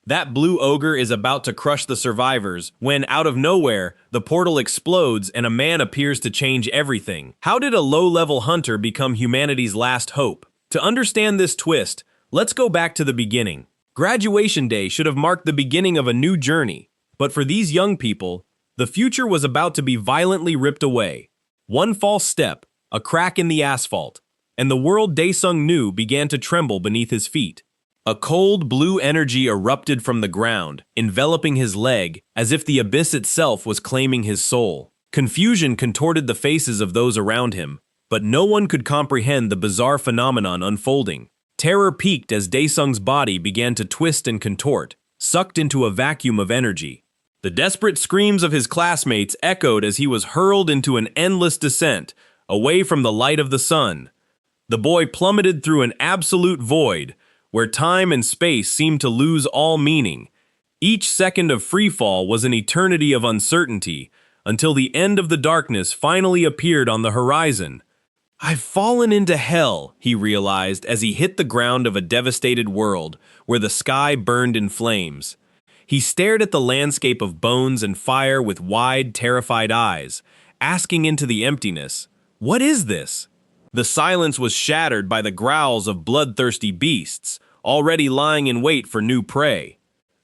That blue ogre is about to crush the survivors when, out of nowhere, the portal explodes and a man appears to change everything. How did a low-level hunter become humanity's last hope? To understand this twist, let's go back to the beginning. Graduation day should have marked the beginning of a new journey, but for these young people, the future was about to be violently ripped away. One false step, a crack in the asphalt, and the world Daesung knew began to tremble beneath his feet. A cold blue energy erupted from the ground, enveloping his leg as if the abyss itself was claiming his soul. Confusion contorted the faces of those around him, but no one could comprehend the bizarre phenomenon unfolding. Terror peaked as Daesung's body began to twist and contort, sucked into a vacuum of energy. The desperate screams of his classmates echoed as he was hurled into an endless descent, away from the light of the sun. The boy plummeted through an absolute void, where time and space seemed to lose all meaning. Each second of freefall was an eternity of uncertainty, until the end of the darkness finally appeared on the horizon. "I've fallen into hell," he realized as he hit the ground of a devastated world, where the sky burned in flames. He stared at the landscape of bones and fire with wide, terrified eyes, asking into the emptiness, "What is this?" The silence was shattered by the growls of bloodthirsty beasts, already lying in wait for new prey.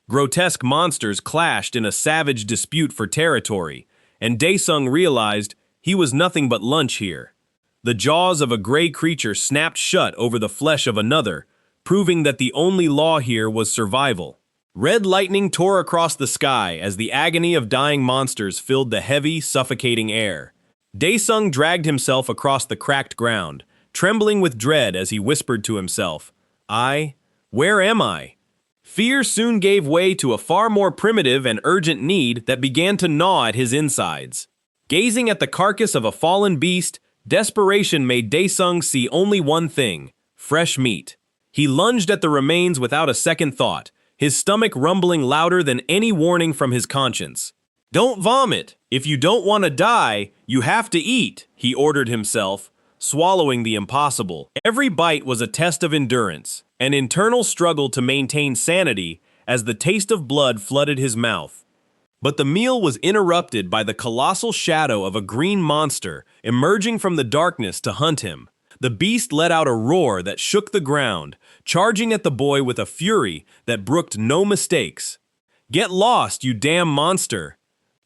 Grotesque monsters clashed in a savage dispute for territory, and Daesung realized he was nothing but lunch here. The jaws of a gray creature snapped shut over the flesh of another, proving that the only law here was survival. Red lightning tore across the sky as the agony of dying monsters filled the heavy, suffocating air. Daesung dragged himself across the cracked ground, trembling with dread as he whispered to himself, Where am I?" Fear soon gave way to a far more primitive and urgent need that began to gnaw at his insides. Gazing at the carcass of a fallen beast, desperation made Daesung see only one thing: fresh meat. He lunged at the remains without a second thought, his stomach rumbling louder than any warning from his conscience. "Don't vomit! If you don't want to die, you have to eat," he ordered himself, swallowing the impossible. Every bite was a test of endurance, an internal struggle to maintain sanity as the taste of blood flooded his mouth. But the meal was interrupted by the colossal shadow of a green monster emerging from the darkness to hunt him. The beast let out a roar that shook the ground, charging at the boy with a fury that brooked no mistakes. "Get lost, you damn monster!"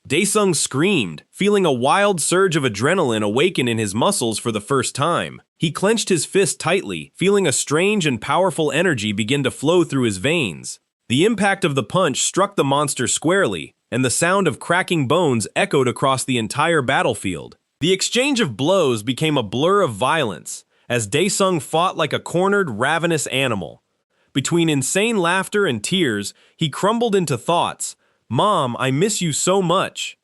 Daesung screamed, feeling a wild surge of adrenaline awaken in his muscles for the first time. He clenched his fist tightly, feeling a strange and powerful energy begin to flow through his veins. The impact of the punch struck the monster squarely, and the sound of cracking bones echoed across the entire battlefield. The exchange of blows became a blur of violence, as Daesung fought like a cornered, ravenous animal. Between insane laughter and tears, he crumbled into thoughts. "Mom, I miss you so much."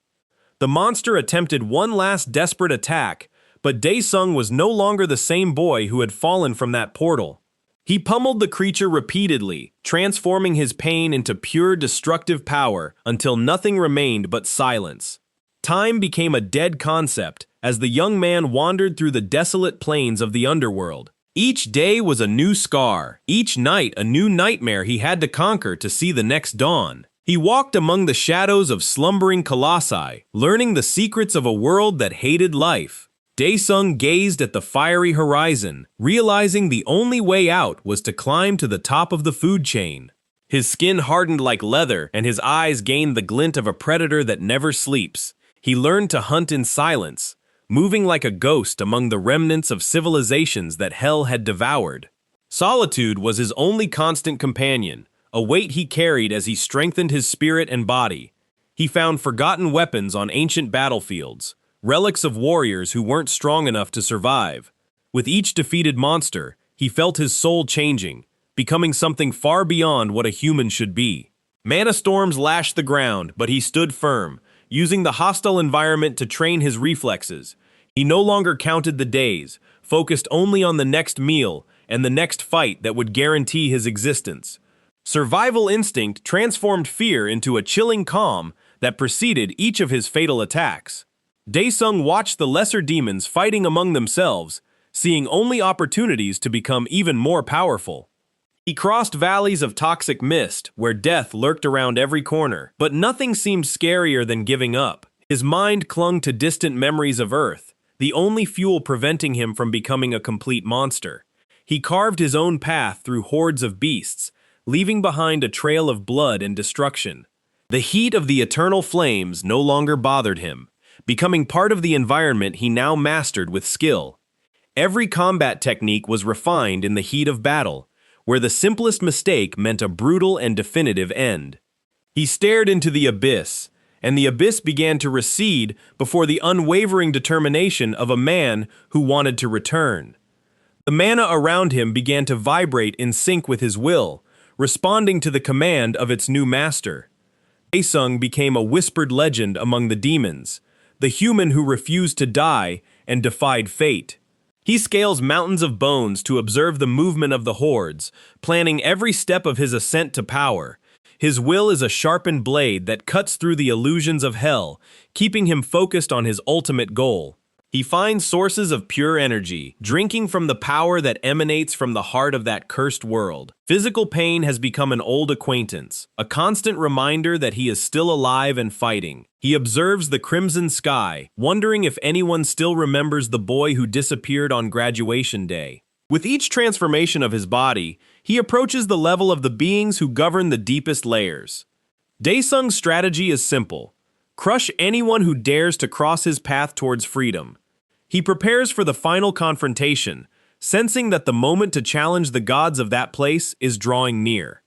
The monster attempted one last desperate attack, but Daesung was no longer the same boy who had fallen from that portal. He pummeled the creature repeatedly, transforming his pain into pure destructive power until nothing remained but silence. Time became a dead concept as the young man wandered through the desolate plains of the underworld. Each day was a new scar, each night a new nightmare he had to conquer to see the next dawn. He walked among the shadows of slumbering colossi, learning the secrets of a world that hated life. Daesung gazed at the fiery horizon, realizing the only way out was to climb to the top of the food chain. His skin hardened like leather, and his eyes gained the glint of a predator that never sleeps. He learned to hunt in silence, moving like a ghost among the remnants of civilizations that hell had devoured. Solitude was his only constant companion, a weight he carried as he strengthened his spirit and body. He found forgotten weapons on ancient battlefields, relics of warriors who weren't strong enough to survive. With each defeated monster, he felt his soul changing, becoming something far beyond what a human should be. Mana storms lashed the ground, but he stood firm, using the hostile environment to train his reflexes. He no longer counted the days, focused only on the next meal and the next fight that would guarantee his existence. Survival instinct transformed fear into a chilling calm that preceded each of his fatal attacks. Daesung watched the lesser demons fighting among themselves, seeing only opportunities to become even more powerful. He crossed valleys of toxic mist, where death lurked around every corner, but nothing seemed scarier than giving up. His mind clung to distant memories of Earth, the only fuel preventing him from becoming a complete monster. He carved his own path through hordes of beasts, leaving behind a trail of blood and destruction. The heat of the eternal flames no longer bothered him, becoming part of the environment he now mastered with skill. Every combat technique was refined in the heat of battle, where the simplest mistake meant a brutal and definitive end. He stared into the abyss, and the abyss began to recede before the unwavering determination of a man who wanted to return. The mana around him began to vibrate in sync with his will, responding to the command of its new master. Daesung became a whispered legend among the demons, the human who refused to die and defied fate. He scales mountains of bones to observe the movement of the hordes, planning every step of his ascent to power. His will is a sharpened blade that cuts through the illusions of hell, keeping him focused on his ultimate goal. He finds sources of pure energy, drinking from the power that emanates from the heart of that cursed world. Physical pain has become an old acquaintance, a constant reminder that he is still alive and fighting. He observes the crimson sky, wondering if anyone still remembers the boy who disappeared on graduation day. With each transformation of his body, he approaches the level of the beings who govern the deepest layers. Daesung's strategy is simple: crush anyone who dares to cross his path towards freedom. He prepares for the final confrontation, sensing that the moment to challenge the gods of that place is drawing near.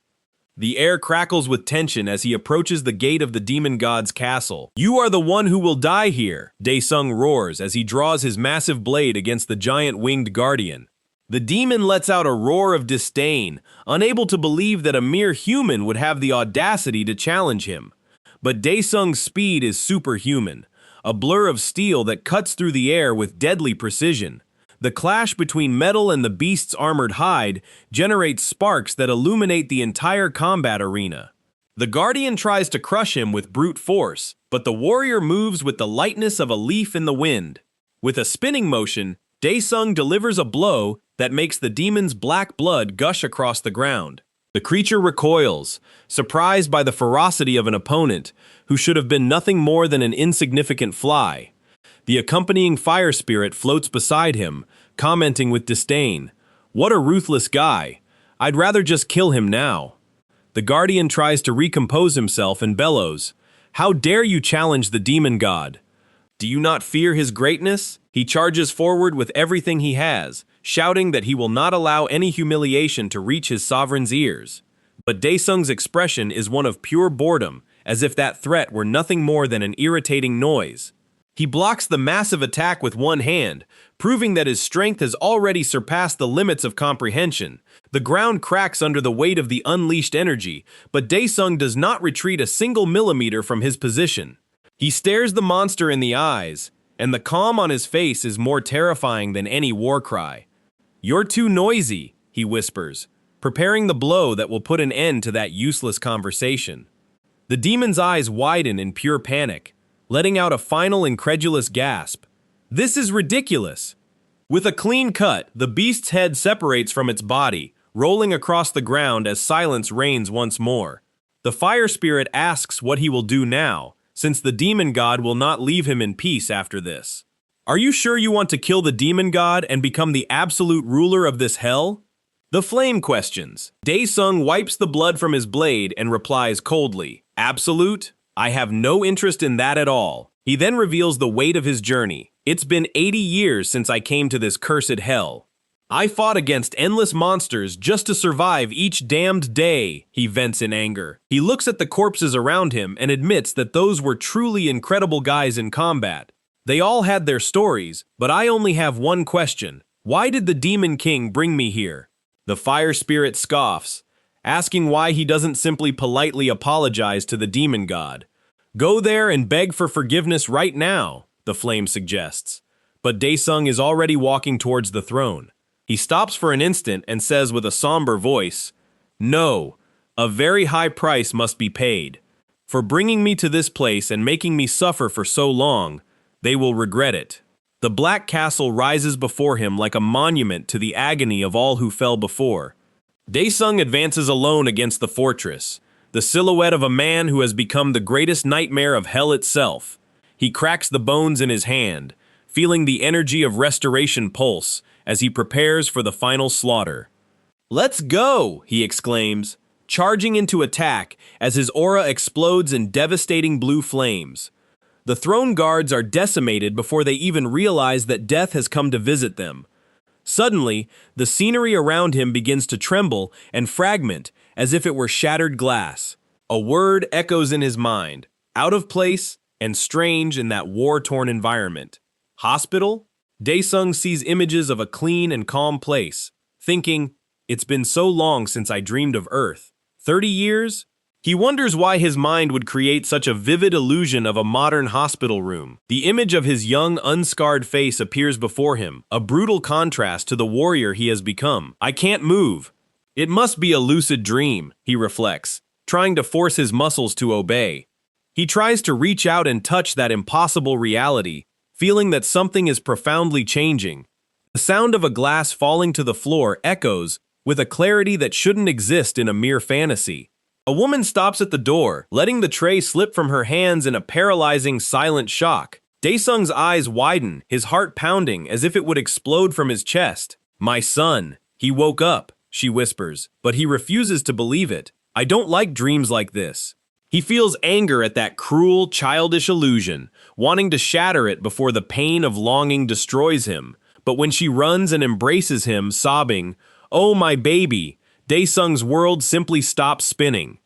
The air crackles with tension as he approaches the gate of the demon god's castle. "You are the one who will die here," Daesung roars as he draws his massive blade against the giant winged guardian. The demon lets out a roar of disdain, unable to believe that a mere human would have the audacity to challenge him. But Daesung's speed is superhuman, a blur of steel that cuts through the air with deadly precision. The clash between metal and the beast's armored hide generates sparks that illuminate the entire combat arena. The guardian tries to crush him with brute force, but the warrior moves with the lightness of a leaf in the wind. With a spinning motion, Daesung delivers a blow that makes the demon's black blood gush across the ground. The creature recoils, surprised by the ferocity of an opponent who should have been nothing more than an insignificant fly. The accompanying fire spirit floats beside him, commenting with disdain, "What a ruthless guy. I'd rather just kill him now." The guardian tries to recompose himself and bellows, "How dare you challenge the demon god? Do you not fear his greatness?" He charges forward with everything he has, shouting that he will not allow any humiliation to reach his sovereign's ears. But Daesung's expression is one of pure boredom, as if that threat were nothing more than an irritating noise. He blocks the massive attack with one hand, proving that his strength has already surpassed the limits of comprehension. The ground cracks under the weight of the unleashed energy, but Daesung does not retreat a single millimeter from his position. He stares the monster in the eyes, and the calm on his face is more terrifying than any war cry. "You're too noisy," he whispers, preparing the blow that will put an end to that useless conversation. The demon's eyes widen in pure panic, letting out a final incredulous gasp. "This is ridiculous." With a clean cut, the beast's head separates from its body, rolling across the ground as silence reigns once more. The fire spirit asks what he will do now, since the demon god will not leave him in peace after this. "Are you sure you want to kill the demon god and become the absolute ruler of this hell?" The flame questions. Daesung wipes the blood from his blade and replies coldly, "Absolute? I have no interest in that at all." He then reveals the weight of his journey. "It's been 80 years since I came to this cursed hell. I fought against endless monsters just to survive each damned day," he vents in anger. He looks at the corpses around him and admits that those were truly incredible guys in combat. They all had their stories, but I only have one question. Why did the Demon King bring me here? The fire spirit scoffs, asking why he doesn't simply politely apologize to the demon god. "Go there and beg for forgiveness right now," the flame suggests. But Daesung is already walking towards the throne. He stops for an instant and says with a somber voice, "No, a very high price must be paid. For bringing me to this place and making me suffer for so long, they will regret it." The Black Castle rises before him like a monument to the agony of all who fell before. Daesung advances alone against the fortress, the silhouette of a man who has become the greatest nightmare of hell itself. He cracks the bones in his hand, feeling the energy of restoration pulse as he prepares for the final slaughter. "Let's go!" he exclaims, charging into attack as his aura explodes in devastating blue flames. The throne guards are decimated before they even realize that death has come to visit them. Suddenly, the scenery around him begins to tremble and fragment as if it were shattered glass. A word echoes in his mind, out of place and strange in that war-torn environment. Hospital? Daesung sees images of a clean and calm place, thinking, "It's been so long since I dreamed of Earth. 30 years?" He wonders why his mind would create such a vivid illusion of a modern hospital room. The image of his young, unscarred face appears before him, a brutal contrast to the warrior he has become. "I can't move. It must be a lucid dream," he reflects, trying to force his muscles to obey. He tries to reach out and touch that impossible reality, feeling that something is profoundly changing. The sound of a glass falling to the floor echoes with a clarity that shouldn't exist in a mere fantasy. A woman stops at the door, letting the tray slip from her hands in a paralyzing, silent shock. Daesung's eyes widen, his heart pounding as if it would explode from his chest. "My son, he woke up," she whispers, but he refuses to believe it. "I don't like dreams like this." He feels anger at that cruel, childish illusion, wanting to shatter it before the pain of longing destroys him. But when she runs and embraces him, sobbing, "Oh, my baby," Daesung's world simply stops spinning.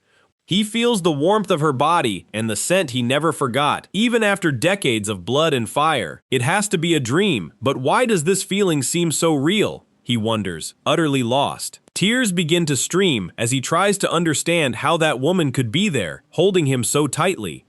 He feels the warmth of her body and the scent he never forgot, even after decades of blood and fire. It has to be a dream, but why does this feeling seem so real? He wonders, utterly lost. Tears begin to stream as he tries to understand how that woman could be there, holding him so tightly.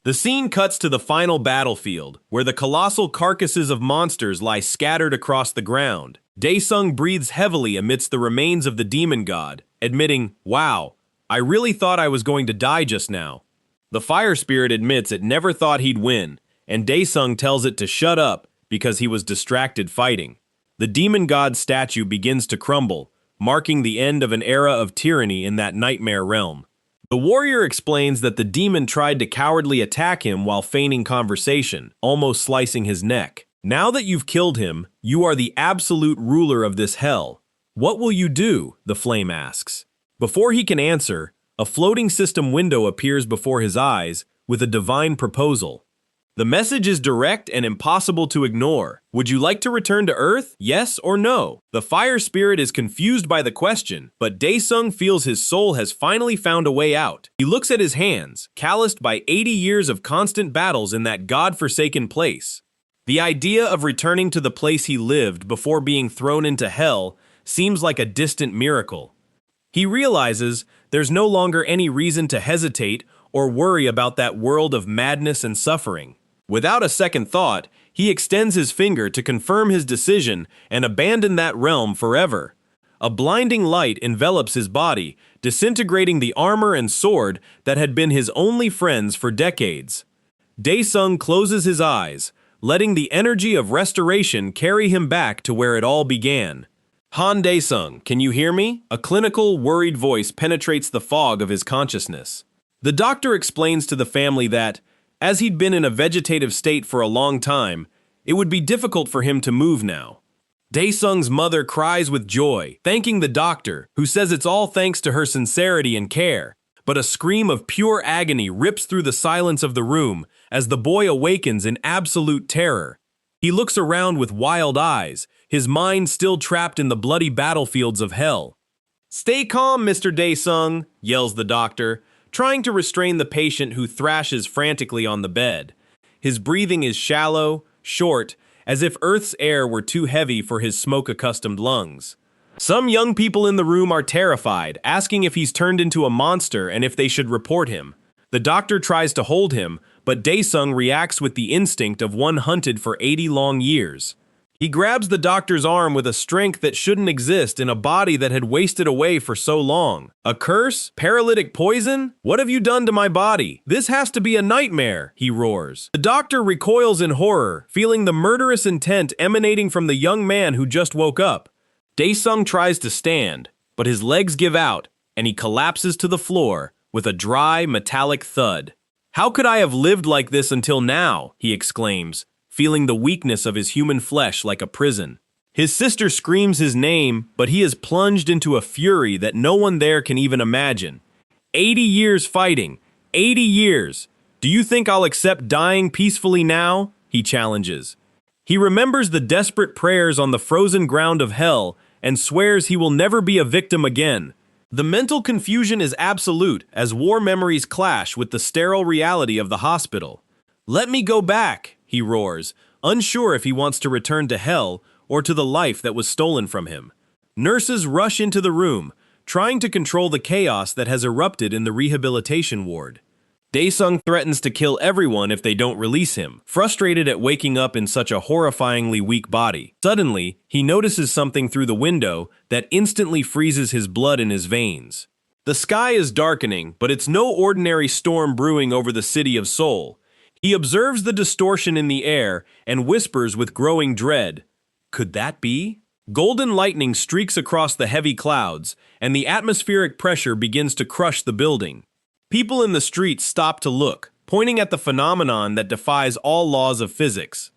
The scene cuts to the final battlefield, where the colossal carcasses of monsters lie scattered across the ground. Daesung breathes heavily amidst the remains of the demon god, admitting, "Wow, I really thought I was going to die just now." The fire spirit admits it never thought he'd win, and Daesung tells it to shut up because he was distracted fighting. The demon god's statue begins to crumble, marking the end of an era of tyranny in that nightmare realm. The warrior explains that the demon tried to cowardly attack him while feigning conversation, almost slicing his neck. "Now that you've killed him, you are the absolute ruler of this hell. What will you do?" the flame asks. Before he can answer, a floating system window appears before his eyes with a divine proposal. The message is direct and impossible to ignore. "Would you like to return to Earth? Yes or no?" The fire spirit is confused by the question, but Daesung feels his soul has finally found a way out. He looks at his hands, calloused by 80 years of constant battles in that god-forsaken place. The idea of returning to the place he lived before being thrown into hell seems like a distant miracle. He realizes there's no longer any reason to hesitate or worry about that world of madness and suffering. Without a second thought, he extends his finger to confirm his decision and abandon that realm forever. A blinding light envelops his body, disintegrating the armor and sword that had been his only friends for decades. Daesung closes his eyes, letting the energy of restoration carry him back to where it all began. "Han Daesung, can you hear me?" A clinical, worried voice penetrates the fog of his consciousness. The doctor explains to the family that, as he'd been in a vegetative state for a long time, it would be difficult for him to move now. Daesung's mother cries with joy, thanking the doctor, who says it's all thanks to her sincerity and care. But a scream of pure agony rips through the silence of the room as the boy awakens in absolute terror. He looks around with wild eyes, his mind still trapped in the bloody battlefields of hell. "Stay calm, Mr. Daesung," yells the doctor, trying to restrain the patient who thrashes frantically on the bed. His breathing is shallow, short, as if Earth's air were too heavy for his smoke-accustomed lungs. Some young people in the room are terrified, asking if he's turned into a monster and if they should report him. The doctor tries to hold him, but Daesung reacts with the instinct of one hunted for 80 long years. He grabs the doctor's arm with a strength that shouldn't exist in a body that had wasted away for so long. "A curse? Paralytic poison? What have you done to my body? This has to be a nightmare," he roars. The doctor recoils in horror, feeling the murderous intent emanating from the young man who just woke up. Daesung tries to stand, but his legs give out, and he collapses to the floor with a dry, metallic thud. "How could I have lived like this until now?" he exclaims, feeling the weakness of his human flesh like a prison. His sister screams his name, but he is plunged into a fury that no one there can even imagine. 80 years fighting. 80 years. Do you think I'll accept dying peacefully now? He challenges. He remembers the desperate prayers on the frozen ground of hell and swears he will never be a victim again. The mental confusion is absolute as war memories clash with the sterile reality of the hospital. "Let me go back," he roars, unsure if he wants to return to hell or to the life that was stolen from him. Nurses rush into the room, trying to control the chaos that has erupted in the rehabilitation ward. Daesung threatens to kill everyone if they don't release him, frustrated at waking up in such a horrifyingly weak body. Suddenly, he notices something through the window that instantly freezes his blood in his veins. The sky is darkening, but it's no ordinary storm brewing over the city of Seoul. He observes the distortion in the air and whispers with growing dread, "Could that be?" Golden lightning streaks across the heavy clouds, and the atmospheric pressure begins to crush the building. People in the streets stop to look, pointing at the phenomenon that defies all laws of physics.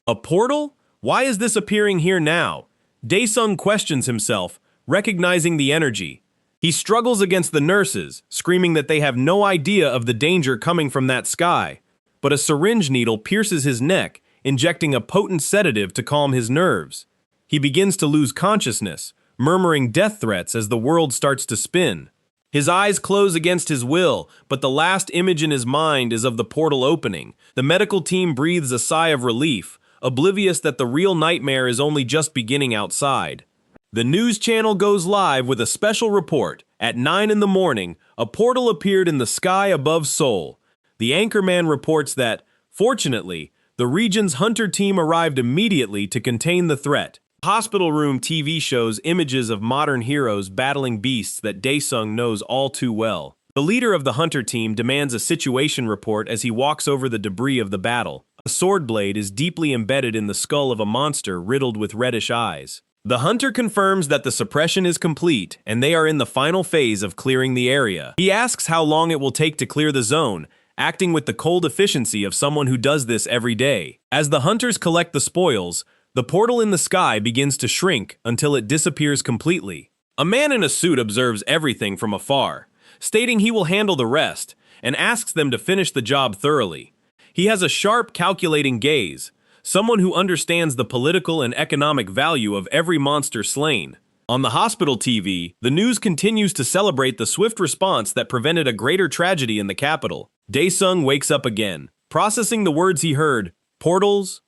A portal? Why is this appearing here now? Daesung questions himself, recognizing the energy. He struggles against the nurses, screaming that they have no idea of the danger coming from that sky. But a syringe needle pierces his neck, injecting a potent sedative to calm his nerves. He begins to lose consciousness, murmuring death threats as the world starts to spin. His eyes close against his will, but the last image in his mind is of the portal opening. The medical team breathes a sigh of relief, oblivious that the real nightmare is only just beginning outside. The news channel goes live with a special report. At 9 in the morning, a portal appeared in the sky above Seoul. The anchorman reports that, fortunately, the region's hunter team arrived immediately to contain the threat. Hospital room TV shows images of modern heroes battling beasts that Daesung knows all too well. The leader of the hunter team demands a situation report as he walks over the debris of the battle. A sword blade is deeply embedded in the skull of a monster riddled with reddish eyes. The hunter confirms that the suppression is complete and they are in the final phase of clearing the area. He asks how long it will take to clear the zone, acting with the cold efficiency of someone who does this every day. As the hunters collect the spoils, the portal in the sky begins to shrink until it disappears completely. A man in a suit observes everything from afar, stating he will handle the rest, and asks them to finish the job thoroughly. He has a sharp, calculating gaze, someone who understands the political and economic value of every monster slain. On the hospital TV, the news continues to celebrate the swift response that prevented a greater tragedy in the capital. Daesung wakes up again, processing the words he heard, portals,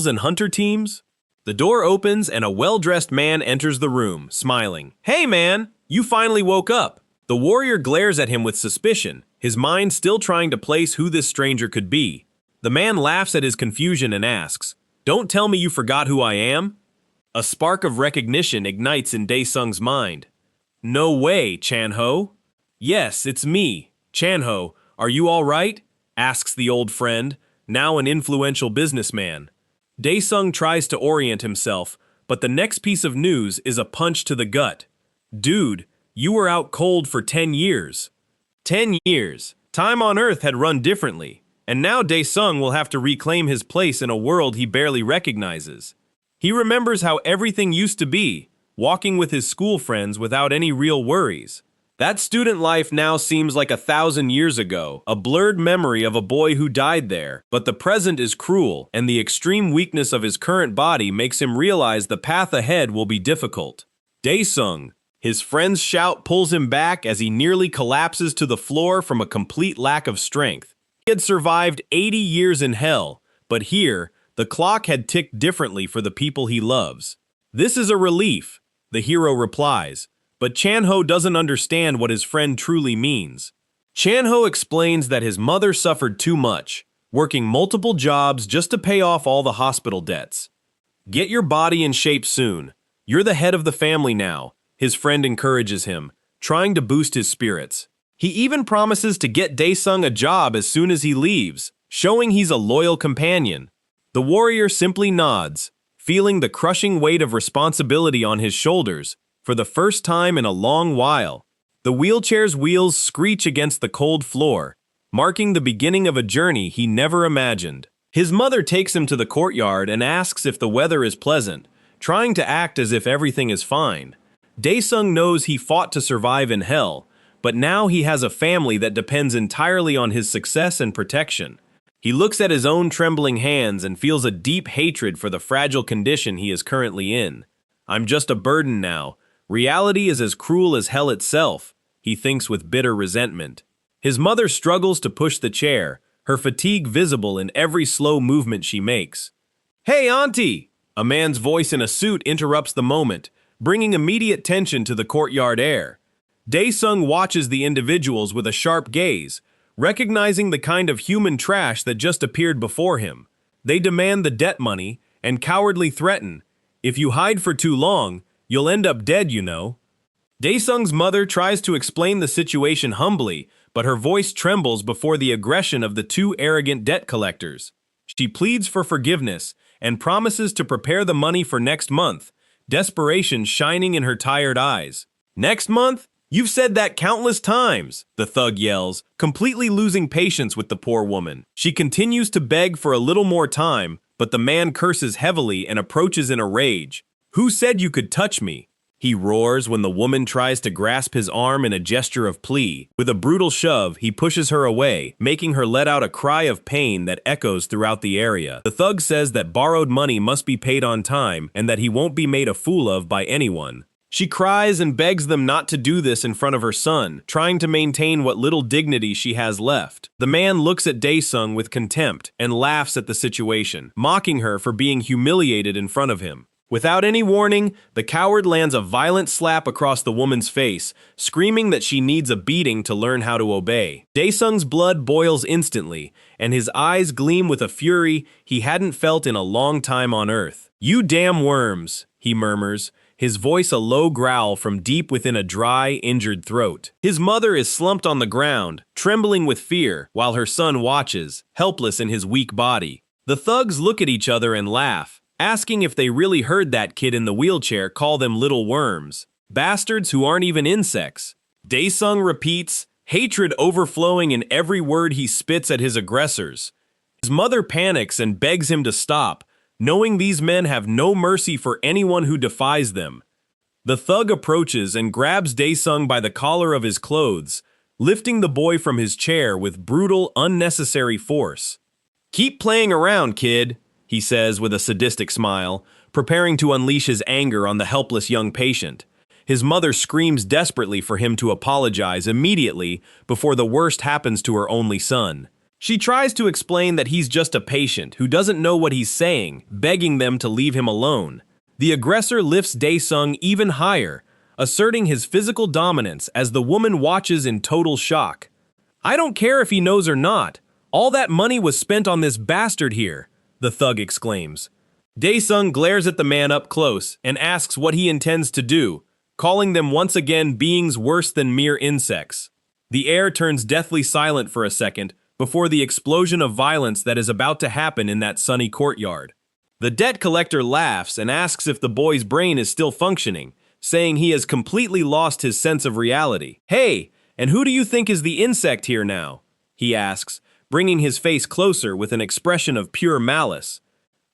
and hunter teams. The door opens and a well-dressed man enters the room, smiling. "Hey man, you finally woke up." The warrior glares at him with suspicion, his mind still trying to place who this stranger could be. The man laughs at his confusion and asks, "Don't tell me you forgot who I am?" A spark of recognition ignites in Daesung's mind. "No way, Chanho." "Yes, it's me. Chanho, are you all right?" asks the old friend, now an influential businessman. Daesung tries to orient himself, but the next piece of news is a punch to the gut. "Dude, you were out cold for 10 years. 10 years. Time on Earth had run differently, and now Daesung will have to reclaim his place in a world he barely recognizes. He remembers how everything used to be, walking with his school friends without any real worries. That student life now seems like 1,000 years ago, a blurred memory of a boy who died there. But the present is cruel, and the extreme weakness of his current body makes him realize the path ahead will be difficult. Daesung, his friend's shout pulls him back as he nearly collapses to the floor from a complete lack of strength. He had survived 80 years in hell, but here, the clock had ticked differently for the people he loves. "This is a relief," the hero replies. But Chanho doesn't understand what his friend truly means. Chanho explains that his mother suffered too much, working multiple jobs just to pay off all the hospital debts. "Get your body in shape soon. You're the head of the family now," his friend encourages him, trying to boost his spirits. He even promises to get Daesung a job as soon as he leaves, showing he's a loyal companion. The warrior simply nods, feeling the crushing weight of responsibility on his shoulders. for the first time in a long while. The wheelchair's wheels screech against the cold floor, marking the beginning of a journey he never imagined. His mother takes him to the courtyard and asks if the weather is pleasant, trying to act as if everything is fine. Daesung knows he fought to survive in hell, but now he has a family that depends entirely on his success and protection. He looks at his own trembling hands and feels a deep hatred for the fragile condition he is currently in. I'm just a burden now. Reality is as cruel as hell itself, he thinks with bitter resentment. His mother struggles to push the chair, her fatigue visible in every slow movement she makes. "Hey, Auntie!" A man's voice in a suit interrupts the moment, bringing immediate tension to the courtyard air. Daesung watches the individuals with a sharp gaze, recognizing the kind of human trash that just appeared before him. They demand the debt money and cowardly threaten, "If you hide for too long, you'll end up dead, you know." Daesung's mother tries to explain the situation humbly, but her voice trembles before the aggression of the two arrogant debt collectors. She pleads for forgiveness and promises to prepare the money for next month, desperation shining in her tired eyes. "Next month? You've said that countless times," the thug yells, completely losing patience with the poor woman. She continues to beg for a little more time, but the man curses heavily and approaches in a rage. "Who said you could touch me?" he roars when the woman tries to grasp his arm in a gesture of plea. With a brutal shove, he pushes her away, making her let out a cry of pain that echoes throughout the area. The thug says that borrowed money must be paid on time and that he won't be made a fool of by anyone. She cries and begs them not to do this in front of her son, trying to maintain what little dignity she has left. The man looks at Daesung with contempt and laughs at the situation, mocking her for being humiliated in front of him. Without any warning, the coward lands a violent slap across the woman's face, screaming that she needs a beating to learn how to obey. Daesung's blood boils instantly, and his eyes gleam with a fury he hadn't felt in a long time on Earth. "You damn worms," he murmurs, his voice a low growl from deep within a dry, injured throat. His mother is slumped on the ground, trembling with fear, while her son watches, helpless in his weak body. The thugs look at each other and laugh, asking if they really heard that kid in the wheelchair call them little worms. Bastards who aren't even insects. Daesung repeats, hatred overflowing in every word he spits at his aggressors. His mother panics and begs him to stop, knowing these men have no mercy for anyone who defies them. The thug approaches and grabs Daesung by the collar of his clothes, lifting the boy from his chair with brutal, unnecessary force. "Keep playing around, kid," he says with a sadistic smile, preparing to unleash his anger on the helpless young patient. His mother screams desperately for him to apologize immediately before the worst happens to her only son. She tries to explain that he's just a patient who doesn't know what he's saying, begging them to leave him alone. The aggressor lifts Daesung even higher, asserting his physical dominance as the woman watches in total shock. "I don't care if he knows or not. All that money was spent on this bastard here," the thug exclaims. Daesung glares at the man up close and asks what he intends to do, calling them once again beings worse than mere insects. The air turns deathly silent for a second before the explosion of violence that is about to happen in that sunny courtyard. The debt collector laughs and asks if the boy's brain is still functioning, saying he has completely lost his sense of reality. "Hey, and who do you think is the insect here now?" he asks, bringing his face closer with an expression of pure malice.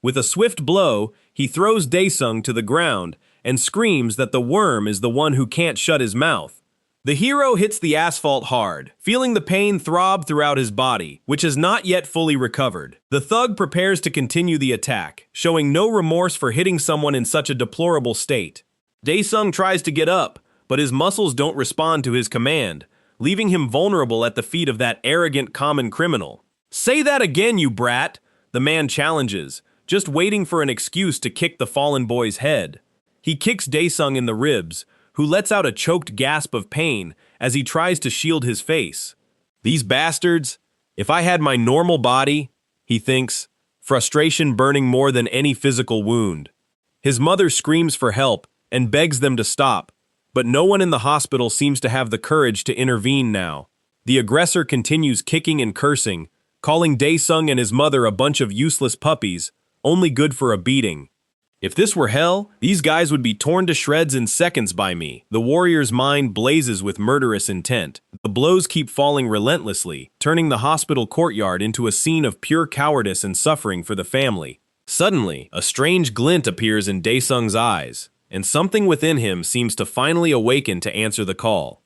With a swift blow, he throws Daesung to the ground and screams that the worm is the one who can't shut his mouth. The hero hits the asphalt hard, feeling the pain throb throughout his body, which has not yet fully recovered. The thug prepares to continue the attack, showing no remorse for hitting someone in such a deplorable state. Daesung tries to get up, but his muscles don't respond to his command, leaving him vulnerable at the feet of that arrogant common criminal. "Say that again, you brat!" the man challenges, just waiting for an excuse to kick the fallen boy's head. He kicks Daesung in the ribs, who lets out a choked gasp of pain as he tries to shield his face. "These bastards, if I had my normal body," he thinks, frustration burning more than any physical wound. His mother screams for help and begs them to stop, but no one in the hospital seems to have the courage to intervene now. The aggressor continues kicking and cursing, calling Daesung and his mother a bunch of useless puppies, only good for a beating. If this were hell, these guys would be torn to shreds in seconds by me. The warrior's mind blazes with murderous intent. The blows keep falling relentlessly, turning the hospital courtyard into a scene of pure cowardice and suffering for the family. Suddenly, a strange glint appears in Daesung's eyes, and something within him seems to finally awaken to answer the call.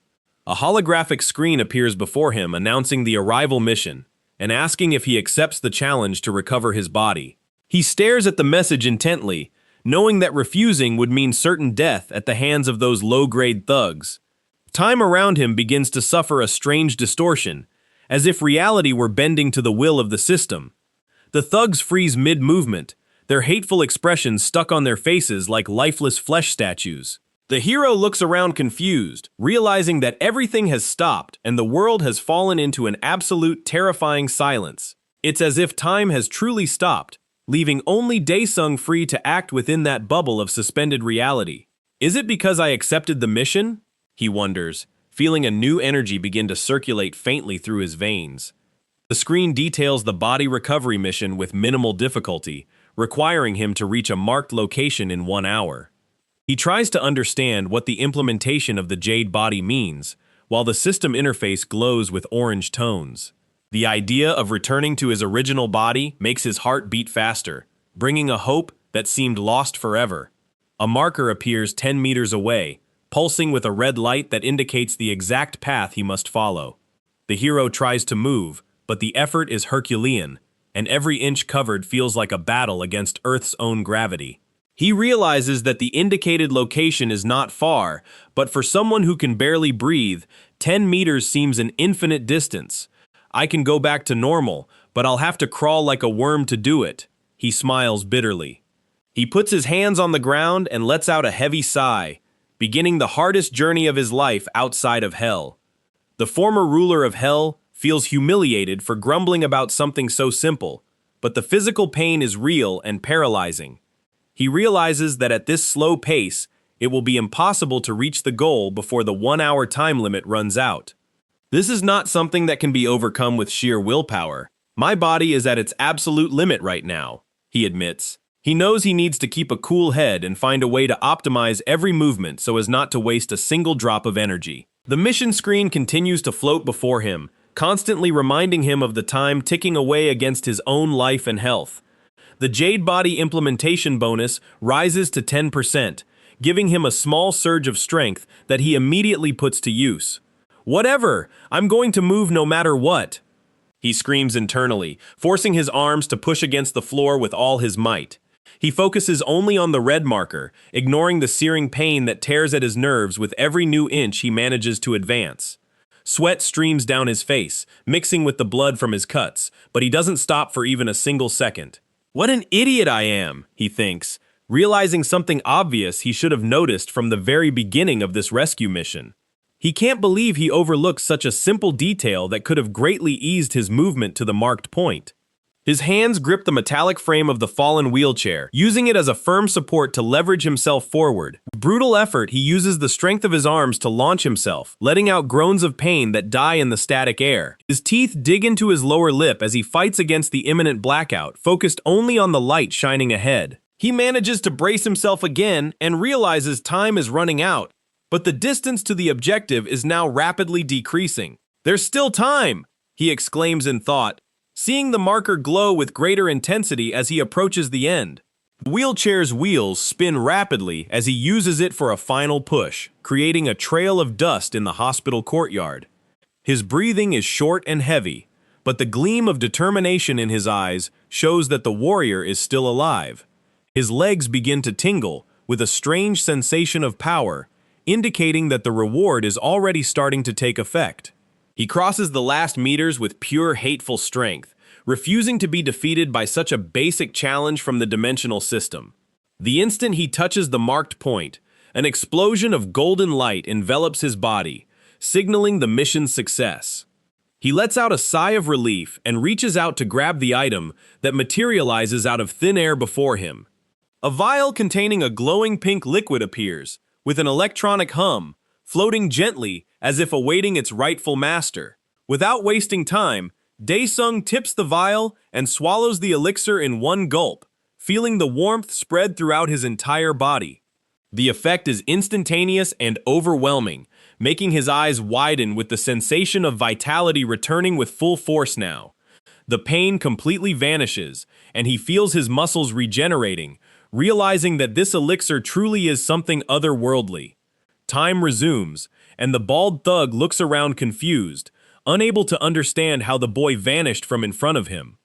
A holographic screen appears before him announcing the arrival mission and asking if he accepts the challenge to recover his body. He stares at the message intently, knowing that refusing would mean certain death at the hands of those low-grade thugs. Time around him begins to suffer a strange distortion, as if reality were bending to the will of the system. The thugs freeze mid-movement, their hateful expressions stuck on their faces like lifeless flesh statues. The hero looks around confused, realizing that everything has stopped and the world has fallen into an absolute terrifying silence. It's as if time has truly stopped, leaving only Daesung free to act within that bubble of suspended reality. Is it because I accepted the mission? He wonders, feeling a new energy begin to circulate faintly through his veins. The screen details the body recovery mission with minimal difficulty, requiring him to reach a marked location in 1 hour. He tries to understand what the implementation of the jade body means, while the system interface glows with orange tones. The idea of returning to his original body makes his heart beat faster, bringing a hope that seemed lost forever. A marker appears 10 meters away, pulsing with a red light that indicates the exact path he must follow. The hero tries to move, but the effort is Herculean, and every inch covered feels like a battle against Earth's own gravity. He realizes that the indicated location is not far, but for someone who can barely breathe, 10 meters seems an infinite distance. I can go back to normal, but I'll have to crawl like a worm to do it. He smiles bitterly. He puts his hands on the ground and lets out a heavy sigh, beginning the hardest journey of his life outside of hell. The former ruler of hell feels humiliated for grumbling about something so simple, but the physical pain is real and paralyzing. He realizes that at this slow pace, it will be impossible to reach the goal before the 1 hour time limit runs out. This is not something that can be overcome with sheer willpower. My body is at its absolute limit right now, he admits. He knows he needs to keep a cool head and find a way to optimize every movement so as not to waste a single drop of energy. The mission screen continues to float before him, constantly reminding him of the time ticking away against his own life and health. The Jade Body implementation bonus rises to 10%, giving him a small surge of strength that he immediately puts to use. Whatever, I'm going to move no matter what, he screams internally, forcing his arms to push against the floor with all his might. He focuses only on the red marker, ignoring the searing pain that tears at his nerves with every new inch he manages to advance. Sweat streams down his face, mixing with the blood from his cuts, but he doesn't stop for even a single second. What an idiot I am, he thinks, realizing something obvious he should have noticed from the very beginning of this rescue mission. He can't believe he overlooked such a simple detail that could have greatly eased his movement to the marked point. His hands grip the metallic frame of the fallen wheelchair, using it as a firm support to leverage himself forward. With brutal effort, he uses the strength of his arms to launch himself, letting out groans of pain that die in the static air. His teeth dig into his lower lip as he fights against the imminent blackout, focused only on the light shining ahead. He manages to brace himself again and realizes time is running out, but the distance to the objective is now rapidly decreasing. "There's still time!" he exclaims in thought, seeing the marker glow with greater intensity as he approaches the end. The wheelchair's wheels spin rapidly as he uses it for a final push, creating a trail of dust in the hospital courtyard. His breathing is short and heavy, but the gleam of determination in his eyes shows that the warrior is still alive. His legs begin to tingle with a strange sensation of power, indicating that the reward is already starting to take effect. He crosses the last meters with pure hateful strength, refusing to be defeated by such a basic challenge from the dimensional system. The instant he touches the marked point, an explosion of golden light envelops his body, signaling the mission's success. He lets out a sigh of relief and reaches out to grab the item that materializes out of thin air before him. A vial containing a glowing pink liquid appears, with an electronic hum, floating gently as if awaiting its rightful master. Without wasting time, Daesung tips the vial and swallows the elixir in one gulp, feeling the warmth spread throughout his entire body. The effect is instantaneous and overwhelming, making his eyes widen with the sensation of vitality returning with full force now. The pain completely vanishes, and he feels his muscles regenerating, realizing that this elixir truly is something otherworldly. Time resumes, and the bald thug looks around confused, unable to understand how the boy vanished from in front of him.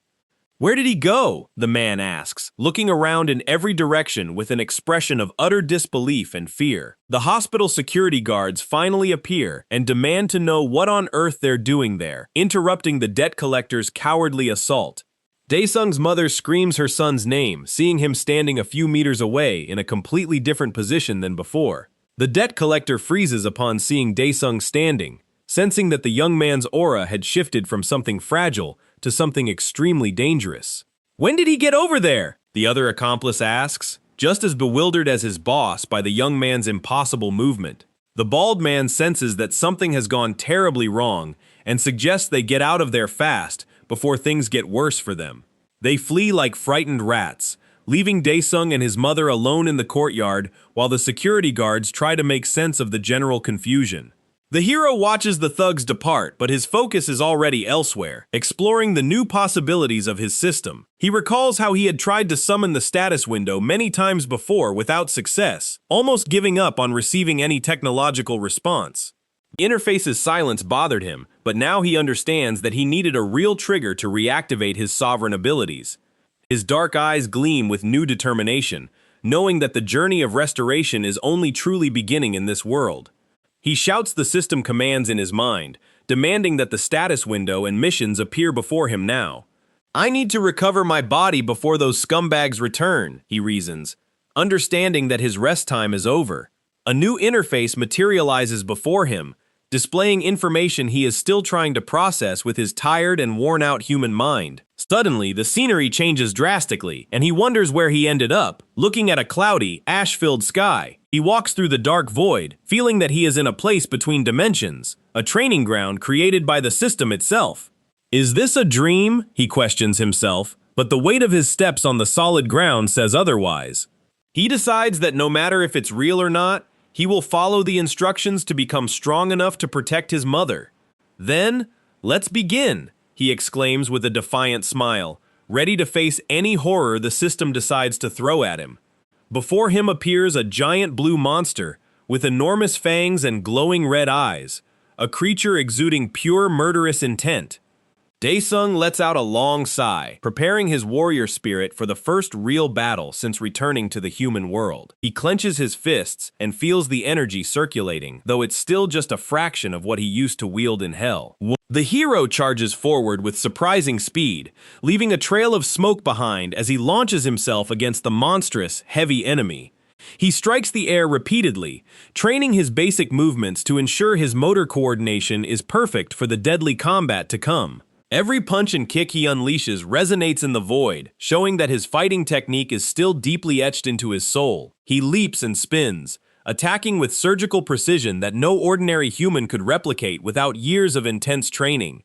"Where did he go?" the man asks, looking around in every direction with an expression of utter disbelief and fear. The hospital security guards finally appear and demand to know what on earth they're doing there, interrupting the debt collector's cowardly assault. Daesung's mother screams her son's name, seeing him standing a few meters away in a completely different position than before. The debt collector freezes upon seeing Daesung standing, sensing that the young man's aura had shifted from something fragile to something extremely dangerous. "When did he get over there?" the other accomplice asks, just as bewildered as his boss by the young man's impossible movement. The bald man senses that something has gone terribly wrong and suggests they get out of there fast before things get worse for them. They flee like frightened rats, leaving Daesung and his mother alone in the courtyard while the security guards try to make sense of the general confusion. The hero watches the thugs depart, but his focus is already elsewhere, exploring the new possibilities of his system. He recalls how he had tried to summon the status window many times before without success, almost giving up on receiving any technological response. The interface's silence bothered him, but now he understands that he needed a real trigger to reactivate his sovereign abilities. His dark eyes gleam with new determination, knowing that the journey of restoration is only truly beginning in this world. He shouts the system commands in his mind, demanding that the status window and missions appear before him now. "I need to recover my body before those scumbags return," he reasons, understanding that his rest time is over. A new interface materializes before him, displaying information he is still trying to process with his tired and worn-out human mind. Suddenly, the scenery changes drastically, and he wonders where he ended up, looking at a cloudy, ash-filled sky. He walks through the dark void, feeling that he is in a place between dimensions, a training ground created by the system itself. Is this a dream? He questions himself, but the weight of his steps on the solid ground says otherwise. He decides that no matter if it's real or not, he will follow the instructions to become strong enough to protect his mother. "Then, let's begin," he exclaims with a defiant smile, ready to face any horror the system decides to throw at him. Before him appears a giant blue monster with enormous fangs and glowing red eyes, a creature exuding pure murderous intent. Daesung lets out a long sigh, preparing his warrior spirit for the first real battle since returning to the human world. He clenches his fists and feels the energy circulating, though it's still just a fraction of what he used to wield in hell. The hero charges forward with surprising speed, leaving a trail of smoke behind as he launches himself against the monstrous, heavy enemy. He strikes the air repeatedly, training his basic movements to ensure his motor coordination is perfect for the deadly combat to come. Every punch and kick he unleashes resonates in the void, showing that his fighting technique is still deeply etched into his soul. He leaps and spins, attacking with surgical precision that no ordinary human could replicate without years of intense training.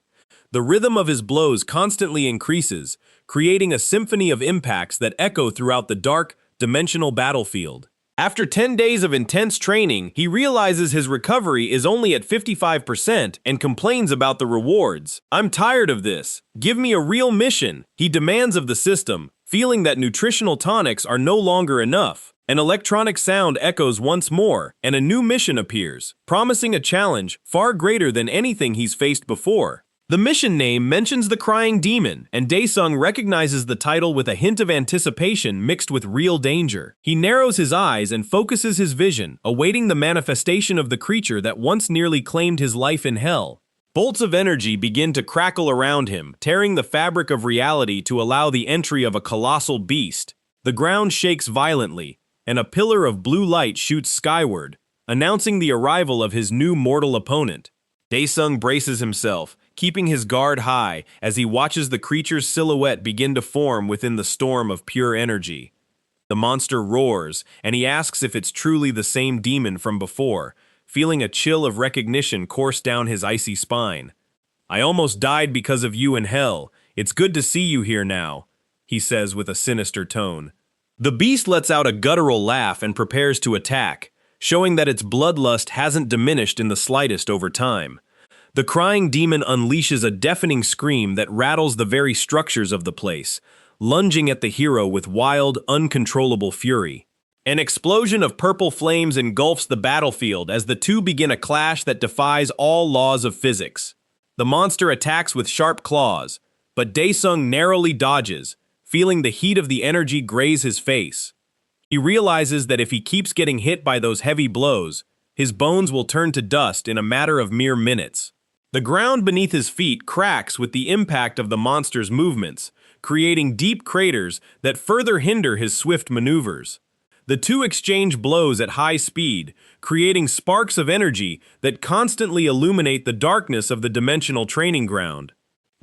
The rhythm of his blows constantly increases, creating a symphony of impacts that echo throughout the dark, dimensional battlefield. After 10 days of intense training, he realizes his recovery is only at 55% and complains about the rewards. "I'm tired of this. Give me a real mission," he demands of the system, feeling that nutritional tonics are no longer enough. An electronic sound echoes once more, and a new mission appears, promising a challenge far greater than anything he's faced before. The mission name mentions the Crying Demon, and Daesung recognizes the title with a hint of anticipation mixed with real danger. He narrows his eyes and focuses his vision, awaiting the manifestation of the creature that once nearly claimed his life in hell. Bolts of energy begin to crackle around him, tearing the fabric of reality to allow the entry of a colossal beast. The ground shakes violently, and a pillar of blue light shoots skyward, announcing the arrival of his new mortal opponent. Daesung braces himself, keeping his guard high as he watches the creature's silhouette begin to form within the storm of pure energy. The monster roars, and he asks if it's truly the same demon from before, feeling a chill of recognition course down his icy spine. "I almost died because of you in hell. It's good to see you here now," he says with a sinister tone. The beast lets out a guttural laugh and prepares to attack, showing that its bloodlust hasn't diminished in the slightest over time. The crying demon unleashes a deafening scream that rattles the very structures of the place, lunging at the hero with wild, uncontrollable fury. An explosion of purple flames engulfs the battlefield as the two begin a clash that defies all laws of physics. The monster attacks with sharp claws, but Daesung narrowly dodges, feeling the heat of the energy graze his face. He realizes that if he keeps getting hit by those heavy blows, his bones will turn to dust in a matter of mere minutes. The ground beneath his feet cracks with the impact of the monster's movements, creating deep craters that further hinder his swift maneuvers. The two exchange blows at high speed, creating sparks of energy that constantly illuminate the darkness of the dimensional training ground.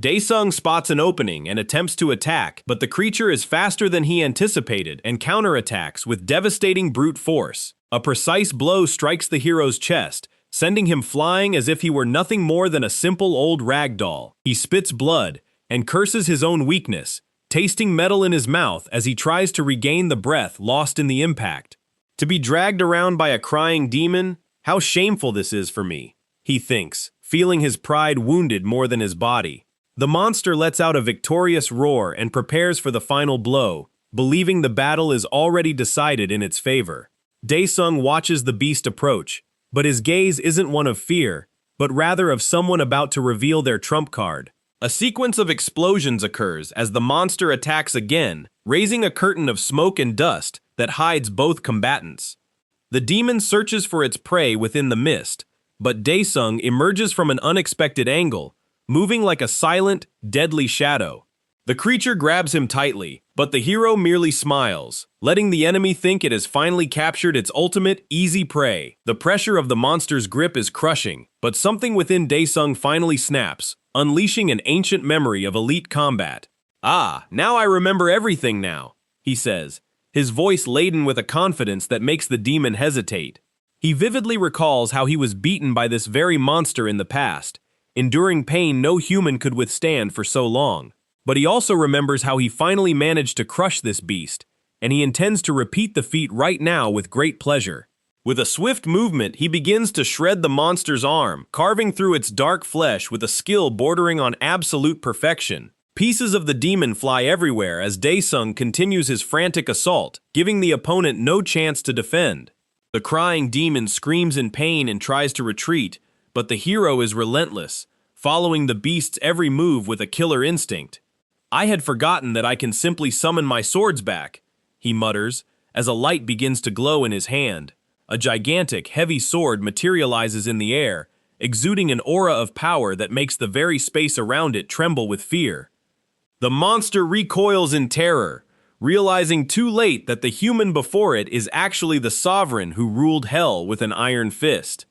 Daesung spots an opening and attempts to attack, but the creature is faster than he anticipated and counterattacks with devastating brute force. A precise blow strikes the hero's chest, sending him flying as if he were nothing more than a simple old rag doll. He spits blood and curses his own weakness, tasting metal in his mouth as he tries to regain the breath lost in the impact. To be dragged around by a crying demon? How shameful this is for me, he thinks, feeling his pride wounded more than his body. The monster lets out a victorious roar and prepares for the final blow, believing the battle is already decided in its favor. Daesung watches the beast approach, but his gaze isn't one of fear, but rather of someone about to reveal their trump card. A sequence of explosions occurs as the monster attacks again, raising a curtain of smoke and dust that hides both combatants. The demon searches for its prey within the mist, but Daesung emerges from an unexpected angle, moving like a silent, deadly shadow. The creature grabs him tightly, but the hero merely smiles, letting the enemy think it has finally captured its ultimate, easy prey. The pressure of the monster's grip is crushing, but something within Daesung finally snaps, unleashing an ancient memory of elite combat. "Ah, now I remember everything now," he says, his voice laden with a confidence that makes the demon hesitate. He vividly recalls how he was beaten by this very monster in the past, enduring pain no human could withstand for so long. But he also remembers how he finally managed to crush this beast, and he intends to repeat the feat right now with great pleasure. With a swift movement, he begins to shred the monster's arm, carving through its dark flesh with a skill bordering on absolute perfection. Pieces of the demon fly everywhere as Daesung continues his frantic assault, giving the opponent no chance to defend. The crying demon screams in pain and tries to retreat, but the hero is relentless, following the beast's every move with a killer instinct. "I had forgotten that I can simply summon my swords back," he mutters, as a light begins to glow in his hand. A gigantic, heavy sword materializes in the air, exuding an aura of power that makes the very space around it tremble with fear. The monster recoils in terror, realizing too late that the human before it is actually the sovereign who ruled hell with an iron fist.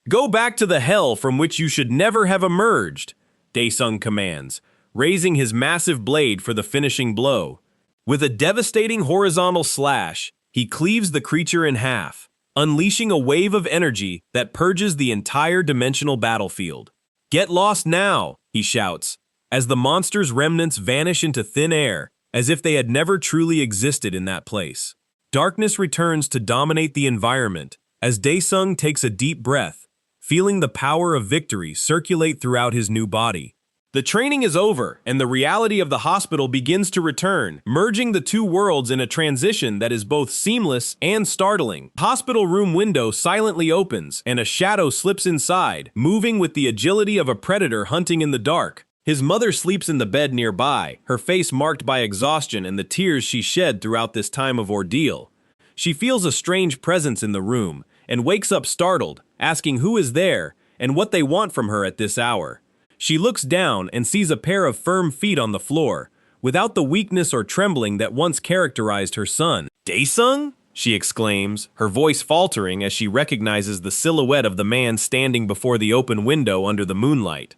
"Go back to the hell from which you should never have emerged," Daesung commands, raising his massive blade for the finishing blow. With a devastating horizontal slash, he cleaves the creature in half, unleashing a wave of energy that purges the entire dimensional battlefield. "Get lost now," he shouts, as the monster's remnants vanish into thin air, as if they had never truly existed in that place. Darkness returns to dominate the environment, as Daesung takes a deep breath, feeling the power of victory circulate throughout his new body. The training is over, and the reality of the hospital begins to return, merging the two worlds in a transition that is both seamless and startling. Hospital room window silently opens, and a shadow slips inside, moving with the agility of a predator hunting in the dark. His mother sleeps in the bed nearby, her face marked by exhaustion and the tears she shed throughout this time of ordeal. She feels a strange presence in the room, and wakes up startled, asking who is there and what they want from her at this hour. She looks down and sees a pair of firm feet on the floor, without the weakness or trembling that once characterized her son. "Daesung?" she exclaims, her voice faltering as she recognizes the silhouette of the man standing before the open window under the moonlight.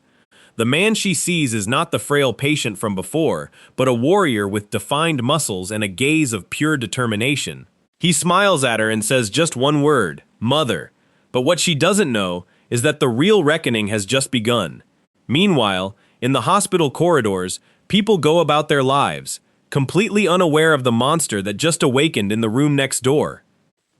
The man she sees is not the frail patient from before, but a warrior with defined muscles and a gaze of pure determination. He smiles at her and says just one word, "Mother." But what she doesn't know is that the real reckoning has just begun. Meanwhile, in the hospital corridors, people go about their lives, completely unaware of the monster that just awakened in the room next door.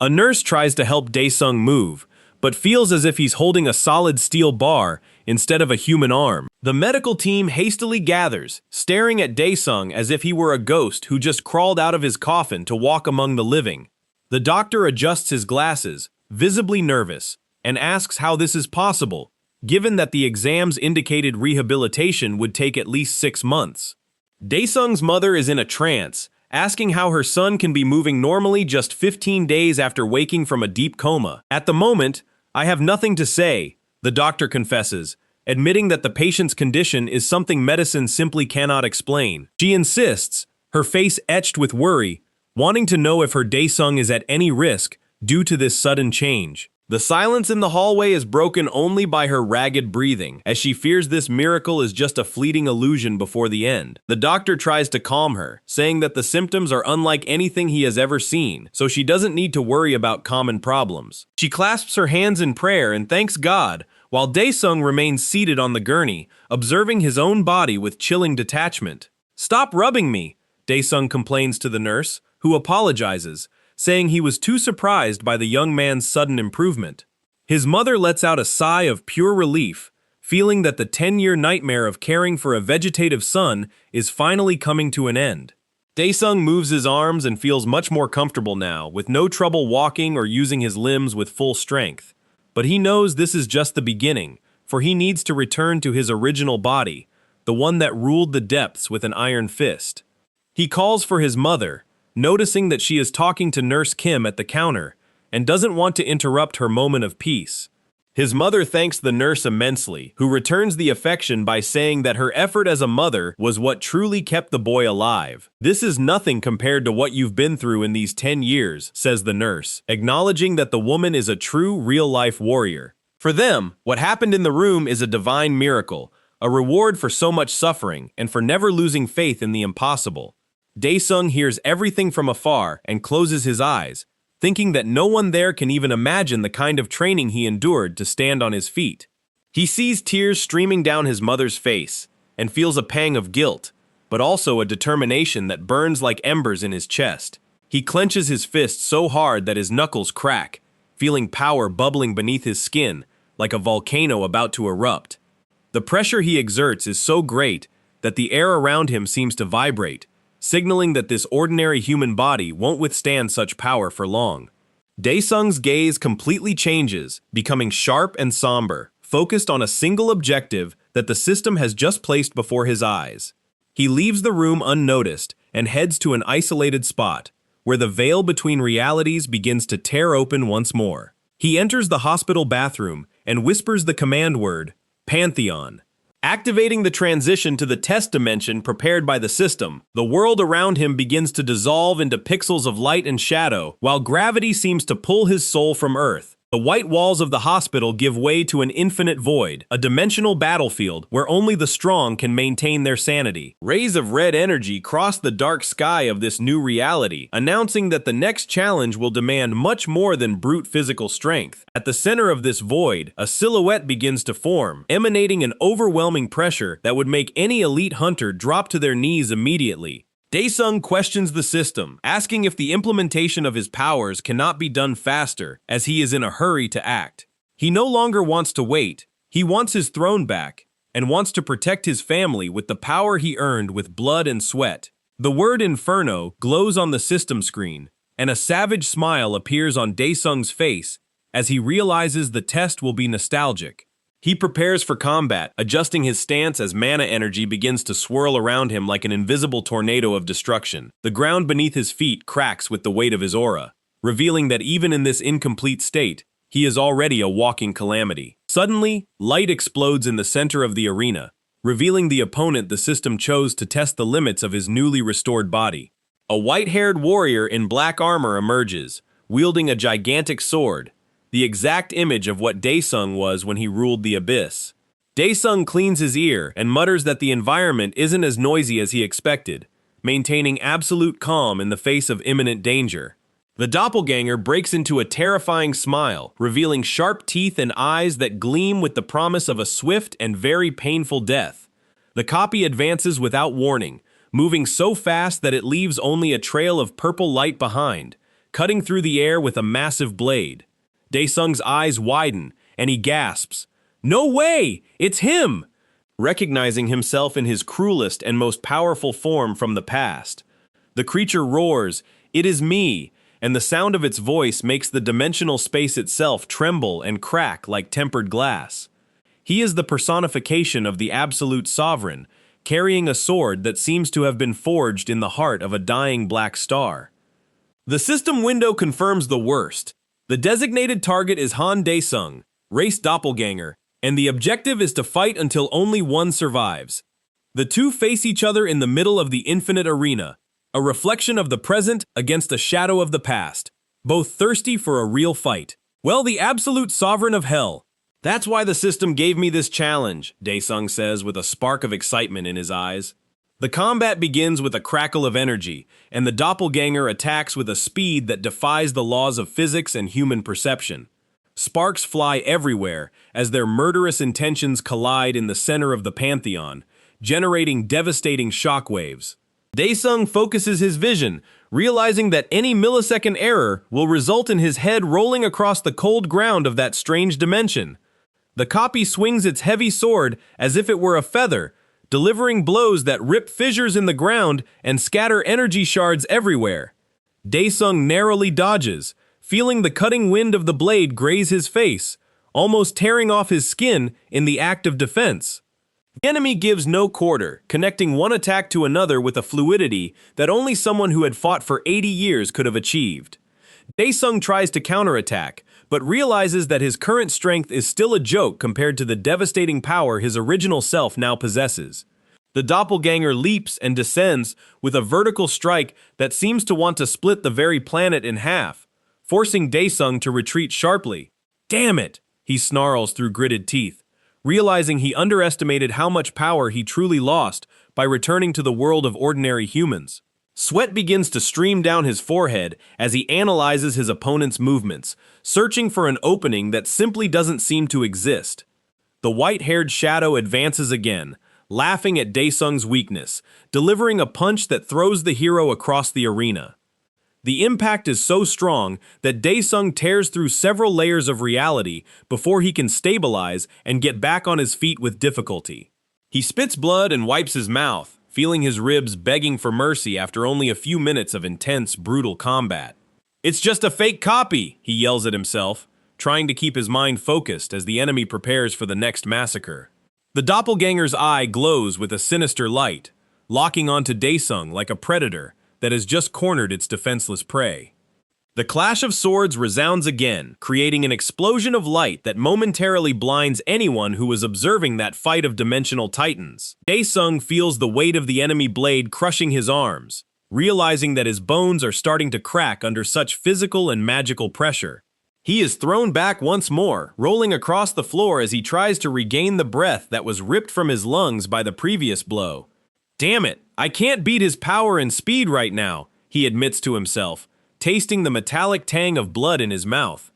A nurse tries to help Daesung move, but feels as if he's holding a solid steel bar instead of a human arm. The medical team hastily gathers, staring at Daesung as if he were a ghost who just crawled out of his coffin to walk among the living. The doctor adjusts his glasses, visibly nervous, and asks how this is possible, given that the exams indicated rehabilitation would take at least 6 months. Daesung's mother is in a trance, asking how her son can be moving normally just 15 days after waking from a deep coma. At the moment, I have nothing to say, the doctor confesses, admitting that the patient's condition is something medicine simply cannot explain. She insists, her face etched with worry, wanting to know if her Daesung is at any risk due to this sudden change. The silence in the hallway is broken only by her ragged breathing, as she fears this miracle is just a fleeting illusion before the end. The doctor tries to calm her, saying that the symptoms are unlike anything he has ever seen, so she doesn't need to worry about common problems. She clasps her hands in prayer and thanks God, while Daesung remains seated on the gurney, observing his own body with chilling detachment. "Stop rubbing me," Daesung complains to the nurse, who apologizes, saying he was too surprised by the young man's sudden improvement. His mother lets out a sigh of pure relief, feeling that the 10-year nightmare of caring for a vegetative son is finally coming to an end. Daesung moves his arms and feels much more comfortable now, with no trouble walking or using his limbs with full strength. But he knows this is just the beginning, for he needs to return to his original body, the one that ruled the depths with an iron fist. He calls for his mother, noticing that she is talking to Nurse Kim at the counter, and doesn't want to interrupt her moment of peace. His mother thanks the nurse immensely, who returns the affection by saying that her effort as a mother was what truly kept the boy alive. "This is nothing compared to what you've been through in these 10 years, says the nurse, acknowledging that the woman is a true real-life warrior. For them, what happened in the room is a divine miracle, a reward for so much suffering, and for never losing faith in the impossible. Daesung hears everything from afar and closes his eyes, thinking that no one there can even imagine the kind of training he endured to stand on his feet. He sees tears streaming down his mother's face and feels a pang of guilt, but also a determination that burns like embers in his chest. He clenches his fist so hard that his knuckles crack, feeling power bubbling beneath his skin like a volcano about to erupt. The pressure he exerts is so great that the air around him seems to vibrate, signaling that this ordinary human body won't withstand such power for long. Daesung's gaze completely changes, becoming sharp and somber, focused on a single objective that the system has just placed before his eyes. He leaves the room unnoticed and heads to an isolated spot, where the veil between realities begins to tear open once more. He enters the hospital bathroom and whispers the command word, Pantheon. Activating the transition to the test dimension prepared by the system, the world around him begins to dissolve into pixels of light and shadow, while gravity seems to pull his soul from Earth. The white walls of the hospital give way to an infinite void, a dimensional battlefield where only the strong can maintain their sanity. Rays of red energy cross the dark sky of this new reality, announcing that the next challenge will demand much more than brute physical strength. At the center of this void, a silhouette begins to form, emanating an overwhelming pressure that would make any elite hunter drop to their knees immediately. Daesung questions the system, asking if the implementation of his powers cannot be done faster, as he is in a hurry to act. He no longer wants to wait, he wants his throne back, and wants to protect his family with the power he earned with blood and sweat. The word Inferno glows on the system screen, and a savage smile appears on Daesung's face as he realizes the test will be nostalgic. He prepares for combat, adjusting his stance as mana energy begins to swirl around him like an invisible tornado of destruction. The ground beneath his feet cracks with the weight of his aura, revealing that even in this incomplete state, he is already a walking calamity. Suddenly, light explodes in the center of the arena, revealing the opponent the system chose to test the limits of his newly restored body. A white-haired warrior in black armor emerges, wielding a gigantic sword, the exact image of what Daesung was when he ruled the Abyss. Daesung cleans his ear and mutters that the environment isn't as noisy as he expected, maintaining absolute calm in the face of imminent danger. The doppelganger breaks into a terrifying smile, revealing sharp teeth and eyes that gleam with the promise of a swift and very painful death. The copy advances without warning, moving so fast that it leaves only a trail of purple light behind, cutting through the air with a massive blade. Daesung's eyes widen, and he gasps, "No way! It's him!" Recognizing himself in his cruelest and most powerful form from the past. The creature roars, "It is me!" and the sound of its voice makes the dimensional space itself tremble and crack like tempered glass. He is the personification of the absolute sovereign, carrying a sword that seems to have been forged in the heart of a dying black star. The system window confirms the worst. The designated target is Han Daesung, race doppelganger, and the objective is to fight until only one survives. The two face each other in the middle of the infinite arena, a reflection of the present against a shadow of the past, both thirsty for a real fight. Well, the absolute sovereign of hell. That's why the system gave me this challenge, Daesung says with a spark of excitement in his eyes. The combat begins with a crackle of energy, and the doppelganger attacks with a speed that defies the laws of physics and human perception. Sparks fly everywhere as their murderous intentions collide in the center of the pantheon, generating devastating shockwaves. Daesung focuses his vision, realizing that any millisecond error will result in his head rolling across the cold ground of that strange dimension. The copy swings its heavy sword as if it were a feather, delivering blows that rip fissures in the ground and scatter energy shards everywhere. Daesung narrowly dodges, feeling the cutting wind of the blade graze his face, almost tearing off his skin in the act of defense. The enemy gives no quarter, connecting one attack to another with a fluidity that only someone who had fought for 80 years could have achieved. Daesung tries to counterattack, but realizes that his current strength is still a joke compared to the devastating power his original self now possesses. The doppelganger leaps and descends with a vertical strike that seems to want to split the very planet in half, forcing Daesung to retreat sharply. "Damn it!" he snarls through gritted teeth, realizing he underestimated how much power he truly lost by returning to the world of ordinary humans. Sweat begins to stream down his forehead as he analyzes his opponent's movements, searching for an opening that simply doesn't seem to exist. The white-haired shadow advances again, laughing at Daesung's weakness, delivering a punch that throws the hero across the arena. The impact is so strong that Daesung tears through several layers of reality before he can stabilize and get back on his feet with difficulty. He spits blood and wipes his mouth, feeling his ribs begging for mercy after only a few minutes of intense, brutal combat. "It's just a fake copy," he yells at himself, trying to keep his mind focused as the enemy prepares for the next massacre. The doppelganger's eye glows with a sinister light, locking onto Daesung like a predator that has just cornered its defenseless prey. The clash of swords resounds again, creating an explosion of light that momentarily blinds anyone who was observing that fight of dimensional titans. Daesung feels the weight of the enemy blade crushing his arms, realizing that his bones are starting to crack under such physical and magical pressure. He is thrown back once more, rolling across the floor as he tries to regain the breath that was ripped from his lungs by the previous blow. "Damn it, I can't beat his power and speed right now," he admits to himself, tasting the metallic tang of blood in his mouth.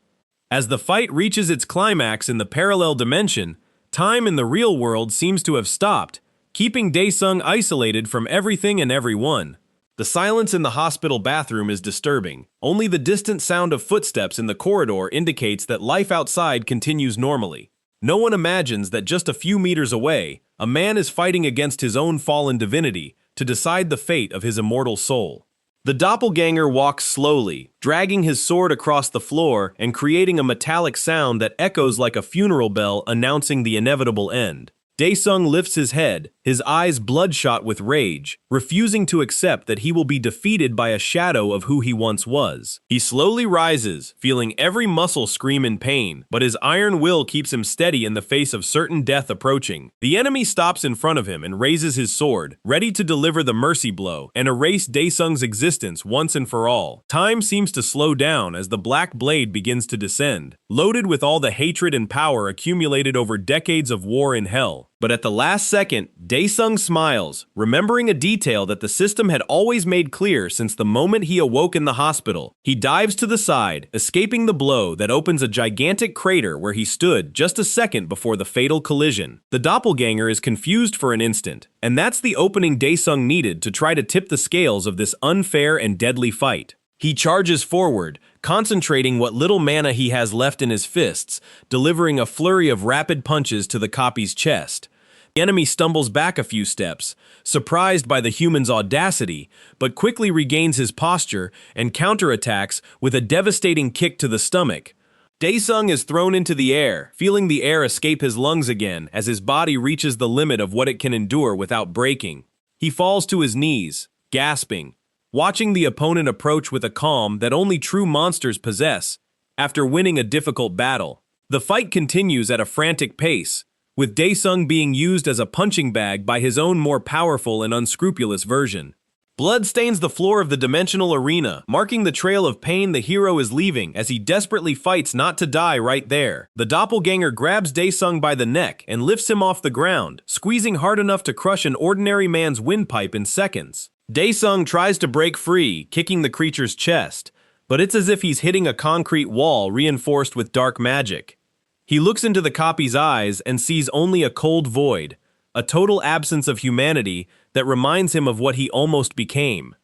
As the fight reaches its climax in the parallel dimension, time in the real world seems to have stopped, keeping Daesung isolated from everything and everyone. The silence in the hospital bathroom is disturbing. Only the distant sound of footsteps in the corridor indicates that life outside continues normally. No one imagines that just a few meters away, a man is fighting against his own fallen divinity to decide the fate of his immortal soul. The doppelganger walks slowly, dragging his sword across the floor and creating a metallic sound that echoes like a funeral bell announcing the inevitable end. Daesung lifts his head, his eyes bloodshot with rage, refusing to accept that he will be defeated by a shadow of who he once was. He slowly rises, feeling every muscle scream in pain, but his iron will keeps him steady in the face of certain death approaching. The enemy stops in front of him and raises his sword, ready to deliver the mercy blow and erase Daesung's existence once and for all. Time seems to slow down as the black blade begins to descend, loaded with all the hatred and power accumulated over decades of war in hell. But at the last second, Daesung smiles, remembering a detail that the system had always made clear since the moment he awoke in the hospital. He dives to the side, escaping the blow that opens a gigantic crater where he stood just a second before the fatal collision. The doppelganger is confused for an instant, and that's the opening Daesung needed to try to tip the scales of this unfair and deadly fight. He charges forward, concentrating what little mana he has left in his fists, delivering a flurry of rapid punches to the copy's chest. The enemy stumbles back a few steps, surprised by the human's audacity, but quickly regains his posture and counterattacks with a devastating kick to the stomach. Daesung is thrown into the air, feeling the air escape his lungs again as his body reaches the limit of what it can endure without breaking. He falls to his knees, gasping, watching the opponent approach with a calm that only true monsters possess after winning a difficult battle. The fight continues at a frantic pace, with Daesung being used as a punching bag by his own more powerful and unscrupulous version. Blood stains the floor of the dimensional arena, marking the trail of pain the hero is leaving as he desperately fights not to die right there. The doppelganger grabs Daesung by the neck and lifts him off the ground, squeezing hard enough to crush an ordinary man's windpipe in seconds. Daesung tries to break free, kicking the creature's chest, but it's as if he's hitting a concrete wall reinforced with dark magic. He looks into the copy's eyes and sees only a cold void, a total absence of humanity that reminds him of what he almost became.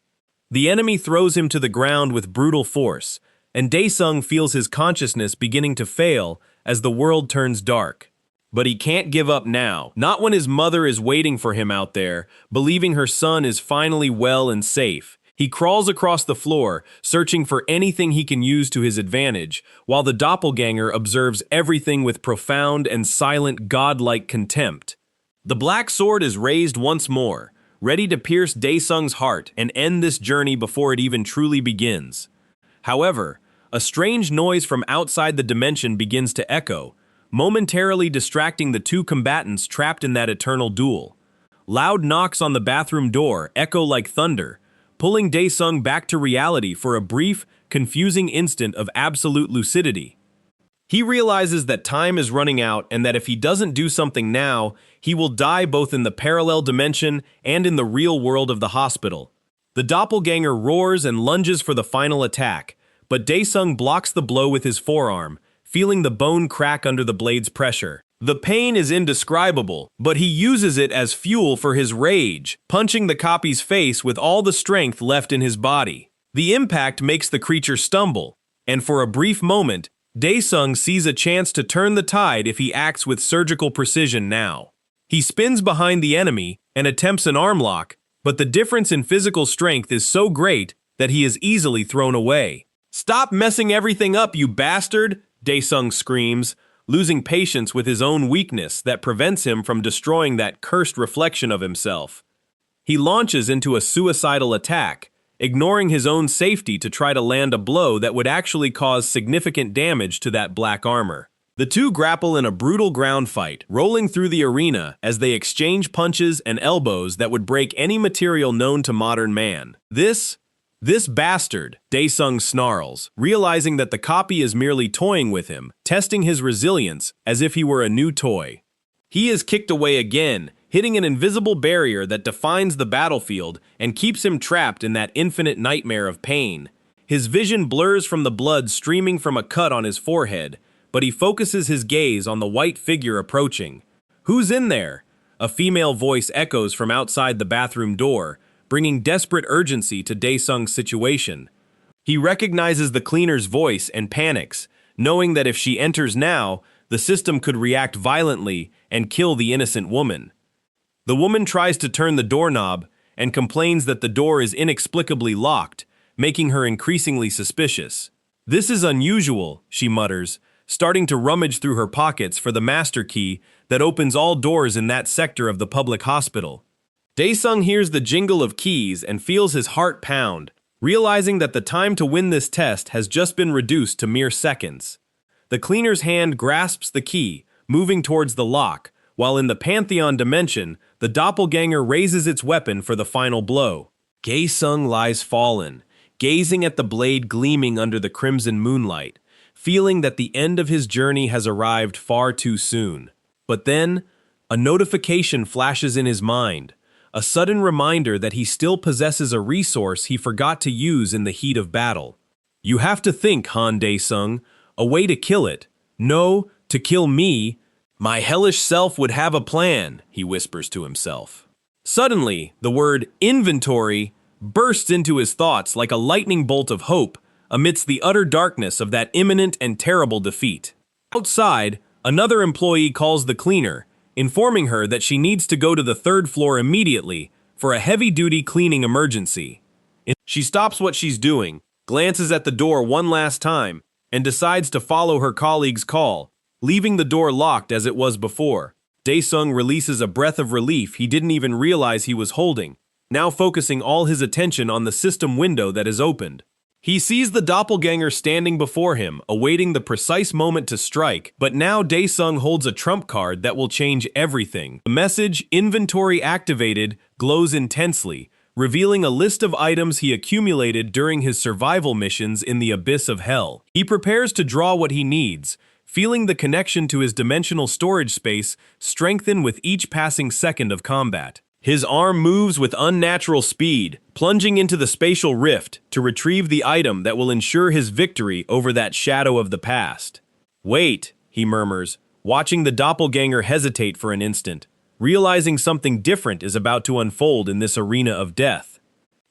The enemy throws him to the ground with brutal force, and Daesung feels his consciousness beginning to fail as the world turns dark. But he can't give up now, not when his mother is waiting for him out there, believing her son is finally well and safe. He crawls across the floor, searching for anything he can use to his advantage, while the doppelganger observes everything with profound and silent godlike contempt. The black sword is raised once more, ready to pierce Daesung's heart and end this journey before it even truly begins. However, a strange noise from outside the dimension begins to echo, momentarily distracting the two combatants trapped in that eternal duel. Loud knocks on the bathroom door echo like thunder, pulling Daesung back to reality for a brief, confusing instant of absolute lucidity. He realizes that time is running out and that if he doesn't do something now, he will die both in the parallel dimension and in the real world of the hospital. The doppelganger roars and lunges for the final attack, but Daesung blocks the blow with his forearm, feeling the bone crack under the blade's pressure. The pain is indescribable, but he uses it as fuel for his rage, punching the copy's face with all the strength left in his body. The impact makes the creature stumble, and for a brief moment, Daesung sees a chance to turn the tide if he acts with surgical precision now. He spins behind the enemy and attempts an arm lock, but the difference in physical strength is so great that he is easily thrown away. "Stop messing everything up, you bastard!" Daesung screams, losing patience with his own weakness that prevents him from destroying that cursed reflection of himself. He launches into a suicidal attack, ignoring his own safety to try to land a blow that would actually cause significant damage to that black armor. The two grapple in a brutal ground fight, rolling through the arena as they exchange punches and elbows that would break any material known to modern man. This bastard, Daesung snarls, realizing that the copy is merely toying with him, testing his resilience as if he were a new toy. He is kicked away again, hitting an invisible barrier that defines the battlefield and keeps him trapped in that infinite nightmare of pain. His vision blurs from the blood streaming from a cut on his forehead, but he focuses his gaze on the white figure approaching. "Who's in there?" A female voice echoes from outside the bathroom door, bringing desperate urgency to Daesung's situation. He recognizes the cleaner's voice and panics, knowing that if she enters now, the system could react violently and kill the innocent woman. The woman tries to turn the doorknob and complains that the door is inexplicably locked, making her increasingly suspicious. "This is unusual," she mutters, starting to rummage through her pockets for the master key that opens all doors in that sector of the public hospital. Daesung hears the jingle of keys and feels his heart pound, realizing that the time to win this test has just been reduced to mere seconds. The cleaner's hand grasps the key, moving towards the lock, while in the Pantheon dimension, the doppelganger raises its weapon for the final blow. Daesung lies fallen, gazing at the blade gleaming under the crimson moonlight, feeling that the end of his journey has arrived far too soon. But then, A notification flashes in his mind, a sudden reminder that he still possesses a resource he forgot to use in the heat of battle. You have to think, Han Daesung, a way to kill it. No, to kill me. My hellish self would have a plan, he whispers to himself. Suddenly, the word inventory bursts into his thoughts like a lightning bolt of hope amidst the utter darkness of that imminent and terrible defeat. Outside, another employee calls the cleaner, informing her that she needs to go to the third floor immediately for a heavy-duty cleaning emergency. She stops what she's doing, glances at the door one last time, and decides to follow her colleague's call, leaving the door locked as it was before. Daesung releases a breath of relief he didn't even realize he was holding, now focusing all his attention on the system window that is opened. He sees the doppelganger standing before him, awaiting the precise moment to strike, but now Daesung holds a trump card that will change everything. The message, "Inventory activated," glows intensely, revealing a list of items he accumulated during his survival missions in the abyss of hell. He prepares to draw what he needs, feeling the connection to his dimensional storage space strengthen with each passing second of combat. His arm moves with unnatural speed, plunging into the spatial rift to retrieve the item that will ensure his victory over that shadow of the past. Wait, he murmurs, watching the doppelganger hesitate for an instant, realizing something different is about to unfold in this arena of death.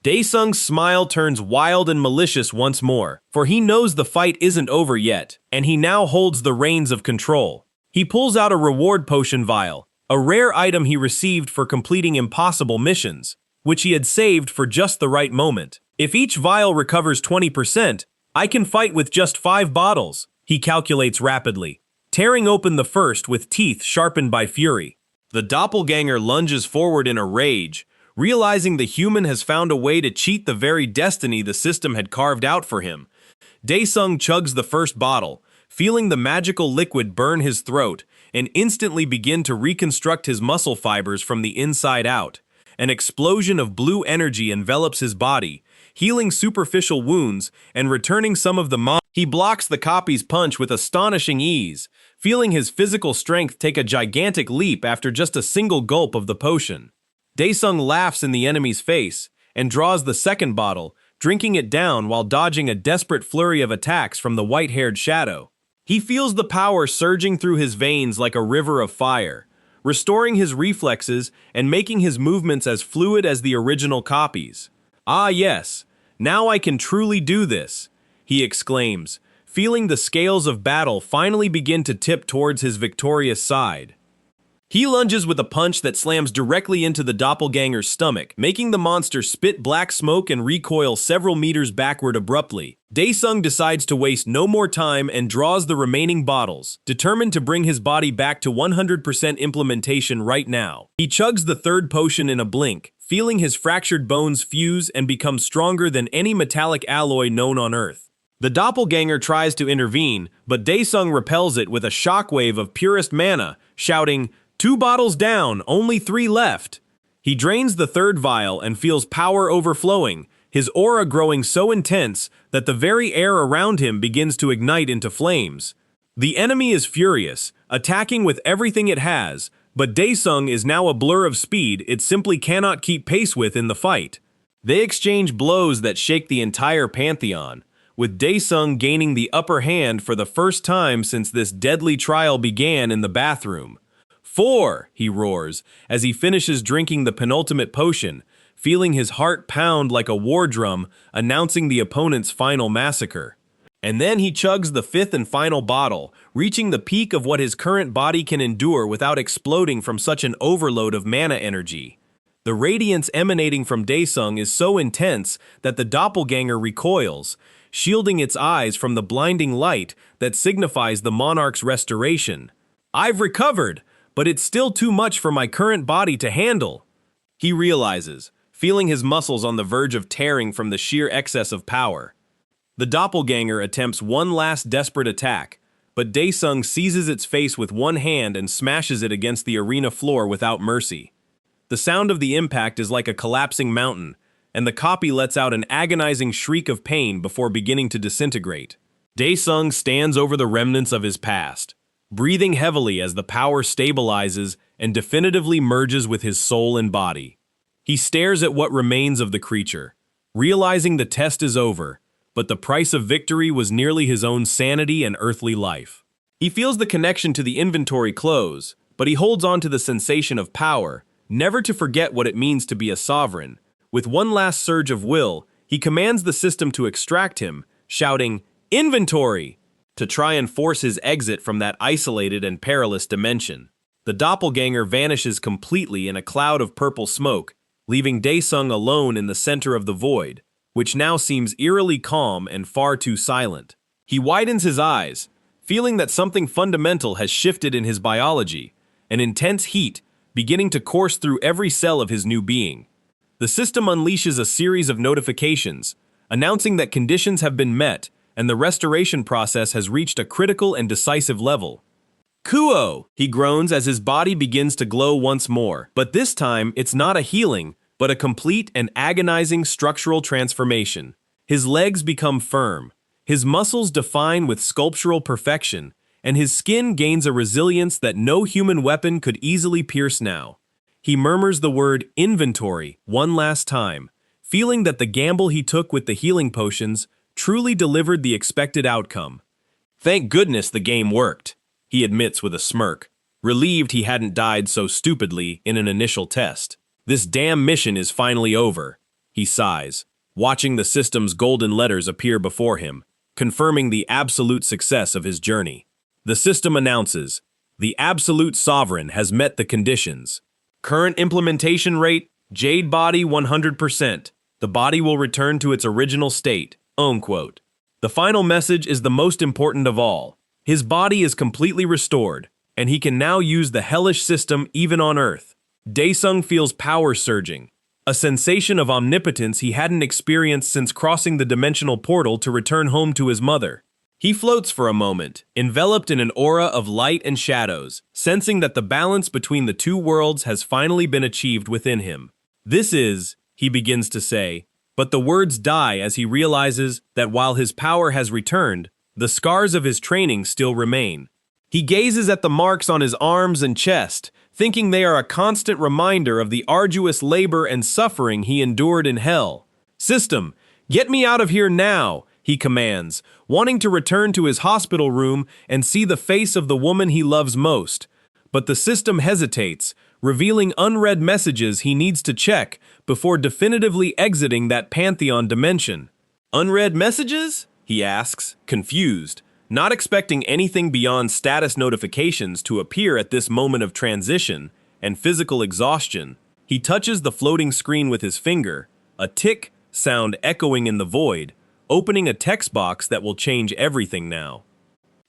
Daesung's smile turns wild and malicious once more, for he knows the fight isn't over yet, and he now holds the reins of control. He pulls out a reward potion vial, a rare item he received for completing impossible missions, which he had saved for just the right moment. If each vial recovers 20%, I can fight with just 5 bottles, he calculates rapidly, tearing open the first with teeth sharpened by fury. The doppelganger lunges forward in a rage, realizing the human has found a way to cheat the very destiny the system had carved out for him. Daesung chugs the first bottle, feeling the magical liquid burn his throat, and instantly begin to reconstruct his muscle fibers from the inside out. An explosion of blue energy envelops his body, healing superficial wounds and returning some of the mana. He blocks the copy's punch with astonishing ease, feeling his physical strength take a gigantic leap after just a single gulp of the potion. Daesung laughs in the enemy's face and draws the second bottle, drinking it down while dodging a desperate flurry of attacks from the white-haired shadow. He feels the power surging through his veins like a river of fire, restoring his reflexes and making his movements as fluid as the original copies. Ah yes, now I can truly do this, he exclaims, feeling the scales of battle finally begin to tip towards his victorious side. He lunges with a punch that slams directly into the doppelganger's stomach, making the monster spit black smoke and recoil several meters backward abruptly. Daesung decides to waste no more time and draws the remaining bottles, determined to bring his body back to 100% implementation right now. He chugs the third potion in a blink, feeling his fractured bones fuse and become stronger than any metallic alloy known on Earth. The doppelganger tries to intervene, but Daesung repels it with a shockwave of purest mana, shouting, "2 bottles down, only 3 left." He drains the third vial and feels power overflowing, his aura growing so intense that the very air around him begins to ignite into flames. The enemy is furious, attacking with everything it has, but Daesung is now a blur of speed it simply cannot keep pace with in the fight. They exchange blows that shake the entire pantheon, with Daesung gaining the upper hand for the first time since this deadly trial began in the bathroom. 4, he roars, as he finishes drinking the penultimate potion, feeling his heart pound like a war drum announcing the opponent's final massacre. And then he chugs the 5th and final bottle, reaching the peak of what his current body can endure without exploding from such an overload of mana energy. The radiance emanating from Daesung is so intense that the doppelganger recoils, shielding its eyes from the blinding light that signifies the monarch's restoration. "I've recovered, but it's still too much for my current body to handle," he realizes, feeling his muscles on the verge of tearing from the sheer excess of power. The doppelganger attempts one last desperate attack, but Daesung seizes its face with one hand and smashes it against the arena floor without mercy. The sound of the impact is like a collapsing mountain, and the copy lets out an agonizing shriek of pain before beginning to disintegrate. Daesung stands over the remnants of his past, breathing heavily as the power stabilizes and definitively merges with his soul and body. He stares at what remains of the creature, realizing the test is over, but the price of victory was nearly his own sanity and earthly life. He feels the connection to the inventory close, but he holds on to the sensation of power, never to forget what it means to be a sovereign. With one last surge of will, he commands the system to extract him, shouting, "Inventory!" to try and force his exit from that isolated and perilous dimension. The doppelganger vanishes completely in a cloud of purple smoke, leaving Daesung alone in the center of the void, which now seems eerily calm and far too silent. He widens his eyes, feeling that something fundamental has shifted in his biology, an intense heat beginning to course through every cell of his new being. The system unleashes a series of notifications, announcing that conditions have been met and the restoration process has reached a critical and decisive level. "Kuo!" he groans as his body begins to glow once more, but this time it's not a healing, but a complete and agonizing structural transformation. His legs become firm, his muscles define with sculptural perfection, and his skin gains a resilience that no human weapon could easily pierce now. He murmurs the word inventory one last time, feeling that the gamble he took with the healing potions truly delivered the expected outcome. Thank goodness the game worked, he admits with a smirk, relieved he hadn't died so stupidly in an initial test. This damn mission is finally over, he sighs, watching the system's golden letters appear before him, confirming the absolute success of his journey. The system announces, the absolute sovereign has met the conditions. Current implementation rate, Jade body 100%. The body will return to its original state, unquote. The final message is the most important of all. His body is completely restored, and he can now use the hellish system even on Earth. Daesung feels power surging, a sensation of omnipotence he hadn't experienced since crossing the dimensional portal to return home to his mother. He floats for a moment, enveloped in an aura of light and shadows, sensing that the balance between the two worlds has finally been achieved within him. This is, he begins to say, but the words die as he realizes that while his power has returned, the scars of his training still remain. He gazes at the marks on his arms and chest, thinking they are a constant reminder of the arduous labor and suffering he endured in hell. "System, get me out of here now," he commands, wanting to return to his hospital room and see the face of the woman he loves most. But the system hesitates, revealing unread messages he needs to check before definitively exiting that pantheon dimension. "Unread messages?" he asks, confused, not expecting anything beyond status notifications to appear at this moment of transition and physical exhaustion. He touches the floating screen with his finger, a tick sound echoing in the void, opening a text box that will change everything now.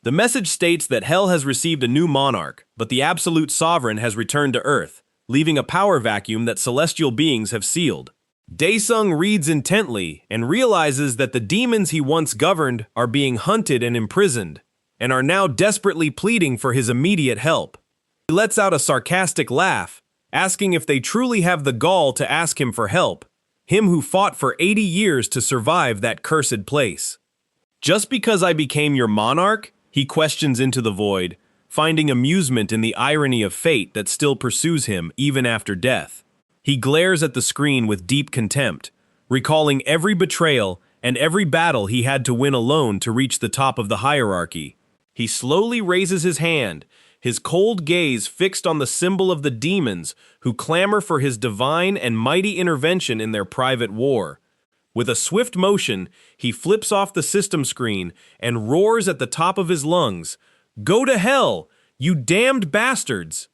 The message states that Hell has received a new monarch, but the absolute sovereign has returned to Earth, leaving a power vacuum that celestial beings have sealed. Daesung reads intently and realizes that the demons he once governed are being hunted and imprisoned, and are now desperately pleading for his immediate help. He lets out a sarcastic laugh, asking if they truly have the gall to ask him for help, him who fought for 80 years to survive that cursed place. "Just because I became your monarch?" he questions into the void, finding amusement in the irony of fate that still pursues him even after death. He glares at the screen with deep contempt, recalling every betrayal and every battle he had to win alone to reach the top of the hierarchy. He slowly raises his hand, his cold gaze fixed on the symbol of the demons who clamor for his divine and mighty intervention in their private war. With a swift motion, he flips off the system screen and roars at the top of his lungs, "Go to hell, you damned bastards!"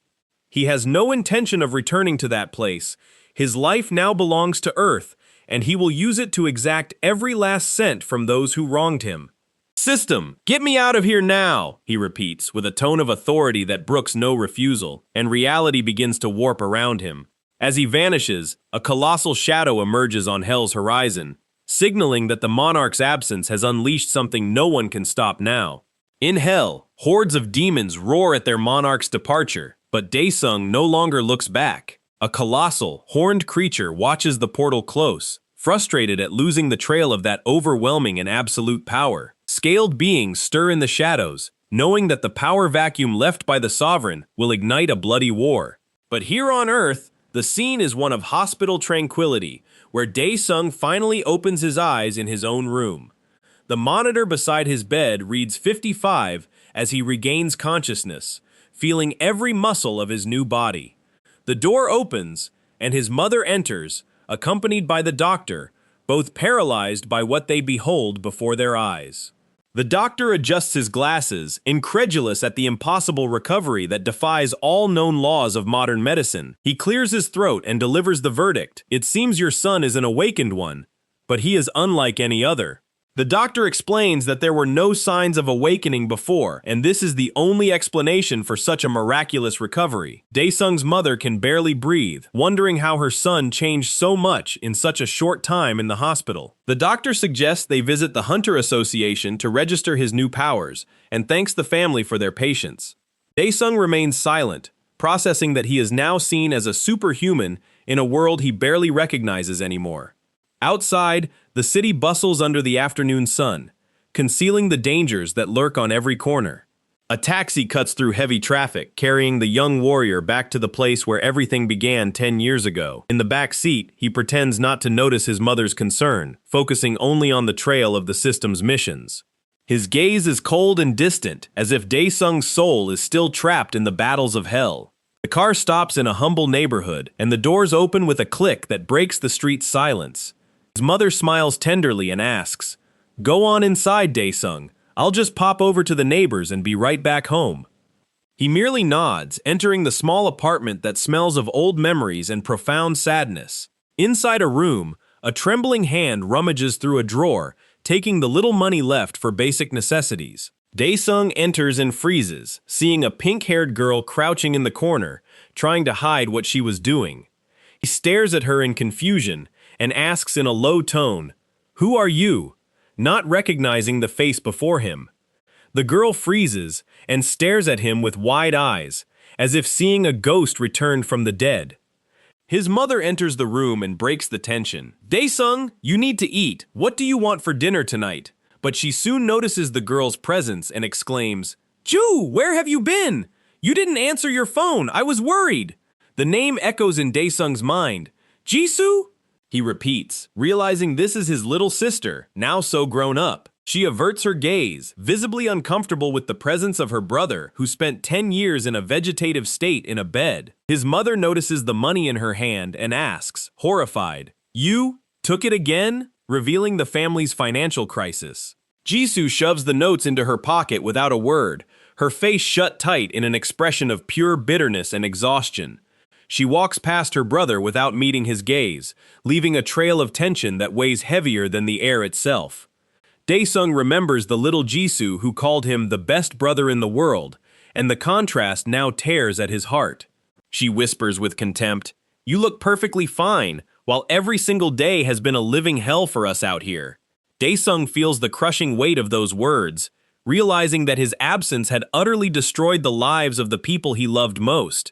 He has no intention of returning to that place. His life now belongs to Earth, and he will use it to exact every last cent from those who wronged him. "System, get me out of here now," he repeats, with a tone of authority that brooks no refusal, and reality begins to warp around him. As he vanishes, a colossal shadow emerges on Hell's horizon, signaling that the monarch's absence has unleashed something no one can stop now. In Hell, hordes of demons roar at their monarch's departure, but Daesung no longer looks back. A colossal, horned creature watches the portal close, frustrated at losing the trail of that overwhelming and absolute power. Scaled beings stir in the shadows, knowing that the power vacuum left by the sovereign will ignite a bloody war. But here on Earth, the scene is one of hospital tranquility, where Daesung finally opens his eyes in his own room. The monitor beside his bed reads 55 as he regains consciousness, feeling every muscle of his new body. The door opens, and his mother enters, accompanied by the doctor, both paralyzed by what they behold before their eyes. The doctor adjusts his glasses, incredulous at the impossible recovery that defies all known laws of modern medicine. He clears his throat and delivers the verdict. It seems your son is an awakened one, but he is unlike any other. The doctor explains that there were no signs of awakening before, and this is the only explanation for such a miraculous recovery. Daesung's mother can barely breathe, wondering how her son changed so much in such a short time in the hospital. The doctor suggests they visit the Hunter Association to register his new powers, and thanks the family for their patience. Daesung remains silent, processing that he is now seen as a superhuman in a world he barely recognizes anymore. Outside, the city bustles under the afternoon sun, concealing the dangers that lurk on every corner. A taxi cuts through heavy traffic, carrying the young warrior back to the place where everything began 10 years ago. In the back seat, he pretends not to notice his mother's concern, focusing only on the trail of the system's missions. His gaze is cold and distant, as if Daesung's soul is still trapped in the battles of hell. The car stops in a humble neighborhood, and the doors open with a click that breaks the street's silence. His mother smiles tenderly and asks, "Go on inside, Daesung. I'll just pop over to the neighbors and be right back home." He merely nods, entering the small apartment that smells of old memories and profound sadness. Inside a room, a trembling hand rummages through a drawer, taking the little money left for basic necessities. Daesung enters and freezes, seeing a pink-haired girl crouching in the corner, trying to hide what she was doing. He stares at her in confusion and asks in a low tone, "Who are you?" not recognizing the face before him. The girl freezes and stares at him with wide eyes, as if seeing a ghost returned from the dead. His mother enters the room and breaks the tension. "Daesung, you need to eat. What do you want for dinner tonight?" But she soon notices the girl's presence and exclaims, "Ju, where have you been? You didn't answer your phone. I was worried." The name echoes in Daesung's mind. "Jisoo?" He repeats, realizing this is his little sister, now so grown up. She averts her gaze, visibly uncomfortable with the presence of her brother, who spent 10 years in a vegetative state in a bed. His mother notices the money in her hand and asks, horrified, "You took it again?" revealing the family's financial crisis. Jisoo shoves the notes into her pocket without a word, her face shut tight in an expression of pure bitterness and exhaustion. She walks past her brother without meeting his gaze, leaving a trail of tension that weighs heavier than the air itself. Daesung remembers the little Jisoo who called him the best brother in the world, and the contrast now tears at his heart. She whispers with contempt, "You look perfectly fine, while every single day has been a living hell for us out here." Daesung feels the crushing weight of those words, realizing that his absence had utterly destroyed the lives of the people he loved most.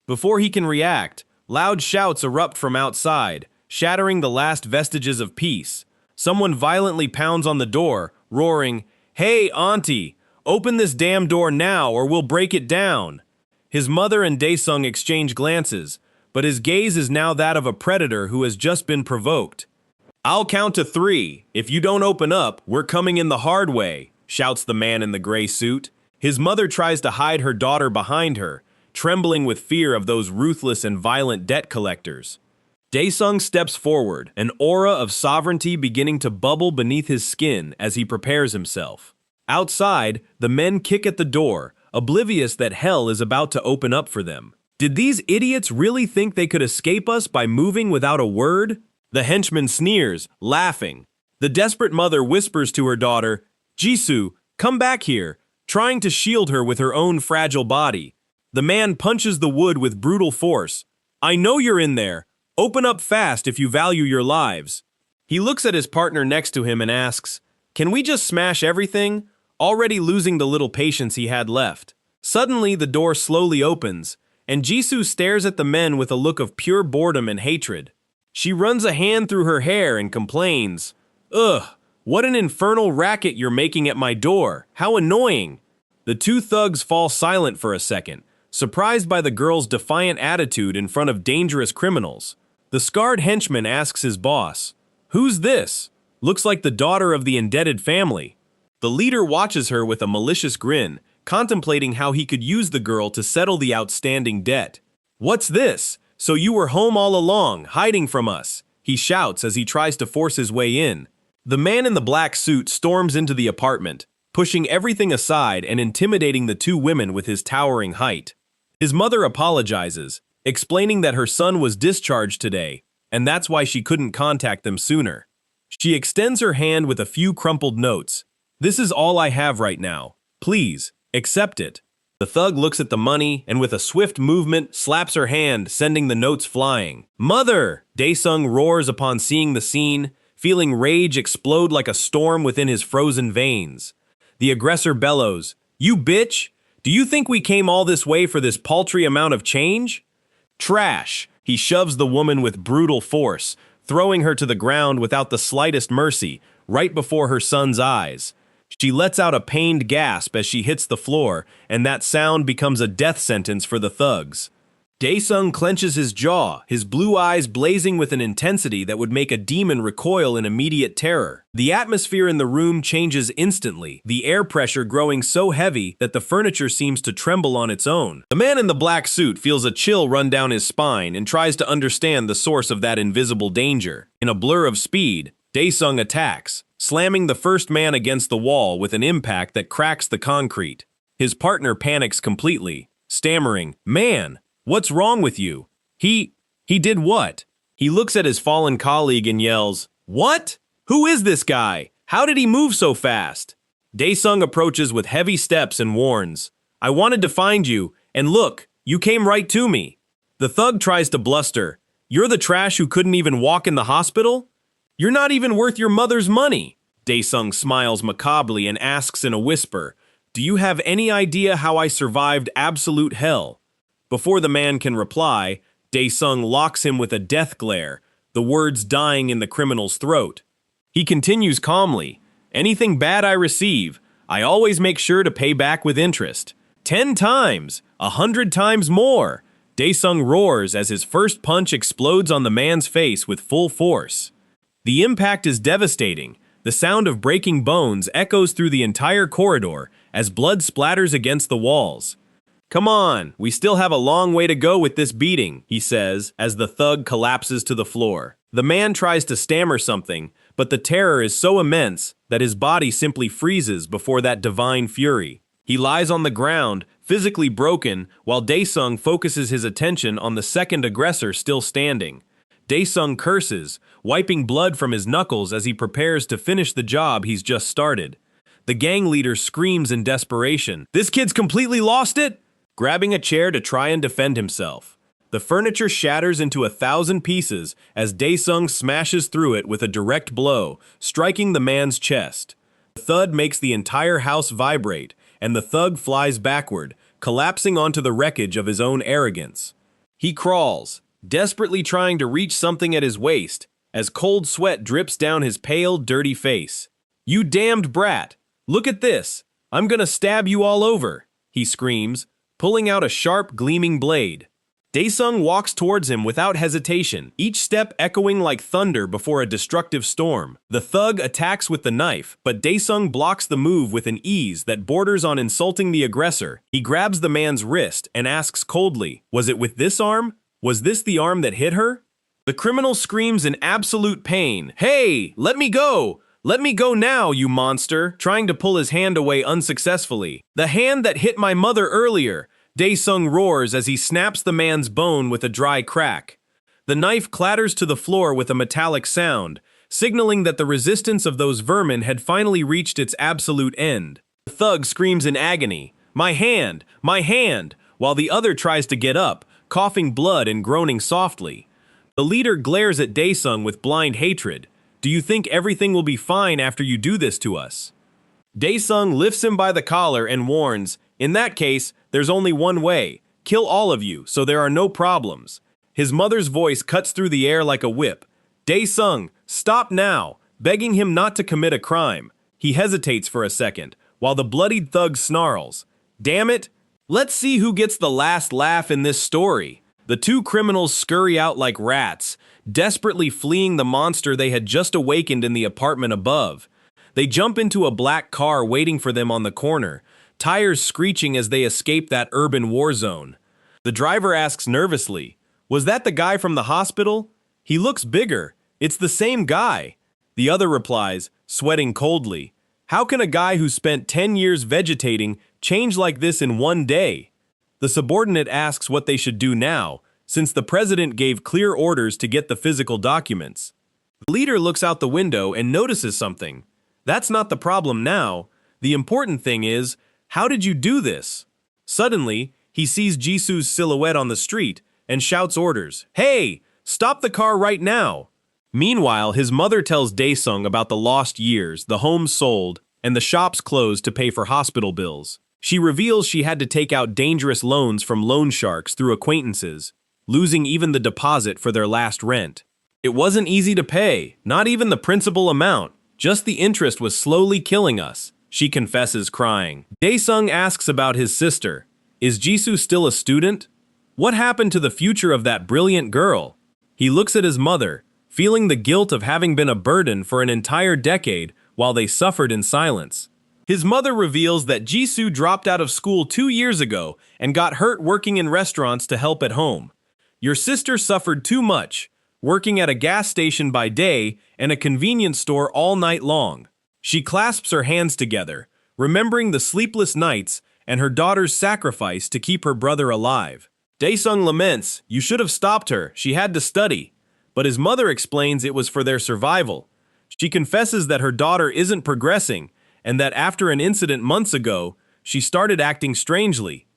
Before he can react, loud shouts erupt from outside, shattering the last vestiges of peace. Someone violently pounds on the door, roaring, "Hey, Auntie, open this damn door now or we'll break it down." His mother and Daesung exchange glances, but his gaze is now that of a predator who has just been provoked. "I'll count to 3. If you don't open up, we're coming in the hard way," shouts the man in the gray suit. His mother tries to hide her daughter behind her, trembling with fear of those ruthless and violent debt collectors. Daesung steps forward, an aura of sovereignty beginning to bubble beneath his skin as he prepares himself. Outside, the men kick at the door, oblivious that hell is about to open up for them. Did these idiots really think they could escape us by moving without a word? The henchman sneers, laughing. The desperate mother whispers to her daughter, "Jisoo, come back here," trying to shield her with her own fragile body. The man punches the wood with brutal force. "I know you're in there. Open up fast if you value your lives." He looks at his partner next to him and asks, "Can we just smash everything?" already losing the little patience he had left. Suddenly, the door slowly opens, and Jisoo stares at the men with a look of pure boredom and hatred. She runs a hand through her hair and complains, "Ugh, what an infernal racket you're making at my door. How annoying." The two thugs fall silent for a second, surprised by the girl's defiant attitude in front of dangerous criminals. The scarred henchman asks his boss, "Who's this? Looks like the daughter of the indebted family." The leader watches her with a malicious grin, contemplating how he could use the girl to settle the outstanding debt. "What's this? So you were home all along, hiding from us," he shouts as he tries to force his way in. The man in the black suit storms into the apartment, pushing everything aside and intimidating the two women with his towering height. His mother apologizes, explaining that her son was discharged today, and that's why she couldn't contact them sooner. She extends her hand with a few crumpled notes. "This is all I have right now. Please, accept it." The thug looks at the money and with a swift movement slaps her hand, sending the notes flying. "Mother!" Daesung roars upon seeing the scene, feeling rage explode like a storm within his frozen veins. The aggressor bellows, "You bitch! Do you think we came all this way for this paltry amount of change?" "Trash!" He shoves the woman with brutal force, throwing her to the ground without the slightest mercy, right before her son's eyes. She lets out a pained gasp as she hits the floor, and that sound becomes a death sentence for the thugs. Daesung clenches his jaw, his blue eyes blazing with an intensity that would make a demon recoil in immediate terror. The atmosphere in the room changes instantly, the air pressure growing so heavy that the furniture seems to tremble on its own. The man in the black suit feels a chill run down his spine and tries to understand the source of that invisible danger. In a blur of speed, Daesung attacks, slamming the first man against the wall with an impact that cracks the concrete. His partner panics completely, stammering, "Man, what's wrong with you?" He did what?" He looks at his fallen colleague and yells, "What? Who is this guy? How did he move so fast?" Daesung approaches with heavy steps and warns, "I wanted to find you, and look, you came right to me." The thug tries to bluster, "You're the trash who couldn't even walk in the hospital? You're not even worth your mother's money." Daesung smiles macabrely and asks in a whisper, "Do you have any idea how I survived absolute hell?" Before the man can reply, Daesung locks him with a death glare, the words dying in the criminal's throat. He continues calmly, "Anything bad I receive, I always make sure to pay back with interest. 10 times, 100 times more." Daesung roars as his first punch explodes on the man's face with full force. The impact is devastating. The sound of breaking bones echoes through the entire corridor as blood splatters against the walls. "Come on, we still have a long way to go with this beating," he says as the thug collapses to the floor. The man tries to stammer something, but the terror is so immense that his body simply freezes before that divine fury. He lies on the ground, physically broken, while Daesung focuses his attention on the second aggressor still standing. Daesung curses, wiping blood from his knuckles as he prepares to finish the job he's just started. The gang leader screams in desperation, "This kid's completely lost it!" grabbing a chair to try and defend himself. The furniture shatters into 1,000 pieces as Daesung smashes through it with a direct blow, striking the man's chest. The thud makes the entire house vibrate, and the thug flies backward, collapsing onto the wreckage of his own arrogance. He crawls, desperately trying to reach something at his waist, as cold sweat drips down his pale, dirty face. "You damned brat! Look at this! I'm gonna stab you all over!" he screams, pulling out a sharp, gleaming blade. Daesung walks towards him without hesitation, each step echoing like thunder before a destructive storm. The thug attacks with the knife, but Daesung blocks the move with an ease that borders on insulting the aggressor. He grabs the man's wrist and asks coldly, "Was it with this arm? Was this the arm that hit her?" The criminal screams in absolute pain, "Hey, let me go! Let me go now, you monster!" trying to pull his hand away unsuccessfully. "The hand that hit my mother earlier!" Daesung roars as he snaps the man's bone with a dry crack. The knife clatters to the floor with a metallic sound, signaling that the resistance of those vermin had finally reached its absolute end. The thug screams in agony, "My hand! My hand!" while the other tries to get up, coughing blood and groaning softly. The leader glares at Daesung with blind hatred. "Do you think everything will be fine after you do this to us?" Daesung lifts him by the collar and warns, "In that case, there's only one way. Kill all of you, so there are no problems." His mother's voice cuts through the air like a whip. "Daesung, stop now," begging him not to commit a crime. He hesitates for a second, while the bloodied thug snarls, Damn it! Let's see who gets the last laugh in this story. The two criminals scurry out like rats, desperately fleeing the monster they had just awakened in the apartment above. They jump into a black car waiting for them on the corner, tires screeching as they escape that urban war zone. The driver asks nervously, "Was that the guy from the hospital? He looks bigger. It's the same guy." The other replies, sweating coldly, "How can a guy who spent 10 years vegetating change like this in one day?" The subordinate asks what they should do now, since the president gave clear orders to get the physical documents. The leader looks out the window and notices something. That's not the problem now. The important thing is, how did you do this? Suddenly, he sees Jisoo's silhouette on the street and shouts orders. "Hey, stop the car right now!" Meanwhile, his mother tells Daesung about the lost years, the home sold, and the shops closed to pay for hospital bills. She reveals she had to take out dangerous loans from loan sharks through acquaintances, losing even the deposit for their last rent. It wasn't easy to pay, not even the principal amount. Just the interest was slowly killing us, she confesses, crying. Daesung asks about his sister. Is Jisoo still a student? What happened to the future of that brilliant girl? He looks at his mother, feeling the guilt of having been a burden for an entire decade while they suffered in silence. His mother reveals that Jisoo dropped out of school 2 years ago and got hurt working in restaurants to help at home. Your sister suffered too much, working at a gas station by day and a convenience store all night long. She clasps her hands together, remembering the sleepless nights and her daughter's sacrifice to keep her brother alive. Daesung laments, "You should have stopped her, she had to study." But his mother explains it was for their survival. She confesses that her daughter isn't progressing and that after an incident months ago, she started acting strangely.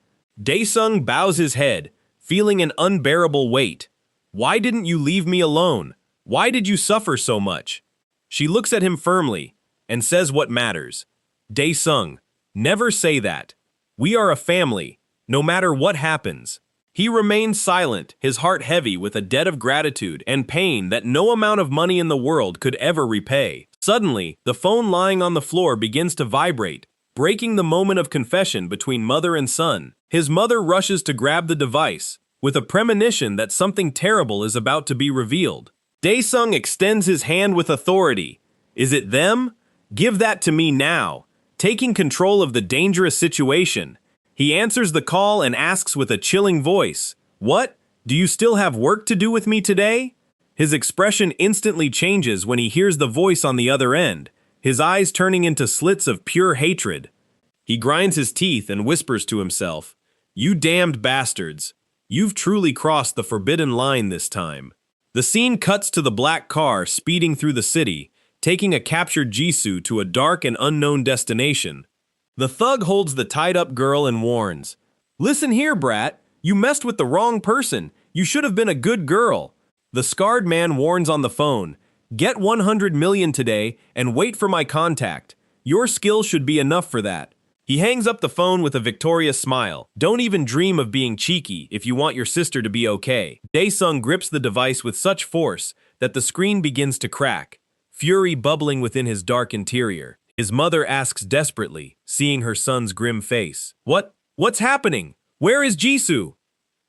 Daesung bows his head, feeling an unbearable weight. "Why didn't you leave me alone? Why did you suffer so much?" She looks at him firmly and says what matters. "Daesung, never say that. We are a family, no matter what happens." He remains silent, his heart heavy with a debt of gratitude and pain that no amount of money in the world could ever repay. Suddenly, the phone lying on the floor begins to vibrate, breaking the moment of confession between mother and son. His mother rushes to grab the device, with a premonition that something terrible is about to be revealed. Daesung extends his hand with authority. "Is it them? Give that to me now." Taking control of the dangerous situation, he answers the call and asks with a chilling voice, "What? Do you still have work to do with me today?" His expression instantly changes when he hears the voice on the other end, his eyes turning into slits of pure hatred. He grinds his teeth and whispers to himself, "You damned bastards. You've truly crossed the forbidden line this time." The scene cuts to the black car speeding through the city, taking a captured Jisoo to a dark and unknown destination. The thug holds the tied-up girl and warns, "Listen here, brat. You messed with the wrong person. You should have been a good girl." The scarred man warns on the phone, "Get 100 million today and wait for my contact. Your skill should be enough for that." He hangs up the phone with a victorious smile. "Don't even dream of being cheeky if you want your sister to be okay." Daesung grips the device with such force that the screen begins to crack, fury bubbling within his dark interior. His mother asks desperately, seeing her son's grim face, What's happening? Where is Jisoo?"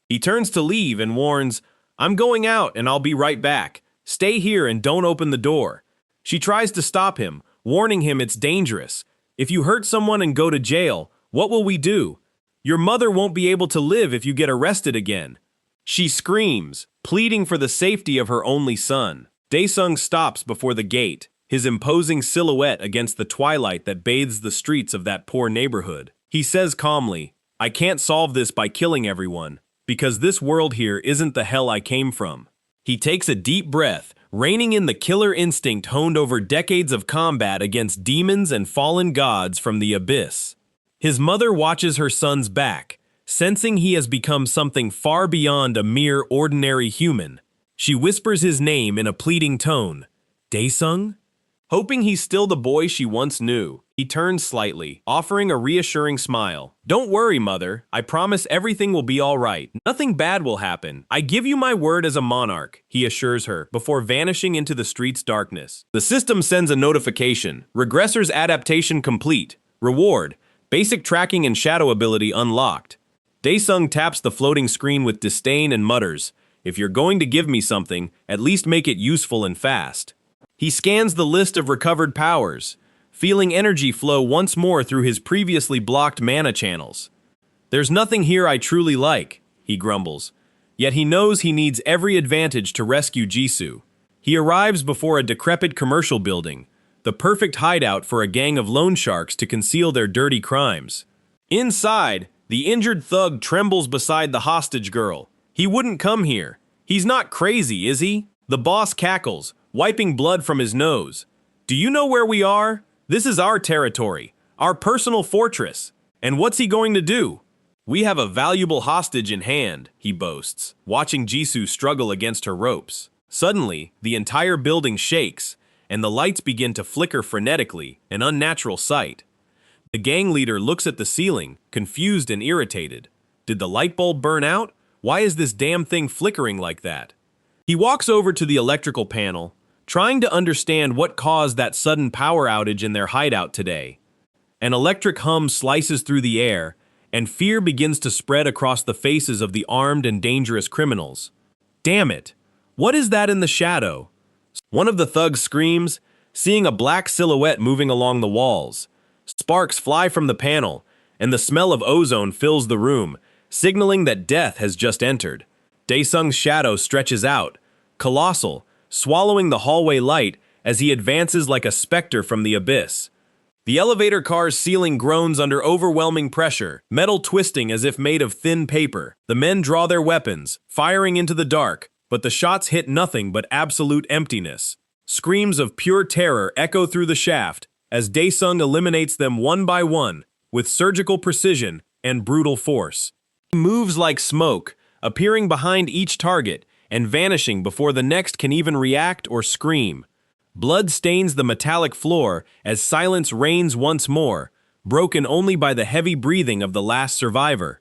He turns to leave and warns, "I'm going out and I'll be right back. Stay here and don't open the door." She tries to stop him, warning him it's dangerous. "If you hurt someone and go to jail, what will we do? Your mother won't be able to live if you get arrested again." She screams, pleading for the safety of her only son. Daesung stops before the gate, his imposing silhouette against the twilight that bathes the streets of that poor neighborhood. He says calmly, "I can't solve this by killing everyone, because this world here isn't the hell I came from." He takes a deep breath, reining in the killer instinct honed over decades of combat against demons and fallen gods from the abyss. His mother watches her son's back, sensing he has become something far beyond a mere ordinary human. She whispers his name in a pleading tone, "Daesung?" Hoping he's still the boy she once knew, he turns slightly, offering a reassuring smile. "Don't worry, mother. I promise everything will be all right. Nothing bad will happen. I give you my word as a monarch," he assures her, before vanishing into the street's darkness. The system sends a notification. Regressors adaptation complete. Reward, Basic tracking and shadow ability unlocked. Daesung taps the floating screen with disdain and mutters, "If you're going to give me something, at least make it useful and fast." He scans the list of recovered powers, feeling energy flow once more through his previously blocked mana channels. "There's nothing here I truly like," he grumbles. Yet he knows he needs every advantage to rescue Jisoo. He arrives before a decrepit commercial building, the perfect hideout for a gang of loan sharks to conceal their dirty crimes. Inside, the injured thug trembles beside the hostage girl. He wouldn't come here. He's not crazy, is he? The boss cackles, wiping blood from his nose. "Do you know where we are? This is our territory, our personal fortress. And what's he going to do?" "We have a valuable hostage in hand," he boasts, watching Jisoo struggle against her ropes. Suddenly, the entire building shakes, and the lights begin to flicker frenetically, an unnatural sight. The gang leader looks at the ceiling, confused and irritated. Did the light bulb burn out? Why is this damn thing flickering like that? He walks over to the electrical panel, trying to understand what caused that sudden power outage in their hideout today. An electric hum slices through the air, and fear begins to spread across the faces of the armed and dangerous criminals. "Damn it! What is that in the shadow?" One of the thugs screams, seeing a black silhouette moving along the walls. Sparks fly from the panel, and the smell of ozone fills the room, signaling that death has just entered. Daesung's shadow stretches out, colossal, swallowing the hallway light as he advances like a specter from the abyss. The elevator car's ceiling groans under overwhelming pressure, metal twisting as if made of thin paper. The men draw their weapons, firing into the dark, but the shots hit nothing but absolute emptiness. Screams of pure terror echo through the shaft as Daesung eliminates them one by one, with surgical precision and brutal force. He moves like smoke, appearing behind each target and vanishing before the next can even react or scream. Blood stains the metallic floor as silence reigns once more, broken only by the heavy breathing of the last survivor.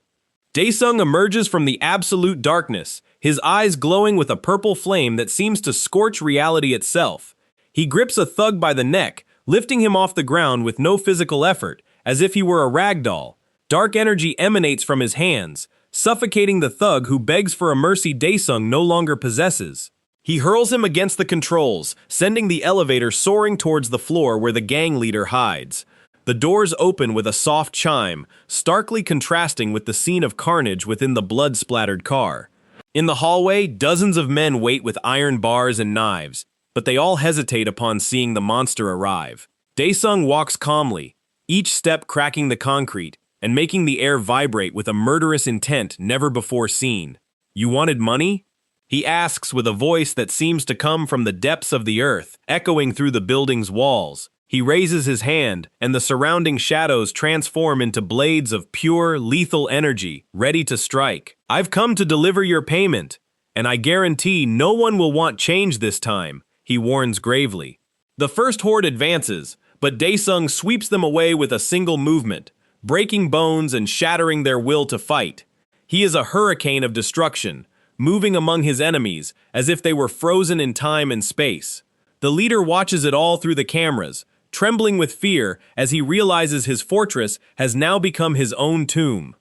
Daesung emerges from the absolute darkness, his eyes glowing with a purple flame that seems to scorch reality itself. He grips a thug by the neck, lifting him off the ground with no physical effort, as if he were a rag doll. Dark energy emanates from his hands, suffocating the thug who begs for a mercy Daesung no longer possesses. He hurls him against the controls, sending the elevator soaring towards the floor where the gang leader hides. The doors open with a soft chime, starkly contrasting with the scene of carnage within the blood-splattered car. In the hallway, dozens of men wait with iron bars and knives, but they all hesitate upon seeing the monster arrive. Daesung walks calmly, each step cracking the concrete and making the air vibrate with a murderous intent never before seen. "You wanted money?" he asks with a voice that seems to come from the depths of the earth, echoing through the building's walls. He raises his hand, and the surrounding shadows transform into blades of pure, lethal energy, ready to strike. "I've come to deliver your payment, and I guarantee no one will want change this time," he warns gravely. The first horde advances, but Daesung sweeps them away with a single movement, breaking bones and shattering their will to fight. He is a hurricane of destruction, moving among his enemies as if they were frozen in time and space. The leader watches it all through the cameras, trembling with fear as he realizes his fortress has now become his own tomb.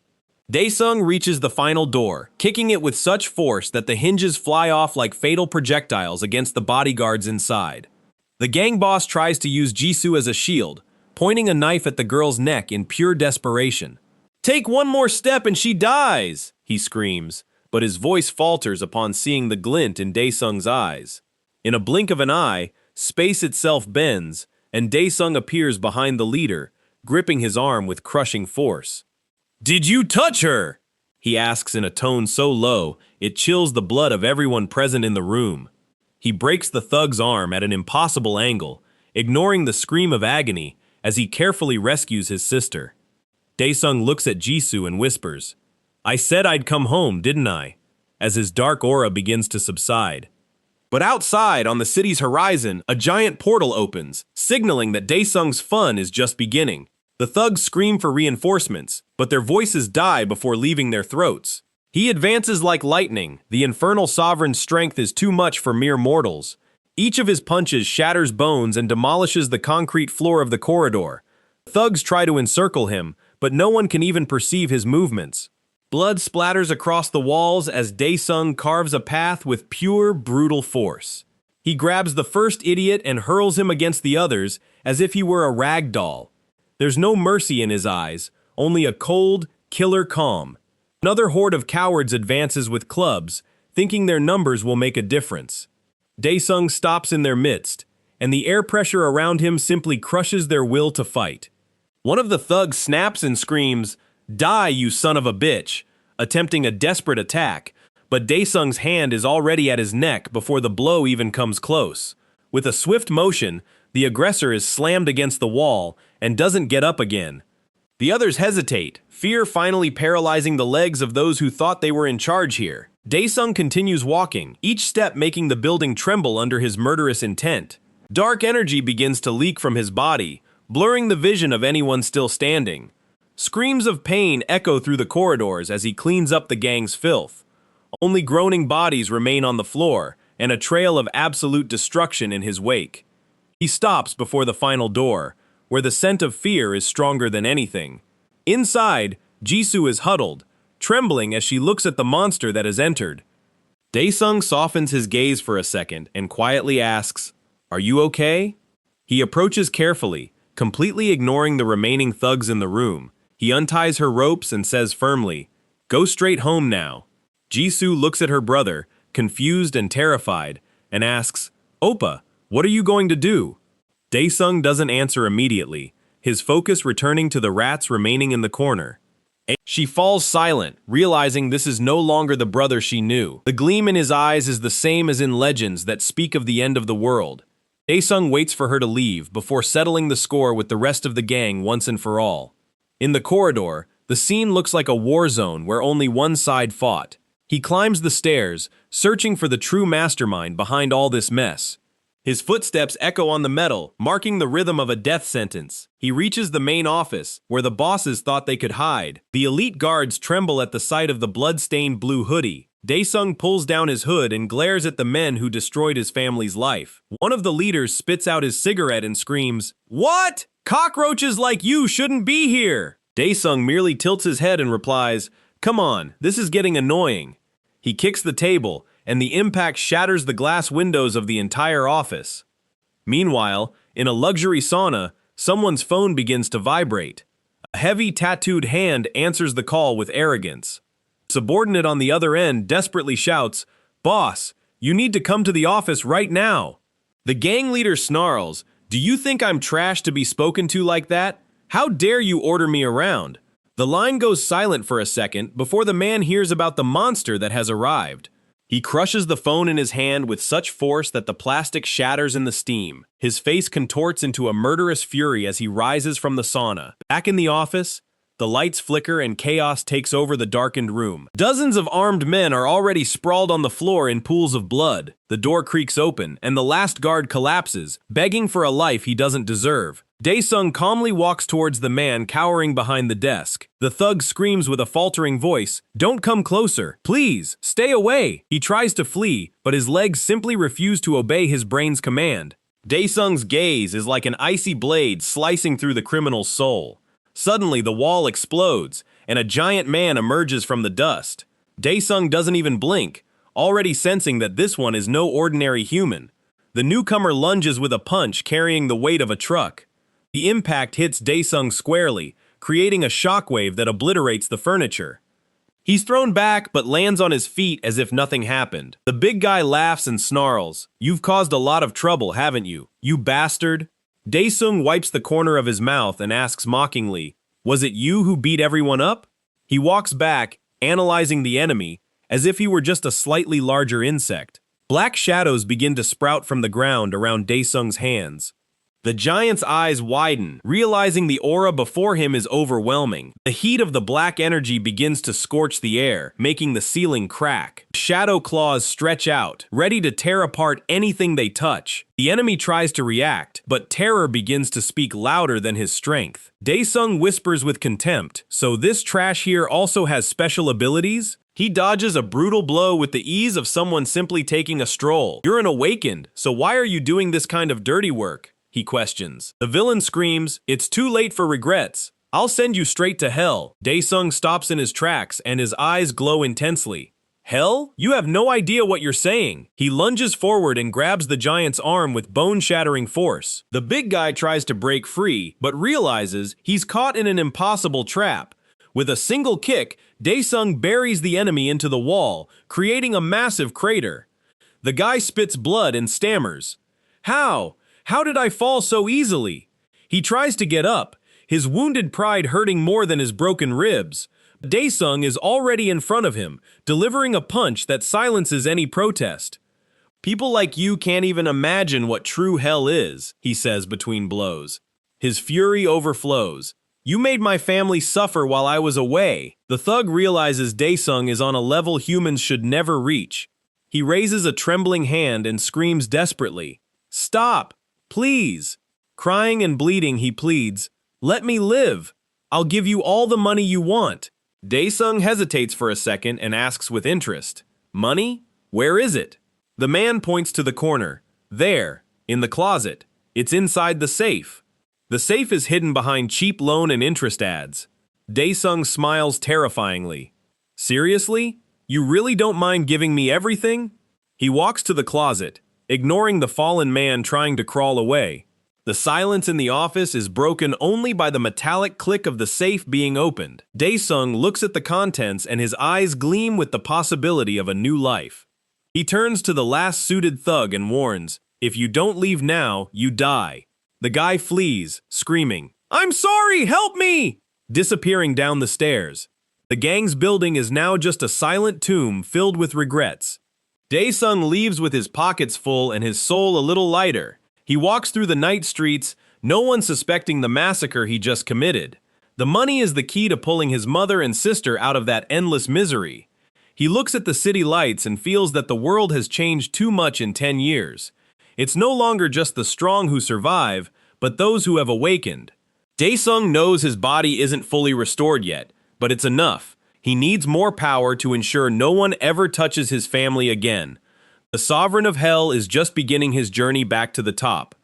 Daesung reaches the final door, kicking it with such force that the hinges fly off like fatal projectiles against the bodyguards inside. The gang boss tries to use Jisoo as a shield, pointing a knife at the girl's neck in pure desperation. "Take one more step and she dies," he screams, but his voice falters upon seeing the glint in Daesung's eyes. In a blink of an eye, space itself bends, and Daesung appears behind the leader, gripping his arm with crushing force. "Did you touch her?" he asks in a tone so low, it chills the blood of everyone present in the room. He breaks the thug's arm at an impossible angle, ignoring the scream of agony as he carefully rescues his sister. Daesung looks at Jisoo and whispers, "I said I'd come home, didn't I?" as his dark aura begins to subside. But outside, on the city's horizon, a giant portal opens, signaling that Daesung's fun is just beginning. The thugs scream for reinforcements, but their voices die before leaving their throats. He advances like lightning. The infernal sovereign's strength is too much for mere mortals. Each of his punches shatters bones and demolishes the concrete floor of the corridor. Thugs try to encircle him, but no one can even perceive his movements. Blood splatters across the walls as Daesung carves a path with pure, brutal force. He grabs the first idiot and hurls him against the others as if he were a rag doll. There's no mercy in his eyes, only a cold, killer calm. Another horde of cowards advances with clubs, thinking their numbers will make a difference. Daesung stops in their midst, and the air pressure around him simply crushes their will to fight. One of the thugs snaps and screams, "Die, you son of a bitch," attempting a desperate attack, but Daesung's hand is already at his neck before the blow even comes close. With a swift motion, the aggressor is slammed against the wall and doesn't get up again. The others hesitate, fear finally paralyzing the legs of those who thought they were in charge here. Daesung continues walking, each step making the building tremble under his murderous intent. Dark energy begins to leak from his body, blurring the vision of anyone still standing. Screams of pain echo through the corridors as he cleans up the gang's filth. Only groaning bodies remain on the floor, and a trail of absolute destruction in his wake. He stops before the final door, where the scent of fear is stronger than anything. Inside, Jisoo is huddled, trembling as she looks at the monster that has entered. Daesung softens his gaze for a second and quietly asks, "Are you okay?" He approaches carefully, completely ignoring the remaining thugs in the room. He unties her ropes and says firmly, "Go straight home now." Jisoo looks at her brother, confused and terrified, and asks, "Oppa, what are you going to do?" Daesung doesn't answer immediately, his focus returning to the rats remaining in the corner. She falls silent, realizing this is no longer the brother she knew. The gleam in his eyes is the same as in legends that speak of the end of the world. Daesung waits for her to leave before settling the score with the rest of the gang once and for all. In the corridor, the scene looks like a war zone where only one side fought. He climbs the stairs, searching for the true mastermind behind all this mess. His footsteps echo on the metal, marking the rhythm of a death sentence. He reaches the main office, where the bosses thought they could hide. The elite guards tremble at the sight of the blood-stained blue hoodie. Daesung pulls down his hood and glares at the men who destroyed his family's life. One of the leaders spits out his cigarette and screams, "What? Cockroaches like you shouldn't be here!" Daesung merely tilts his head and replies, "Come on, this is getting annoying." He kicks the table, and the impact shatters the glass windows of the entire office. Meanwhile, in a luxury sauna, someone's phone begins to vibrate. A heavy tattooed hand answers the call with arrogance. A subordinate on the other end desperately shouts, "Boss, you need to come to the office right now." The gang leader snarls, "Do you think I'm trash to be spoken to like that? How dare you order me around?" The line goes silent for a second before the man hears about the monster that has arrived. He crushes the phone in his hand with such force that the plastic shatters in the steam. His face contorts into a murderous fury as he rises from the sauna. Back in the office, the lights flicker and chaos takes over the darkened room. Dozens of armed men are already sprawled on the floor in pools of blood. The door creaks open, and the last guard collapses, begging for a life he doesn't deserve. Daesung calmly walks towards the man cowering behind the desk. The thug screams with a faltering voice, "Don't come closer. Please, stay away." He tries to flee, but his legs simply refuse to obey his brain's command. Daesung's gaze is like an icy blade slicing through the criminal's soul. Suddenly, the wall explodes, and a giant man emerges from the dust. Daesung doesn't even blink, already sensing that this one is no ordinary human. The newcomer lunges with a punch carrying the weight of a truck. The impact hits Daesung squarely, creating a shockwave that obliterates the furniture. He's thrown back but lands on his feet as if nothing happened. The big guy laughs and snarls, "You've caused a lot of trouble, haven't you, you bastard?" Daesung wipes the corner of his mouth and asks mockingly, "Was it you who beat everyone up?" He walks back, analyzing the enemy, as if he were just a slightly larger insect. Black shadows begin to sprout from the ground around Daesung's hands. The giant's eyes widen, realizing the aura before him is overwhelming. The heat of the black energy begins to scorch the air, making the ceiling crack. Shadow claws stretch out, ready to tear apart anything they touch. The enemy tries to react, but terror begins to speak louder than his strength. Daesung whispers with contempt, "So this trash here also has special abilities?" He dodges a brutal blow with the ease of someone simply taking a stroll. "You're an awakened, so why are you doing this kind of dirty work?" he questions. The villain screams, "It's too late for regrets. I'll send you straight to hell. Daesung stops in his tracks and his eyes glow intensely. Hell? You have no idea what you're saying. He lunges forward and grabs the giant's arm with bone-shattering force. The big guy tries to break free, but realizes he's caught in an impossible trap. With a single kick, Daesung buries the enemy into the wall, creating a massive crater. The guy spits blood and stammers. How? How did I fall so easily? He tries to get up, his wounded pride hurting more than his broken ribs. Daesung is already in front of him, delivering a punch that silences any protest. People like you can't even imagine what true hell is, he says between blows. His fury overflows. You made my family suffer while I was away. The thug realizes Daesung is on a level humans should never reach. He raises a trembling hand and screams desperately. Stop! Please! Crying and bleeding, he pleads. Let me live! I'll give you all the money you want. Daesung hesitates for a second and asks with interest, Money? Where is it? The man points to the corner. There, in the closet. It's inside the safe. The safe is hidden behind cheap loan and interest ads. Daesung smiles terrifyingly. Seriously? You really don't mind giving me everything? He walks to the closet, ignoring the fallen man trying to crawl away. The silence in the office is broken only by the metallic click of the safe being opened. Daesung looks at the contents and his eyes gleam with the possibility of a new life. He turns to the last suited thug and warns, if you don't leave now, you die. The guy flees, screaming, I'm sorry, help me! Disappearing down the stairs. The gang's building is now just a silent tomb filled with regrets. Daesung leaves with his pockets full and his soul a little lighter. He walks through the night streets, no one suspecting the massacre he just committed. The money is the key to pulling his mother and sister out of that endless misery. He looks at the city lights and feels that the world has changed too much in 10 years. It's no longer just the strong who survive, but those who have awakened. Daesung knows his body isn't fully restored yet, but it's enough. He needs more power to ensure no one ever touches his family again. The Sovereign of Hell is just beginning his journey back to the top.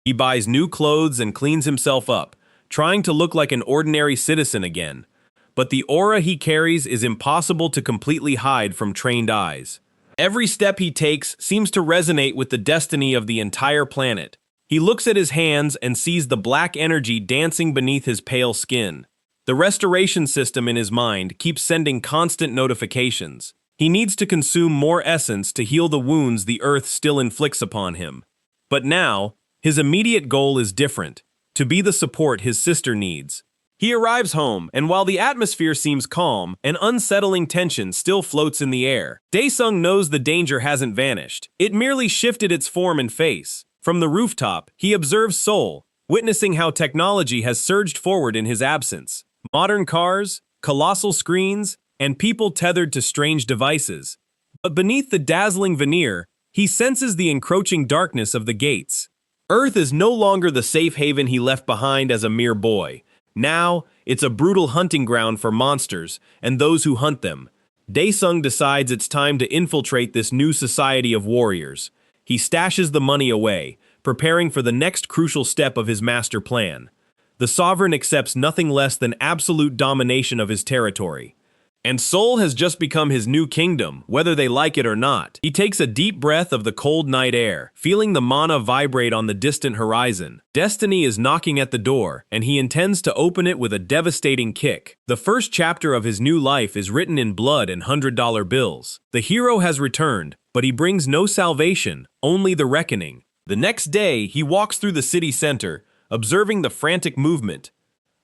He buys new clothes and cleans himself up, trying to look like an ordinary citizen again. But the aura he carries is impossible to completely hide from trained eyes. Every step he takes seems to resonate with the destiny of the entire planet. He looks at his hands and sees the black energy dancing beneath his pale skin. The restoration system in his mind keeps sending constant notifications. He needs to consume more essence to heal the wounds the earth still inflicts upon him. But now, his immediate goal is different, to be the support his sister needs. He arrives home, and while the atmosphere seems calm, an unsettling tension still floats in the air. Daesung knows the danger hasn't vanished. It merely shifted its form and face. From the rooftop, he observes Seoul, witnessing how technology has surged forward in his absence. Modern cars, colossal screens, and people tethered to strange devices. But beneath the dazzling veneer, he senses the encroaching darkness of the gates. Earth is no longer the safe haven he left behind as a mere boy. Now, it's a brutal hunting ground for monsters and those who hunt them. Daesung decides it's time to infiltrate this new society of warriors. He stashes the money away, preparing for the next crucial step of his master plan. The Sovereign accepts nothing less than absolute domination of his territory. And Seoul has just become his new kingdom, whether they like it or not. He takes a deep breath of the cold night air, feeling the mana vibrate on the distant horizon. Destiny is knocking at the door, and he intends to open it with a devastating kick. The first chapter of his new life is written in blood and $100 bills. The hero has returned, but he brings no salvation, only the reckoning. The next day, he walks through the city center, observing the frantic movement.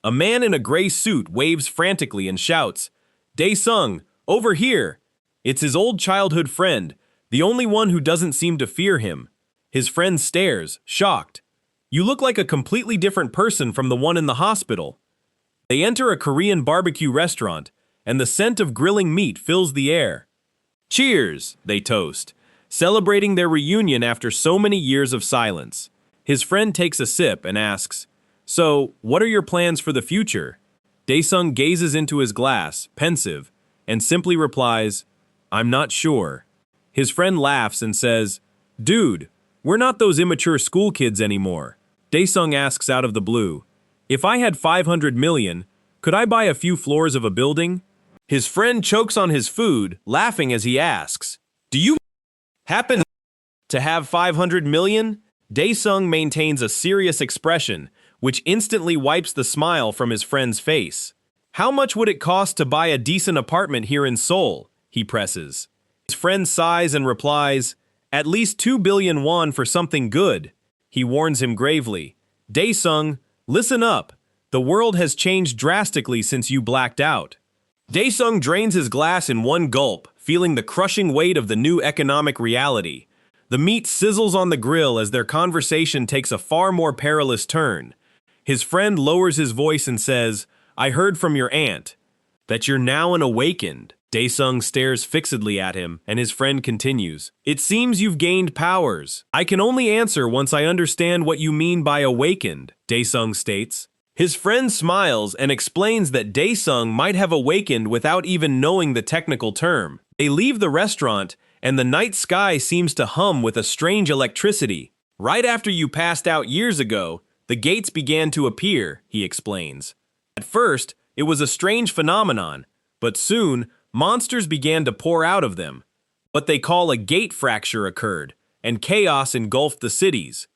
A man in a gray suit waves frantically and shouts, Daesung, over here! It's his old childhood friend, the only one who doesn't seem to fear him. His friend stares, shocked. You look like a completely different person from the one in the hospital. They enter a Korean barbecue restaurant, and the scent of grilling meat fills the air. Cheers, they toast, celebrating their reunion after so many years of silence. His friend takes a sip and asks, So, what are your plans for the future? Daesung gazes into his glass, pensive, and simply replies, I'm not sure. His friend laughs and says, Dude, we're not those immature school kids anymore. Daesung asks out of the blue, If I had 500 million, Could I buy a few floors of a building? His friend chokes on his food, laughing as he asks, do you happen to have 500 million? Daesung maintains a serious expression, which instantly wipes the smile from his friend's face. How much would it cost to buy a decent apartment here in Seoul? He presses. His friend sighs and replies, at least 2 billion won for something good. He warns him gravely, Daesung, listen up. The world has changed drastically since you blacked out. Daesung drains his glass in one gulp, feeling the crushing weight of the new economic reality. The meat sizzles on the grill as their conversation takes a far more perilous turn. His friend lowers his voice and says, I heard from your aunt that you're now an awakened. Daesung stares fixedly at him, and his friend continues, it seems you've gained powers. I can only answer once I understand what you mean by awakened, Daesung states. His friend smiles and explains that Daesung might have awakened without even knowing the technical term. They leave the restaurant, and the night sky seems to hum with a strange electricity. Right after you passed out years ago, the gates began to appear, he explains. At first, it was a strange phenomenon, but soon, monsters began to pour out of them. What they call a gate fracture occurred, and chaos engulfed the cities.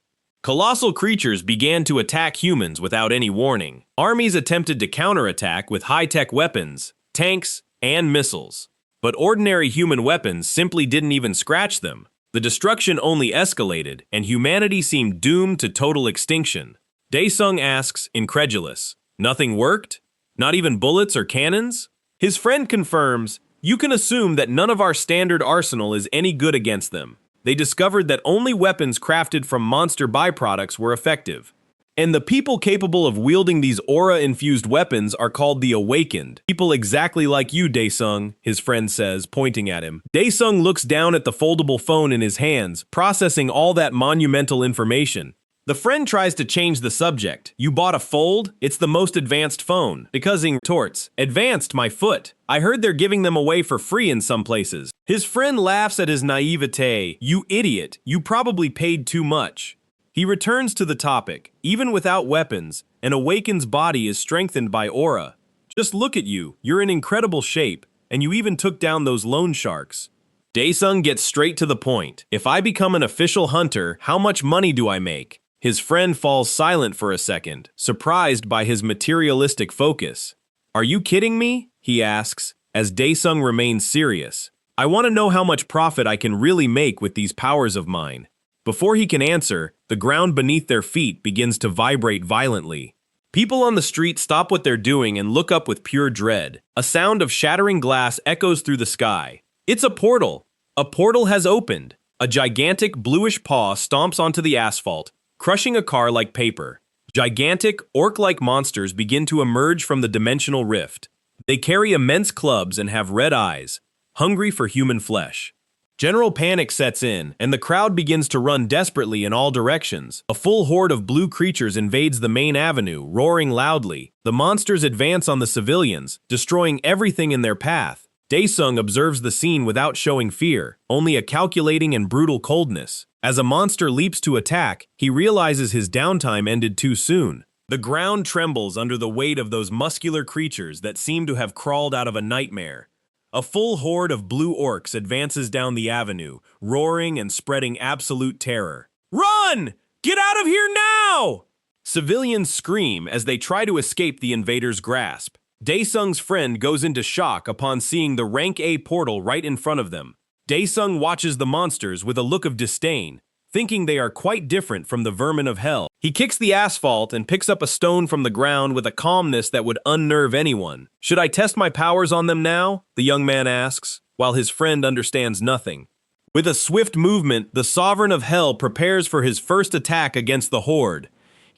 Colossal creatures began to attack humans without any warning. Armies attempted to counterattack with high-tech weapons, tanks, and missiles. But ordinary human weapons simply didn't even scratch them. The destruction only escalated, and humanity seemed doomed to total extinction. Daesung asks, incredulous, nothing worked? Not even bullets or cannons? His friend confirms, you can assume that none of our standard arsenal is any good against them. They discovered that only weapons crafted from monster byproducts were effective. And the people capable of wielding these aura-infused weapons are called the Awakened. People exactly like you, Daesung, his friend says, pointing at him. Daesung looks down at the foldable phone in his hands, processing all that monumental information. The friend tries to change the subject. You bought a Fold? It's the most advanced phone. Because retorts, advanced my foot. I heard they're giving them away for free in some places. His friend laughs at his naivete. You idiot, you probably paid too much. He returns to the topic. Even without weapons, an Awakened's body is strengthened by aura. Just look at you, you're in incredible shape, and you even took down those loan sharks. Daesung gets straight to the point. If I become an official hunter, how much money do I make? His friend falls silent for a second, surprised by his materialistic focus. Are you kidding me? He asks, as Daesung remains serious. I want to know how much profit I can really make with these powers of mine. Before he can answer, the ground beneath their feet begins to vibrate violently. People on the street stop what they're doing and look up with pure dread. A sound of shattering glass echoes through the sky. It's a portal. A portal has opened. A gigantic bluish paw stomps onto the asphalt, crushing a car like paper. Gigantic, orc-like monsters begin to emerge from the dimensional rift. They carry immense clubs and have red eyes, hungry for human flesh. General panic sets in, and the crowd begins to run desperately in all directions. A full horde of blue creatures invades the main avenue, roaring loudly. The monsters advance on the civilians, destroying everything in their path. Daesung observes the scene without showing fear, only a calculating and brutal coldness. As a monster leaps to attack, he realizes his downtime ended too soon. The ground trembles under the weight of those muscular creatures that seem to have crawled out of a nightmare. A full horde of blue orcs advances down the avenue, roaring and spreading absolute terror. Run! Get out of here now! Civilians scream as they try to escape the invaders' grasp. Daesung's friend goes into shock upon seeing the Rank A portal right in front of them. Daesung watches the monsters with a look of disdain, thinking they are quite different from the vermin of hell. He kicks the asphalt and picks up a stone from the ground with a calmness that would unnerve anyone. Should I test my powers on them now? The young man asks, while his friend understands nothing. With a swift movement, the Sovereign of Hell prepares for his first attack against the horde.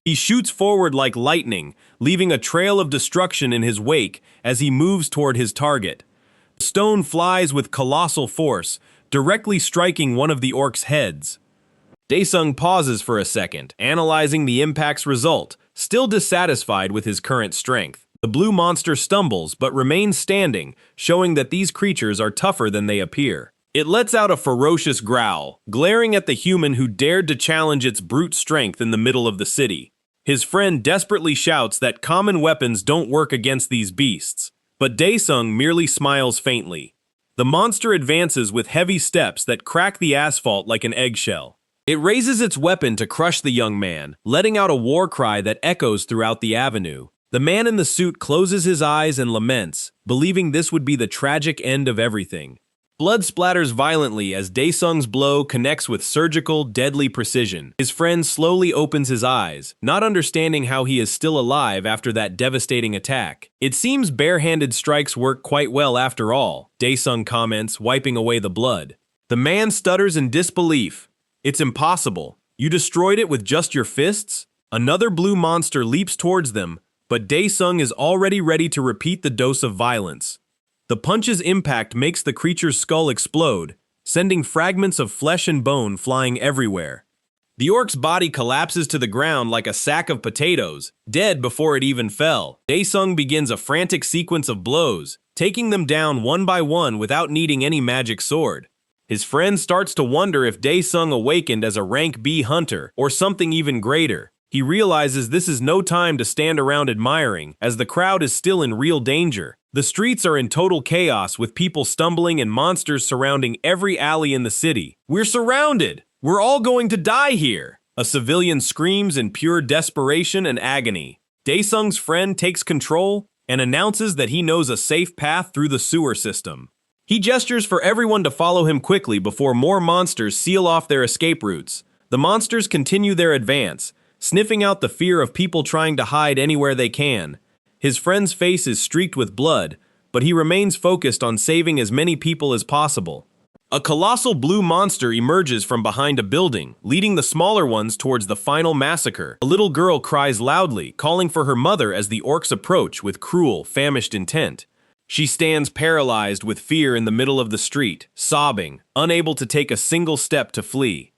He shoots forward like lightning, leaving a trail of destruction in his wake as he moves toward his target. The stone flies with colossal force, directly striking one of the orcs' heads. Daesung pauses for a second, analyzing the impact's result, still dissatisfied with his current strength. The blue monster stumbles but remains standing, showing that these creatures are tougher than they appear. It lets out a ferocious growl, glaring at the human who dared to challenge its brute strength in the middle of the city. His friend desperately shouts that common weapons don't work against these beasts, but Daesung merely smiles faintly. The monster advances with heavy steps that crack the asphalt like an eggshell. It raises its weapon to crush the young man, letting out a war cry that echoes throughout the avenue. The man in the suit closes his eyes and laments, believing this would be the tragic end of everything. Blood splatters violently as Daesung's blow connects with surgical, deadly precision. His friend slowly opens his eyes, not understanding how he is still alive after that devastating attack. It seems bare-handed strikes work quite well after all, Daesung comments, wiping away the blood. The man stutters in disbelief. It's impossible. You destroyed it with just your fists? Another blue monster leaps towards them, but Daesung is already ready to repeat the dose of violence. The punch's impact makes the creature's skull explode, sending fragments of flesh and bone flying everywhere. The orc's body collapses to the ground like a sack of potatoes, dead before it even fell. Daesung begins a frantic sequence of blows, taking them down one by one without needing any magic sword. His friend starts to wonder if Daesung awakened as a rank B hunter or something even greater. He realizes this is no time to stand around admiring, as the crowd is still in real danger. The streets are in total chaos with people stumbling and monsters surrounding every alley in the city. "We're surrounded! We're all going to die here!" A civilian screams in pure desperation and agony. Daesung's friend takes control and announces that he knows a safe path through the sewer system. He gestures for everyone to follow him quickly before more monsters seal off their escape routes. The monsters continue their advance, sniffing out the fear of people trying to hide anywhere they can. His friend's face is streaked with blood, but he remains focused on saving as many people as possible. A colossal blue monster emerges from behind a building, leading the smaller ones towards the final massacre. A little girl cries loudly, calling for her mother as the orcs approach with cruel, famished intent. She stands paralyzed with fear in the middle of the street, sobbing, unable to take a single step to flee.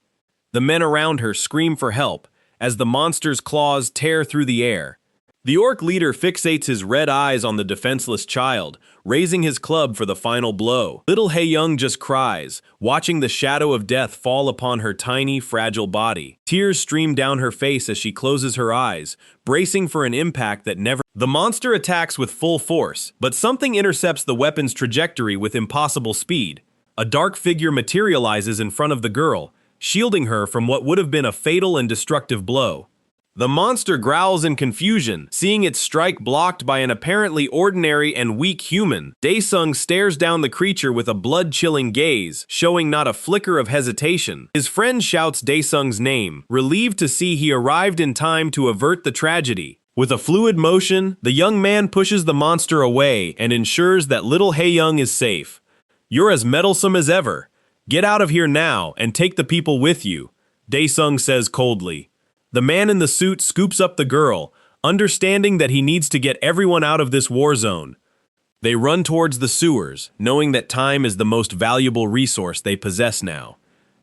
The men around her scream for help as the monster's claws tear through the air. The orc leader fixates his red eyes on the defenseless child, raising his club for the final blow. Little Hae-young just cries, watching the shadow of death fall upon her tiny, fragile body. Tears stream down her face as she closes her eyes, bracing for an impact that never... The monster attacks with full force, but something intercepts the weapon's trajectory with impossible speed. A dark figure materializes in front of the girl, shielding her from what would have been a fatal and destructive blow. The monster growls in confusion, seeing its strike blocked by an apparently ordinary and weak human. Daesung stares down the creature with a blood-chilling gaze, showing not a flicker of hesitation. His friend shouts Daesung's name, relieved to see he arrived in time to avert the tragedy. With a fluid motion, the young man pushes the monster away and ensures that little Hae-young is safe. "You're as meddlesome as ever. Get out of here now and take the people with you," Daesung says coldly. The man in the suit scoops up the girl, understanding that he needs to get everyone out of this war zone. They run towards the sewers, knowing that time is the most valuable resource they possess now.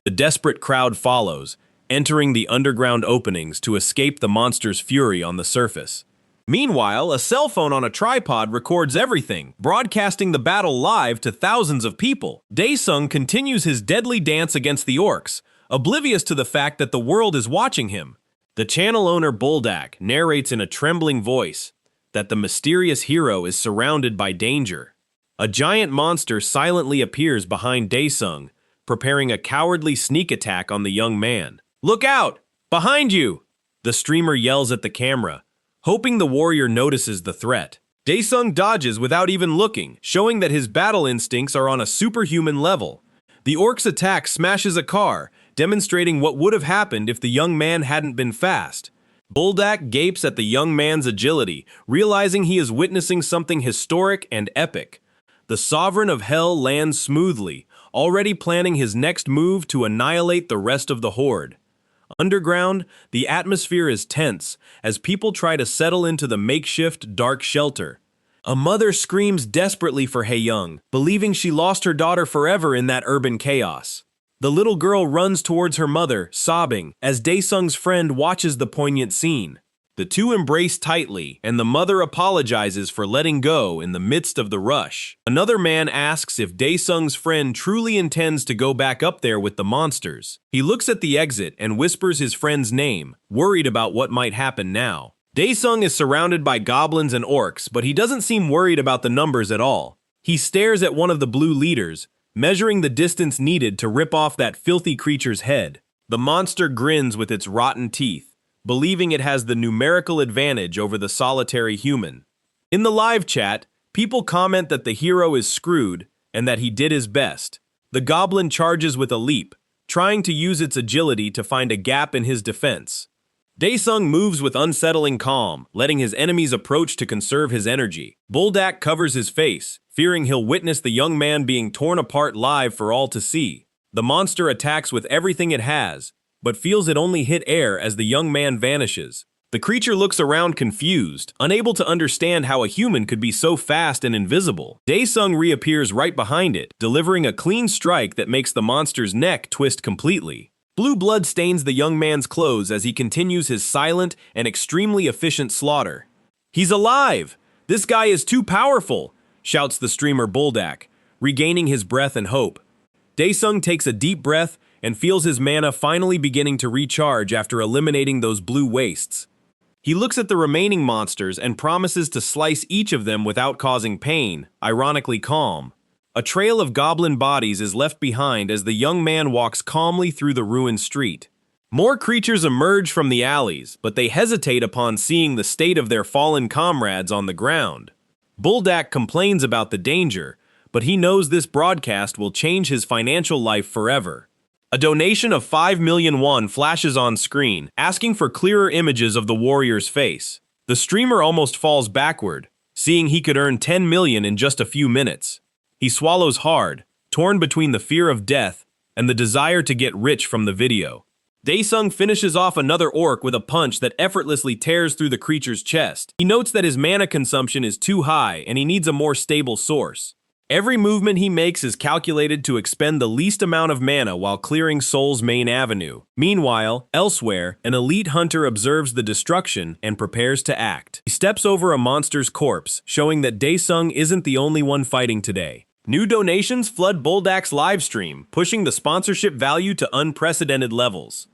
The desperate crowd follows, entering the underground openings to escape the monster's fury on the surface. Meanwhile, a cell phone on a tripod records everything, broadcasting the battle live to thousands of people. Daesung continues his deadly dance against the orcs, oblivious to the fact that the world is watching him. The channel owner Buldak narrates in a trembling voice that the mysterious hero is surrounded by danger. A giant monster silently appears behind Daesung, preparing a cowardly sneak attack on the young man. "Look out! Behind you!" the streamer yells at the camera, hoping the warrior notices the threat. Daesung dodges without even looking, showing that his battle instincts are on a superhuman level. The orc's attack smashes a car, demonstrating what would have happened if the young man hadn't been fast. Buldak gapes at the young man's agility, realizing he is witnessing something historic and epic. The Sovereign of Hell lands smoothly, already planning his next move to annihilate the rest of the horde. Underground, the atmosphere is tense as people try to settle into the makeshift dark shelter. A mother screams desperately for Hae-young, believing she lost her daughter forever in that urban chaos. The little girl runs towards her mother, sobbing, as Daesung's friend watches the poignant scene. The two embrace tightly, and the mother apologizes for letting go in the midst of the rush. Another man asks if Daesung's friend truly intends to go back up there with the monsters. He looks at the exit and whispers his friend's name, worried about what might happen now. Daesung is surrounded by goblins and orcs, but he doesn't seem worried about the numbers at all. He stares at one of the blue leaders, measuring the distance needed to rip off that filthy creature's head. The monster grins with its rotten teeth, believing it has the numerical advantage over the solitary human. In the live chat, people comment that the hero is screwed and that he did his best. The goblin charges with a leap, trying to use its agility to find a gap in his defense. Daesung moves with unsettling calm, letting his enemies approach to conserve his energy. Buldak covers his face, fearing he'll witness the young man being torn apart live for all to see. The monster attacks with everything it has, but feels it only hit air as the young man vanishes. The creature looks around confused, unable to understand how a human could be so fast and invisible. Daesung reappears right behind it, delivering a clean strike that makes the monster's neck twist completely. Blue blood stains the young man's clothes as he continues his silent and extremely efficient slaughter. "He's alive! This guy is too powerful!" shouts the streamer Buldak, regaining his breath and hope. Daesung takes a deep breath and feels his mana finally beginning to recharge after eliminating those blue wastes. He looks at the remaining monsters and promises to slice each of them without causing pain, ironically calm. A trail of goblin bodies is left behind as the young man walks calmly through the ruined street. More creatures emerge from the alleys, but they hesitate upon seeing the state of their fallen comrades on the ground. Buldak complains about the danger, but he knows this broadcast will change his financial life forever. A donation of 5 million won flashes on screen, asking for clearer images of the warrior's face. The streamer almost falls backward, seeing he could earn 10 million in just a few minutes. He swallows hard, torn between the fear of death and the desire to get rich from the video. Daesung finishes off another orc with a punch that effortlessly tears through the creature's chest. He notes that his mana consumption is too high and he needs a more stable source. Every movement he makes is calculated to expend the least amount of mana while clearing Seoul's main avenue. Meanwhile, elsewhere, an elite hunter observes the destruction and prepares to act. He steps over a monster's corpse, showing that Daesung isn't the only one fighting today. New donations flood Buldak's livestream, pushing the sponsorship value to unprecedented levels.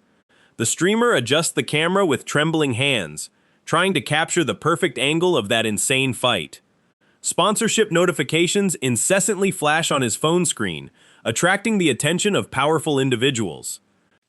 The streamer adjusts the camera with trembling hands, trying to capture the perfect angle of that insane fight. Sponsorship notifications incessantly flash on his phone screen, attracting the attention of powerful individuals.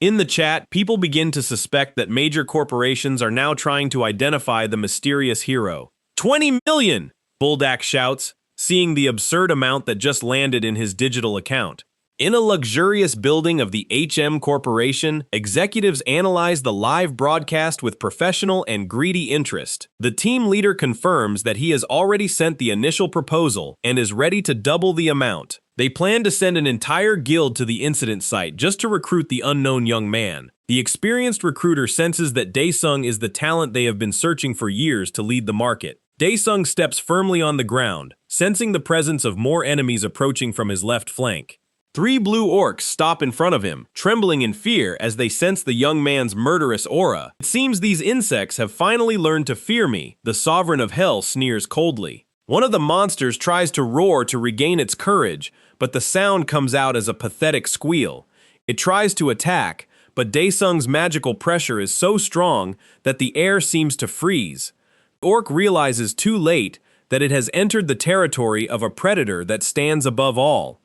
In the chat, people begin to suspect that major corporations are now trying to identify the mysterious hero. 20 million! Buldak shouts, seeing the absurd amount that just landed in his digital account. In a luxurious building of the HM Corporation, executives analyze the live broadcast with professional and greedy interest. The team leader confirms that he has already sent the initial proposal and is ready to double the amount. They plan to send an entire guild to the incident site just to recruit the unknown young man. The experienced recruiter senses that Daesung is the talent they have been searching for years to lead the market. Daesung steps firmly on the ground, sensing the presence of more enemies approaching from his left flank. 3 blue orcs stop in front of him, trembling in fear as they sense the young man's murderous aura. "It seems these insects have finally learned to fear me," the sovereign of hell sneers coldly. One of the monsters tries to roar to regain its courage, but the sound comes out as a pathetic squeal. It tries to attack, but Daesung's magical pressure is so strong that the air seems to freeze. The orc realizes too late that it has entered the territory of a predator that stands above all.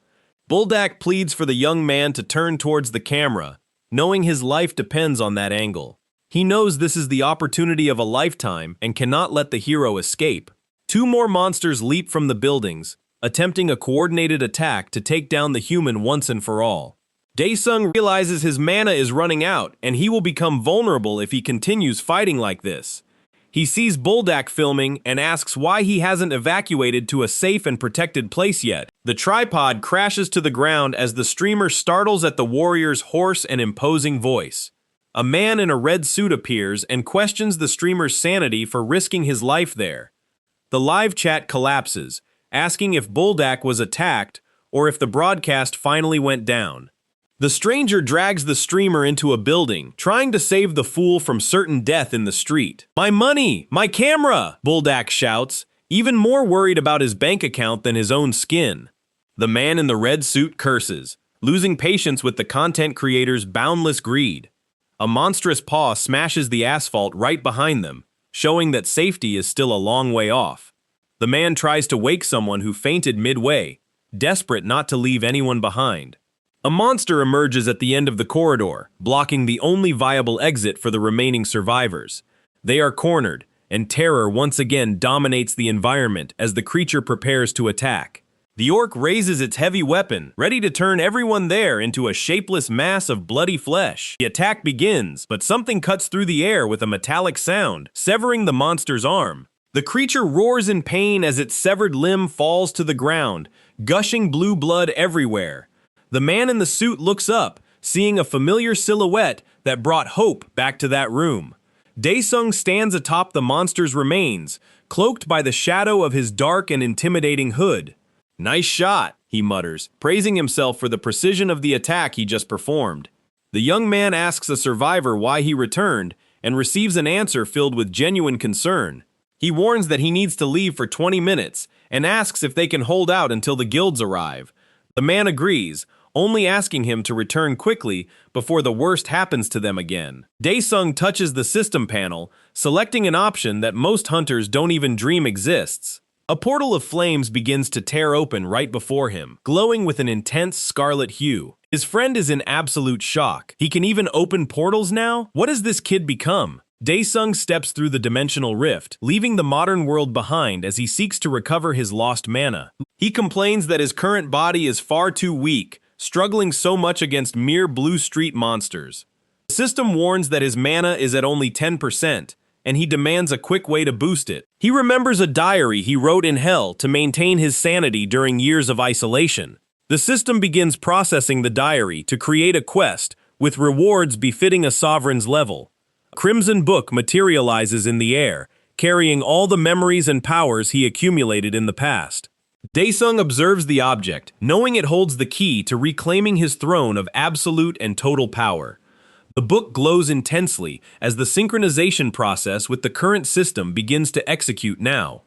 Buldak pleads for the young man to turn towards the camera, knowing his life depends on that angle. He knows this is the opportunity of a lifetime and cannot let the hero escape. 2 more monsters leap from the buildings, attempting a coordinated attack to take down the human once and for all. Daesung realizes his mana is running out and he will become vulnerable if he continues fighting like this. He sees Buldak filming and asks why he hasn't evacuated to a safe and protected place yet. The tripod crashes to the ground as the streamer startles at the warrior's hoarse and imposing voice. A man in a red suit appears and questions the streamer's sanity for risking his life there. The live chat collapses, asking if Buldak was attacked or if the broadcast finally went down. The stranger drags the streamer into a building, trying to save the fool from certain death in the street. "My money! My camera!" Buldak shouts, even more worried about his bank account than his own skin. The man in the red suit curses, losing patience with the content creator's boundless greed. A monstrous paw smashes the asphalt right behind them, showing that safety is still a long way off. The man tries to wake someone who fainted midway, desperate not to leave anyone behind. A monster emerges at the end of the corridor, blocking the only viable exit for the remaining survivors. They are cornered, and terror once again dominates the environment as the creature prepares to attack. The orc raises its heavy weapon, ready to turn everyone there into a shapeless mass of bloody flesh. The attack begins, but something cuts through the air with a metallic sound, severing the monster's arm. The creature roars in pain as its severed limb falls to the ground, gushing blue blood everywhere. The man in the suit looks up, seeing a familiar silhouette that brought hope back to that room. Daesung stands atop the monster's remains, cloaked by the shadow of his dark and intimidating hood. "Nice shot," he mutters, praising himself for the precision of the attack he just performed. The young man asks a survivor why he returned and receives an answer filled with genuine concern. He warns that he needs to leave for 20 minutes and asks if they can hold out until the guilds arrive. The man agrees, only asking him to return quickly before the worst happens to them again. Daesung touches the system panel, selecting an option that most hunters don't even dream exists. A portal of flames begins to tear open right before him, glowing with an intense scarlet hue. His friend is in absolute shock. He can even open portals now? What has this kid become? Daesung steps through the dimensional rift, leaving the modern world behind as he seeks to recover his lost mana. He complains that his current body is far too weak, struggling so much against mere blue street monsters. The system warns that his mana is at only 10%, and he demands a quick way to boost it. He remembers a diary he wrote in hell to maintain his sanity during years of isolation. The system begins processing the diary to create a quest, with rewards befitting a sovereign's level. A crimson book materializes in the air, carrying all the memories and powers he accumulated in the past. Daesung observes the object, knowing it holds the key to reclaiming his throne of absolute and total power. The book glows intensely as the synchronization process with the current system begins to execute now.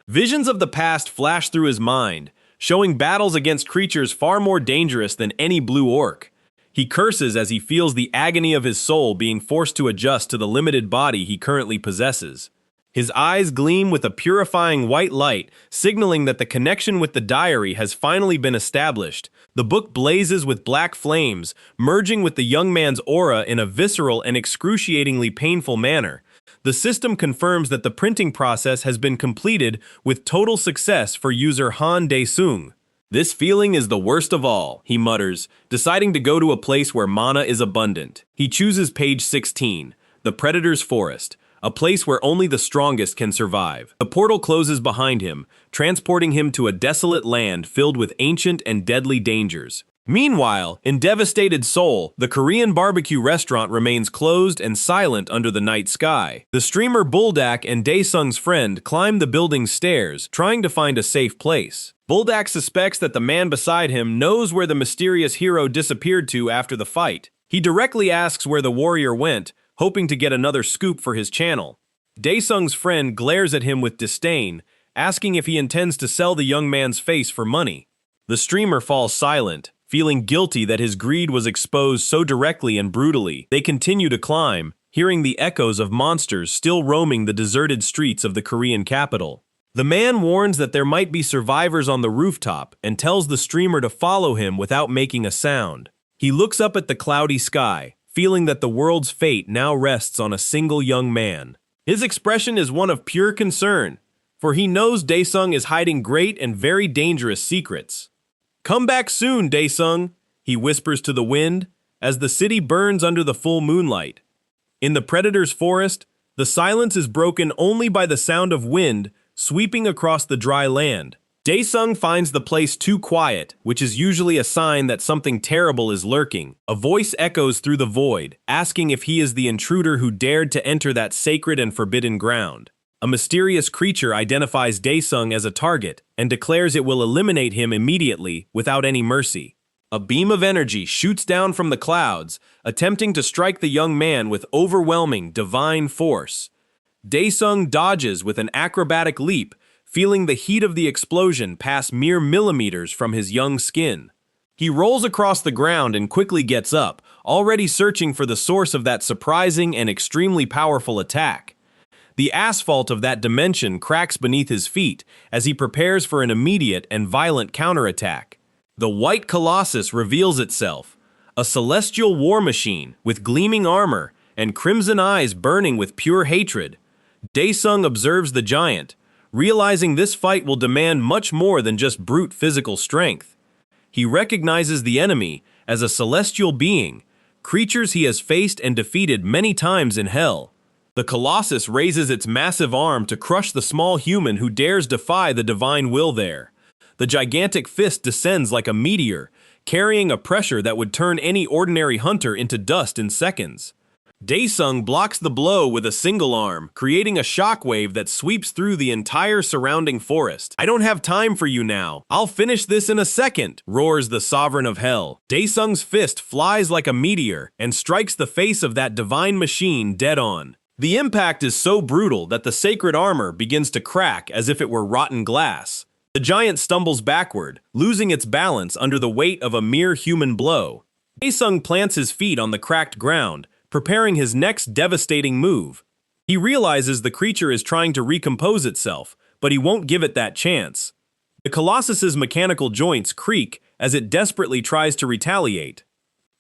Visions of the past flash through his mind, showing battles against creatures far more dangerous than any blue orc. He curses as he feels the agony of his soul being forced to adjust to the limited body he currently possesses. His eyes gleam with a purifying white light, signaling that the connection with the diary has finally been established. The book blazes with black flames, merging with the young man's aura in a visceral and excruciatingly painful manner. The system confirms that the printing process has been completed with total success for user Han Daesung. "This feeling is the worst of all," he mutters, deciding to go to a place where mana is abundant. He chooses page 16, the Predator's Forest, a place where only the strongest can survive. The portal closes behind him, transporting him to a desolate land filled with ancient and deadly dangers. Meanwhile, in devastated Seoul, the Korean barbecue restaurant remains closed and silent under the night sky. The streamer Buldak and Daesung's friend climb the building's stairs, trying to find a safe place. Buldak suspects that the man beside him knows where the mysterious hero disappeared to after the fight. He directly asks where the warrior went, hoping to get another scoop for his channel. Daesung's friend glares at him with disdain, asking if he intends to sell the young man's face for money. The streamer falls silent, feeling guilty that his greed was exposed so directly and brutally. They continue to climb, hearing the echoes of monsters still roaming the deserted streets of the Korean capital. The man warns that there might be survivors on the rooftop and tells the streamer to follow him without making a sound. He looks up at the cloudy sky, feeling that the world's fate now rests on a single young man. His expression is one of pure concern, for he knows Daesung is hiding great and very dangerous secrets. "Come back soon, Daesung," he whispers to the wind, as the city burns under the full moonlight. In the Predator's Forest, the silence is broken only by the sound of wind sweeping across the dry land. Daesung finds the place too quiet, which is usually a sign that something terrible is lurking. A voice echoes through the void, asking if he is the intruder who dared to enter that sacred and forbidden ground. A mysterious creature identifies Daesung as a target and declares it will eliminate him immediately without any mercy. A beam of energy shoots down from the clouds, attempting to strike the young man with overwhelming divine force. Daesung dodges with an acrobatic leap, feeling the heat of the explosion pass mere millimeters from his young skin. He rolls across the ground and quickly gets up, already searching for the source of that surprising and extremely powerful attack. The asphalt of that dimension cracks beneath his feet as he prepares for an immediate and violent counterattack. The White Colossus reveals itself, a celestial war machine with gleaming armor and crimson eyes burning with pure hatred. Daesung observes the giant, realizing this fight will demand much more than just brute physical strength. He recognizes the enemy as a celestial being, creatures he has faced and defeated many times in hell. The Colossus raises its massive arm to crush the small human who dares defy the divine will there. The gigantic fist descends like a meteor, carrying a pressure that would turn any ordinary hunter into dust in seconds. Daesung blocks the blow with a single arm, creating a shockwave that sweeps through the entire surrounding forest. "I don't have time for you now. I'll finish this in a second," roars the sovereign of hell. Daesung's fist flies like a meteor and strikes the face of that divine machine dead on. The impact is so brutal that the sacred armor begins to crack as if it were rotten glass. The giant stumbles backward, losing its balance under the weight of a mere human blow. Daesung plants his feet on the cracked ground, preparing his next devastating move. He realizes the creature is trying to recompose itself, but he won't give it that chance. The Colossus's mechanical joints creak as it desperately tries to retaliate.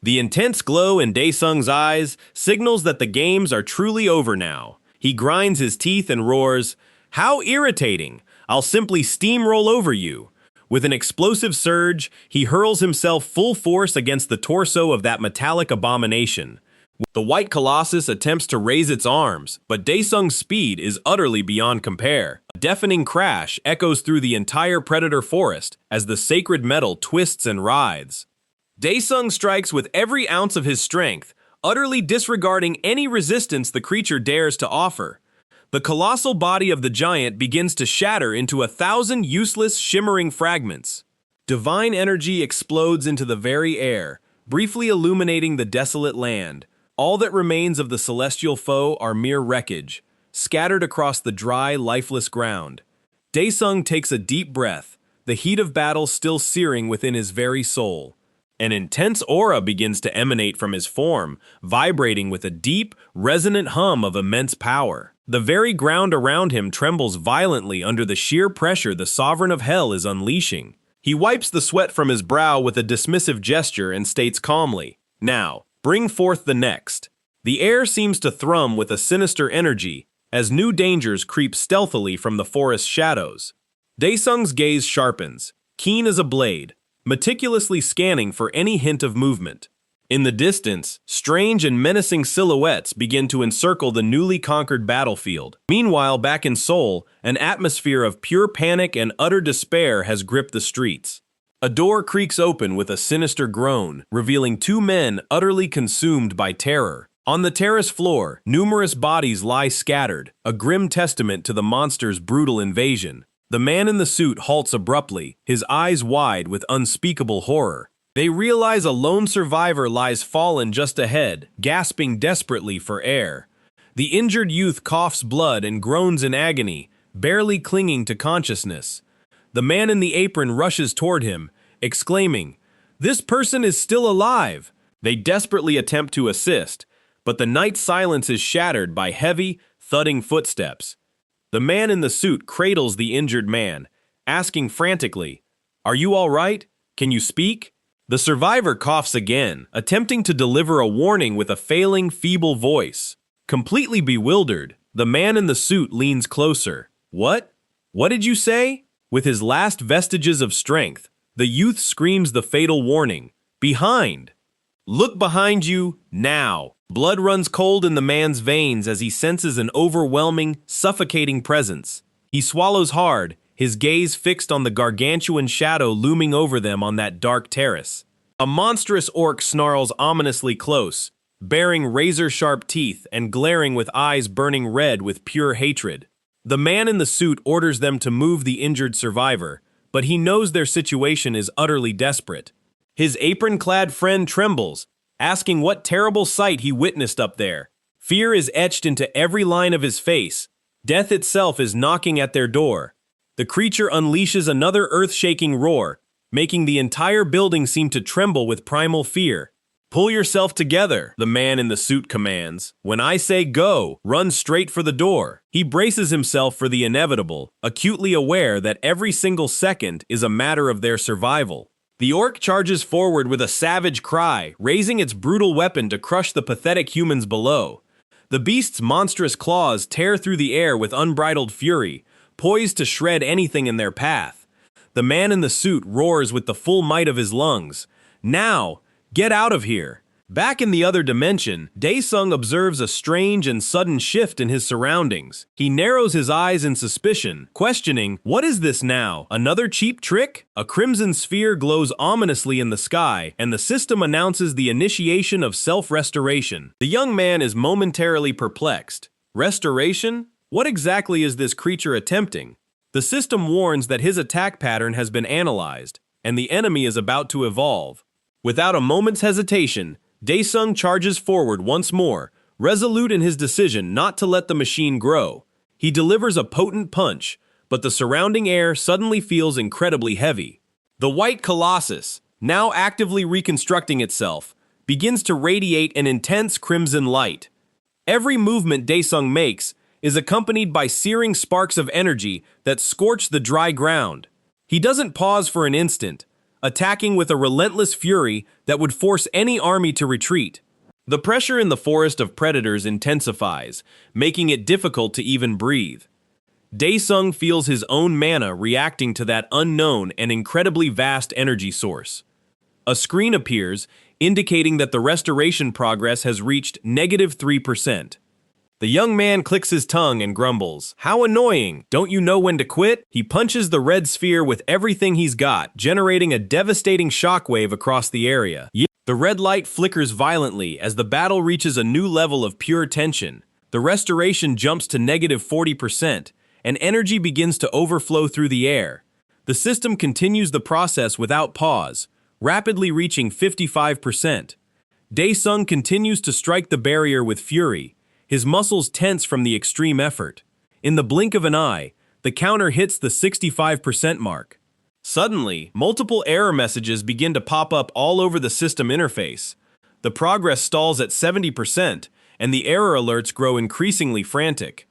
The intense glow in Daesung's eyes signals that the games are truly over now. He grinds his teeth and roars, "How irritating! I'll simply steamroll over you." With an explosive surge, he hurls himself full force against the torso of that metallic abomination. The White Colossus attempts to raise its arms, but Daesung's speed is utterly beyond compare. A deafening crash echoes through the entire predator forest as the sacred metal twists and writhes. Daesung strikes with every ounce of his strength, utterly disregarding any resistance the creature dares to offer. The colossal body of the giant begins to shatter into 1,000 useless, shimmering fragments. Divine energy explodes into the very air, briefly illuminating the desolate land. All that remains of the celestial foe are mere wreckage, scattered across the dry, lifeless ground. Daesung takes a deep breath, the heat of battle still searing within his very soul. An intense aura begins to emanate from his form, vibrating with a deep, resonant hum of immense power. The very ground around him trembles violently under the sheer pressure the sovereign of hell is unleashing. He wipes the sweat from his brow with a dismissive gesture and states calmly, "Now, bring forth the next." The air seems to thrum with a sinister energy as new dangers creep stealthily from the forest shadows. Daesung's gaze sharpens, keen as a blade, meticulously scanning for any hint of movement. In the distance, strange and menacing silhouettes begin to encircle the newly conquered battlefield. Meanwhile, back in Seoul, an atmosphere of pure panic and utter despair has gripped the streets. A door creaks open with a sinister groan, revealing two men utterly consumed by terror. On the terrace floor, numerous bodies lie scattered, a grim testament to the monster's brutal invasion. The man in the suit halts abruptly, his eyes wide with unspeakable horror. They realize a lone survivor lies fallen just ahead, gasping desperately for air. The injured youth coughs blood and groans in agony, barely clinging to consciousness. The man in the apron rushes toward him, exclaiming, "This person is still alive!" They desperately attempt to assist, but the night silence is shattered by heavy, thudding footsteps. The man in the suit cradles the injured man, asking frantically, "Are you all right? Can you speak?" The survivor coughs again, attempting to deliver a warning with a failing, feeble voice. Completely bewildered, the man in the suit leans closer. "What? What did you say?" With his last vestiges of strength, the youth screams the fatal warning, "Behind! Look behind you, now!" Blood runs cold in the man's veins as he senses an overwhelming, suffocating presence. He swallows hard, his gaze fixed on the gargantuan shadow looming over them on that dark terrace. A monstrous orc snarls ominously close, baring razor-sharp teeth and glaring with eyes burning red with pure hatred. The man in the suit orders them to move the injured survivor, but he knows their situation is utterly desperate. His apron-clad friend trembles, asking what terrible sight he witnessed up there. Fear is etched into every line of his face. Death itself is knocking at their door. The creature unleashes another earth-shaking roar, making the entire building seem to tremble with primal fear. "Pull yourself together," the man in the suit commands. "When I say go, run straight for the door." He braces himself for the inevitable, acutely aware that every single second is a matter of their survival. The orc charges forward with a savage cry, raising its brutal weapon to crush the pathetic humans below. The beast's monstrous claws tear through the air with unbridled fury, poised to shred anything in their path. The man in the suit roars with the full might of his lungs. "Now! Get out of here!" Back in the other dimension, Daesung observes a strange and sudden shift in his surroundings. He narrows his eyes in suspicion, questioning, "What is this now? Another cheap trick?" A crimson sphere glows ominously in the sky, and the system announces the initiation of self-restoration. The young man is momentarily perplexed. Restoration? What exactly is this creature attempting? The system warns that his attack pattern has been analyzed, and the enemy is about to evolve. Without a moment's hesitation, Daesung charges forward once more, resolute in his decision not to let the machine grow. He delivers a potent punch, but the surrounding air suddenly feels incredibly heavy. The White Colossus, now actively reconstructing itself, begins to radiate an intense crimson light. Every movement Daesung makes is accompanied by searing sparks of energy that scorch the dry ground. He doesn't pause for an instant, attacking with a relentless fury that would force any army to retreat. The pressure in the forest of predators intensifies, making it difficult to even breathe. Daesung feels his own mana reacting to that unknown and incredibly vast energy source. A screen appears, indicating that the restoration progress has reached -3%. The young man clicks his tongue and grumbles, "How annoying! Don't you know when to quit?" He punches the red sphere with everything he's got, generating a devastating shockwave across the area. The red light flickers violently as the battle reaches a new level of pure tension. The restoration jumps to -40%, and energy begins to overflow through the air. The system continues the process without pause, rapidly reaching 55%. Daesung continues to strike the barrier with fury, his muscles tense from the extreme effort. In the blink of an eye, the counter hits the 65% mark. Suddenly, multiple error messages begin to pop up all over the system interface. The progress stalls at 70%, and the error alerts grow increasingly frantic.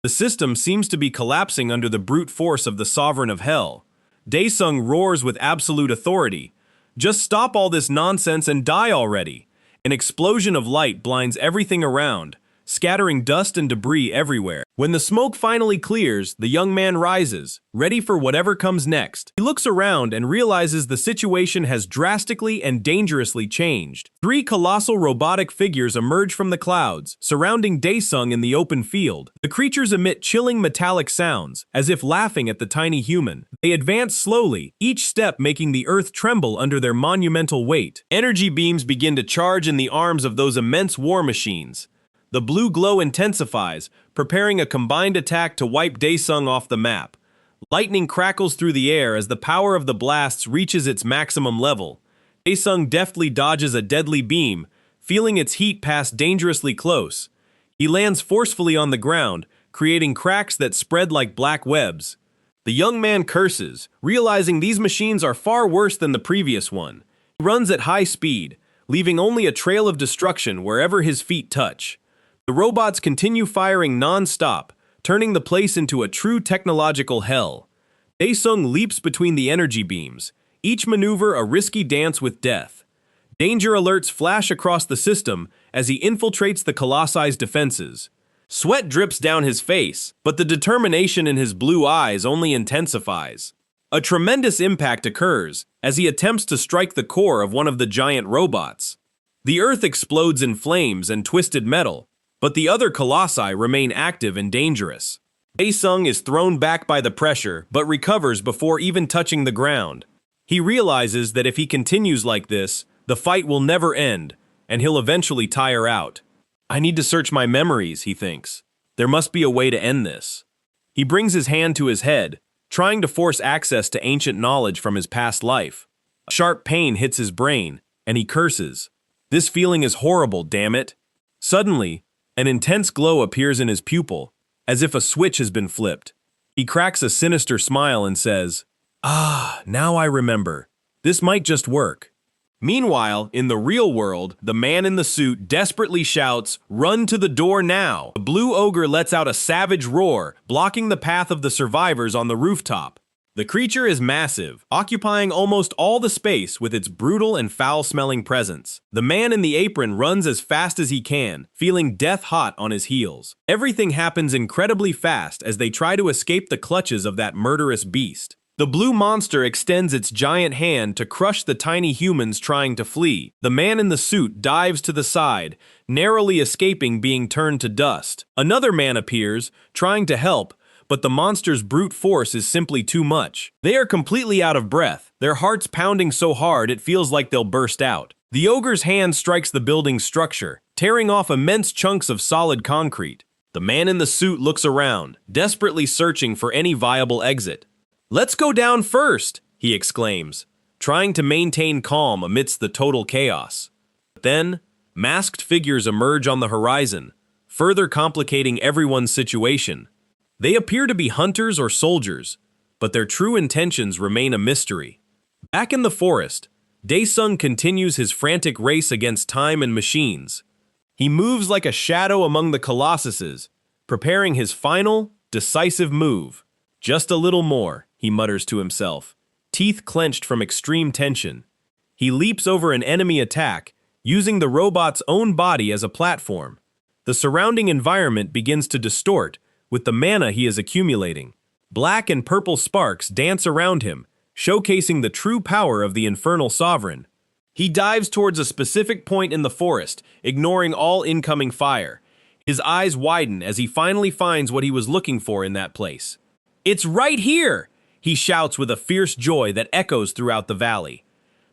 The system seems to be collapsing under the brute force of the Sovereign of Hell. Daesung roars with absolute authority. "Just stop all this nonsense and die already!" An explosion of light blinds everything around, scattering dust and debris everywhere. When the smoke finally clears, the young man rises, ready for whatever comes next. He looks around and realizes the situation has drastically and dangerously changed. 3 colossal robotic figures emerge from the clouds, surrounding Daesung in the open field. The creatures emit chilling metallic sounds, as if laughing at the tiny human. They advance slowly, each step making the earth tremble under their monumental weight. Energy beams begin to charge in the arms of those immense war machines. The blue glow intensifies, preparing a combined attack to wipe Daesung off the map. Lightning crackles through the air as the power of the blasts reaches its maximum level. Daesung deftly dodges a deadly beam, feeling its heat pass dangerously close. He lands forcefully on the ground, creating cracks that spread like black webs. The young man curses, realizing these machines are far worse than the previous one. He runs at high speed, leaving only a trail of destruction wherever his feet touch. The robots continue firing non-stop, turning the place into a true technological hell. Daesung leaps between the energy beams, each maneuver a risky dance with death. Danger alerts flash across the system as he infiltrates the Colossi's defenses. Sweat drips down his face, but the determination in his blue eyes only intensifies. A tremendous impact occurs as he attempts to strike the core of one of the giant robots. The earth explodes in flames and twisted metal, but the other colossi remain active and dangerous. Daesung is thrown back by the pressure, but recovers before even touching the ground. He realizes that if he continues like this, the fight will never end, and he'll eventually tire out. "I need to search my memories," he thinks. "There must be a way to end this." He brings his hand to his head, trying to force access to ancient knowledge from his past life. A sharp pain hits his brain, and he curses. This feeling is horrible, damn it. Suddenly, an intense glow appears in his pupil, as if a switch has been flipped. He cracks a sinister smile and says, "Ah, now I remember. This might just work." Meanwhile, in the real world, the man in the suit desperately shouts, "Run to the door now!" The Blue Ogre lets out a savage roar, blocking the path of the survivors on the rooftop. The creature is massive, occupying almost all the space with its brutal and foul-smelling presence. The man in the apron runs as fast as he can, feeling death-hot on his heels. Everything happens incredibly fast as they try to escape the clutches of that murderous beast. The blue monster extends its giant hand to crush the tiny humans trying to flee. The man in the suit dives to the side, narrowly escaping being turned to dust. Another man appears, trying to help, but the monster's brute force is simply too much. They are completely out of breath, their hearts pounding so hard it feels like they'll burst out. The ogre's hand strikes the building's structure, tearing off immense chunks of solid concrete. The man in the suit looks around, desperately searching for any viable exit. "Let's go down first," he exclaims, trying to maintain calm amidst the total chaos. Then, masked figures emerge on the horizon, further complicating everyone's situation. They appear to be hunters or soldiers, but their true intentions remain a mystery. Back in the forest, Daesung continues his frantic race against time and machines. He moves like a shadow among the colossuses, preparing his final, decisive move. "Just a little more," he mutters to himself, teeth clenched from extreme tension. He leaps over an enemy attack, using the robot's own body as a platform. The surrounding environment begins to distort with the mana he is accumulating. Black and purple sparks dance around him, showcasing the true power of the infernal sovereign. He dives towards a specific point in the forest, ignoring all incoming fire. His eyes widen as he finally finds what he was looking for in that place. "It's right here!" he shouts with a fierce joy that echoes throughout the valley.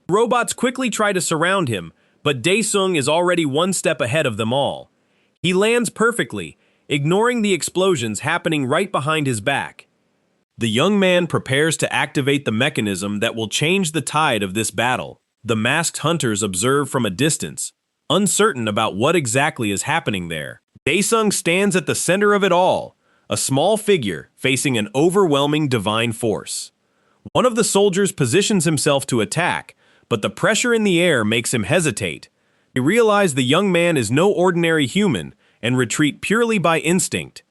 Robots quickly try to surround him, but Daesung is already one step ahead of them all. He lands perfectly, ignoring the explosions happening right behind his back. The young man prepares to activate the mechanism that will change the tide of this battle. The masked hunters observe from a distance, uncertain about what exactly is happening there. Daesung stands at the center of it all, a small figure facing an overwhelming divine force. One of the soldiers positions himself to attack, but the pressure in the air makes him hesitate. They realize the young man is no ordinary human and retreat purely by instinct.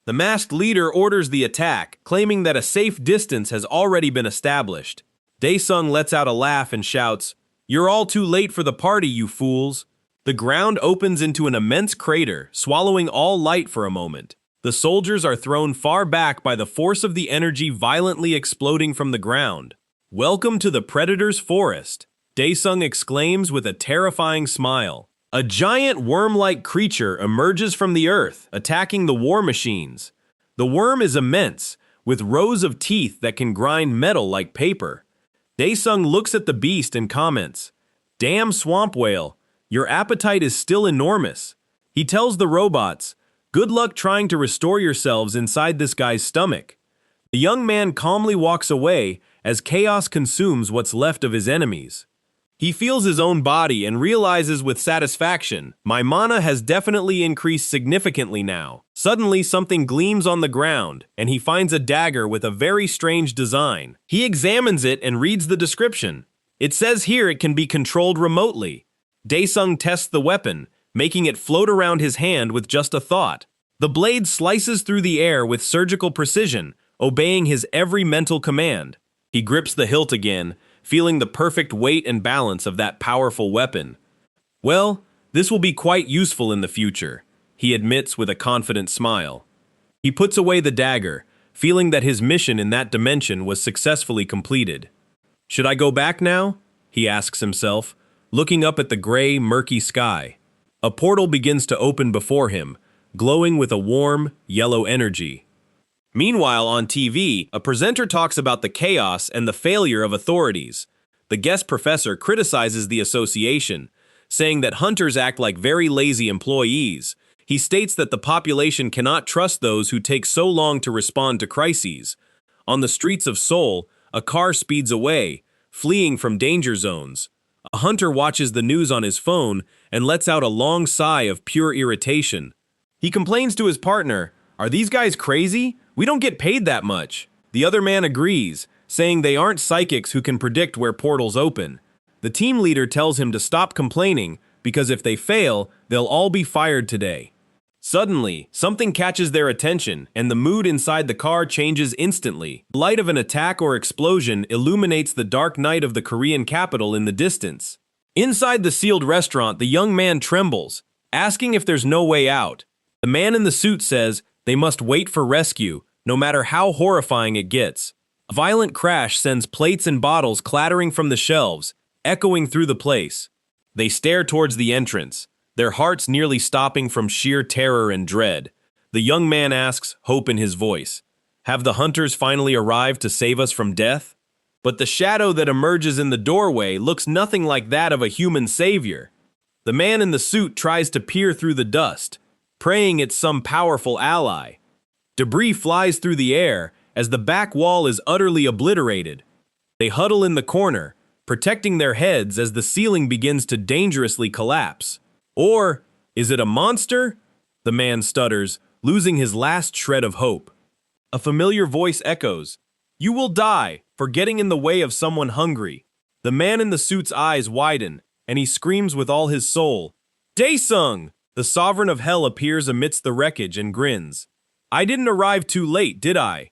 The masked leader orders the attack, claiming that a safe distance has already been established. Daesung lets out a laugh and shouts, "You're all too late for the party, you fools." The ground opens into an immense crater, swallowing all light for a moment. The soldiers are thrown far back by the force of the energy violently exploding from the ground. "Welcome to the Predator's Forest," Daesung exclaims with a terrifying smile. A giant worm-like creature emerges from the earth, attacking the war machines. The worm is immense, with rows of teeth that can grind metal like paper. Daesung looks at the beast and comments, "Damn swamp whale, your appetite is still enormous." He tells the robots, "Good luck trying to restore yourselves inside this guy's stomach." The young man calmly walks away as chaos consumes what's left of his enemies. He feels his own body and realizes with satisfaction, "My mana has definitely increased significantly now." Suddenly, something gleams on the ground, and he finds a dagger with a very strange design. He examines it and reads the description. It says here it can be controlled remotely. Daesung tests the weapon, making it float around his hand with just a thought. The blade slices through the air with surgical precision, obeying his every mental command. He grips the hilt again, feeling the perfect weight and balance of that powerful weapon. "Well, this will be quite useful in the future," he admits with a confident smile. He puts away the dagger, feeling that his mission in that dimension was successfully completed. "Should I go back now?" he asks himself, looking up at the gray, murky sky. A portal begins to open before him, glowing with a warm, yellow energy. Meanwhile, on TV, a presenter talks about the chaos and the failure of authorities. The guest professor criticizes the association, saying that hunters act like very lazy employees. He states that the population cannot trust those who take so long to respond to crises. On the streets of Seoul, a car speeds away, fleeing from danger zones. A hunter watches the news on his phone and lets out a long sigh of pure irritation. He complains to his partner, "Are these guys crazy? We don't get paid that much." The other man agrees, saying they aren't psychics who can predict where portals open. The team leader tells him to stop complaining because if they fail, they'll all be fired today. Suddenly, something catches their attention, and the mood inside the car changes instantly. The light of an attack or explosion illuminates the dark night of the Korean capital in the distance. Inside the sealed restaurant, the young man trembles, asking if there's no way out. The man in the suit says they must wait for rescue, no matter how horrifying it gets. A violent crash sends plates and bottles clattering from the shelves, echoing through the place. They stare towards the entrance, their hearts nearly stopping from sheer terror and dread. The young man asks, hope in his voice, "Have the hunters finally arrived to save us from death?" But the shadow that emerges in the doorway looks nothing like that of a human savior. The man in the suit tries to peer through the dust, praying it's some powerful ally. Debris flies through the air as the back wall is utterly obliterated. They huddle in the corner, protecting their heads as the ceiling begins to dangerously collapse. Or, is it a monster? The man stutters, losing his last shred of hope. A familiar voice echoes, "You will die for getting in the way of someone hungry." The man in the suit's eyes widen, and he screams with all his soul, "Daesung!" The sovereign of hell appears amidst the wreckage and grins. "I didn't arrive too late, did I?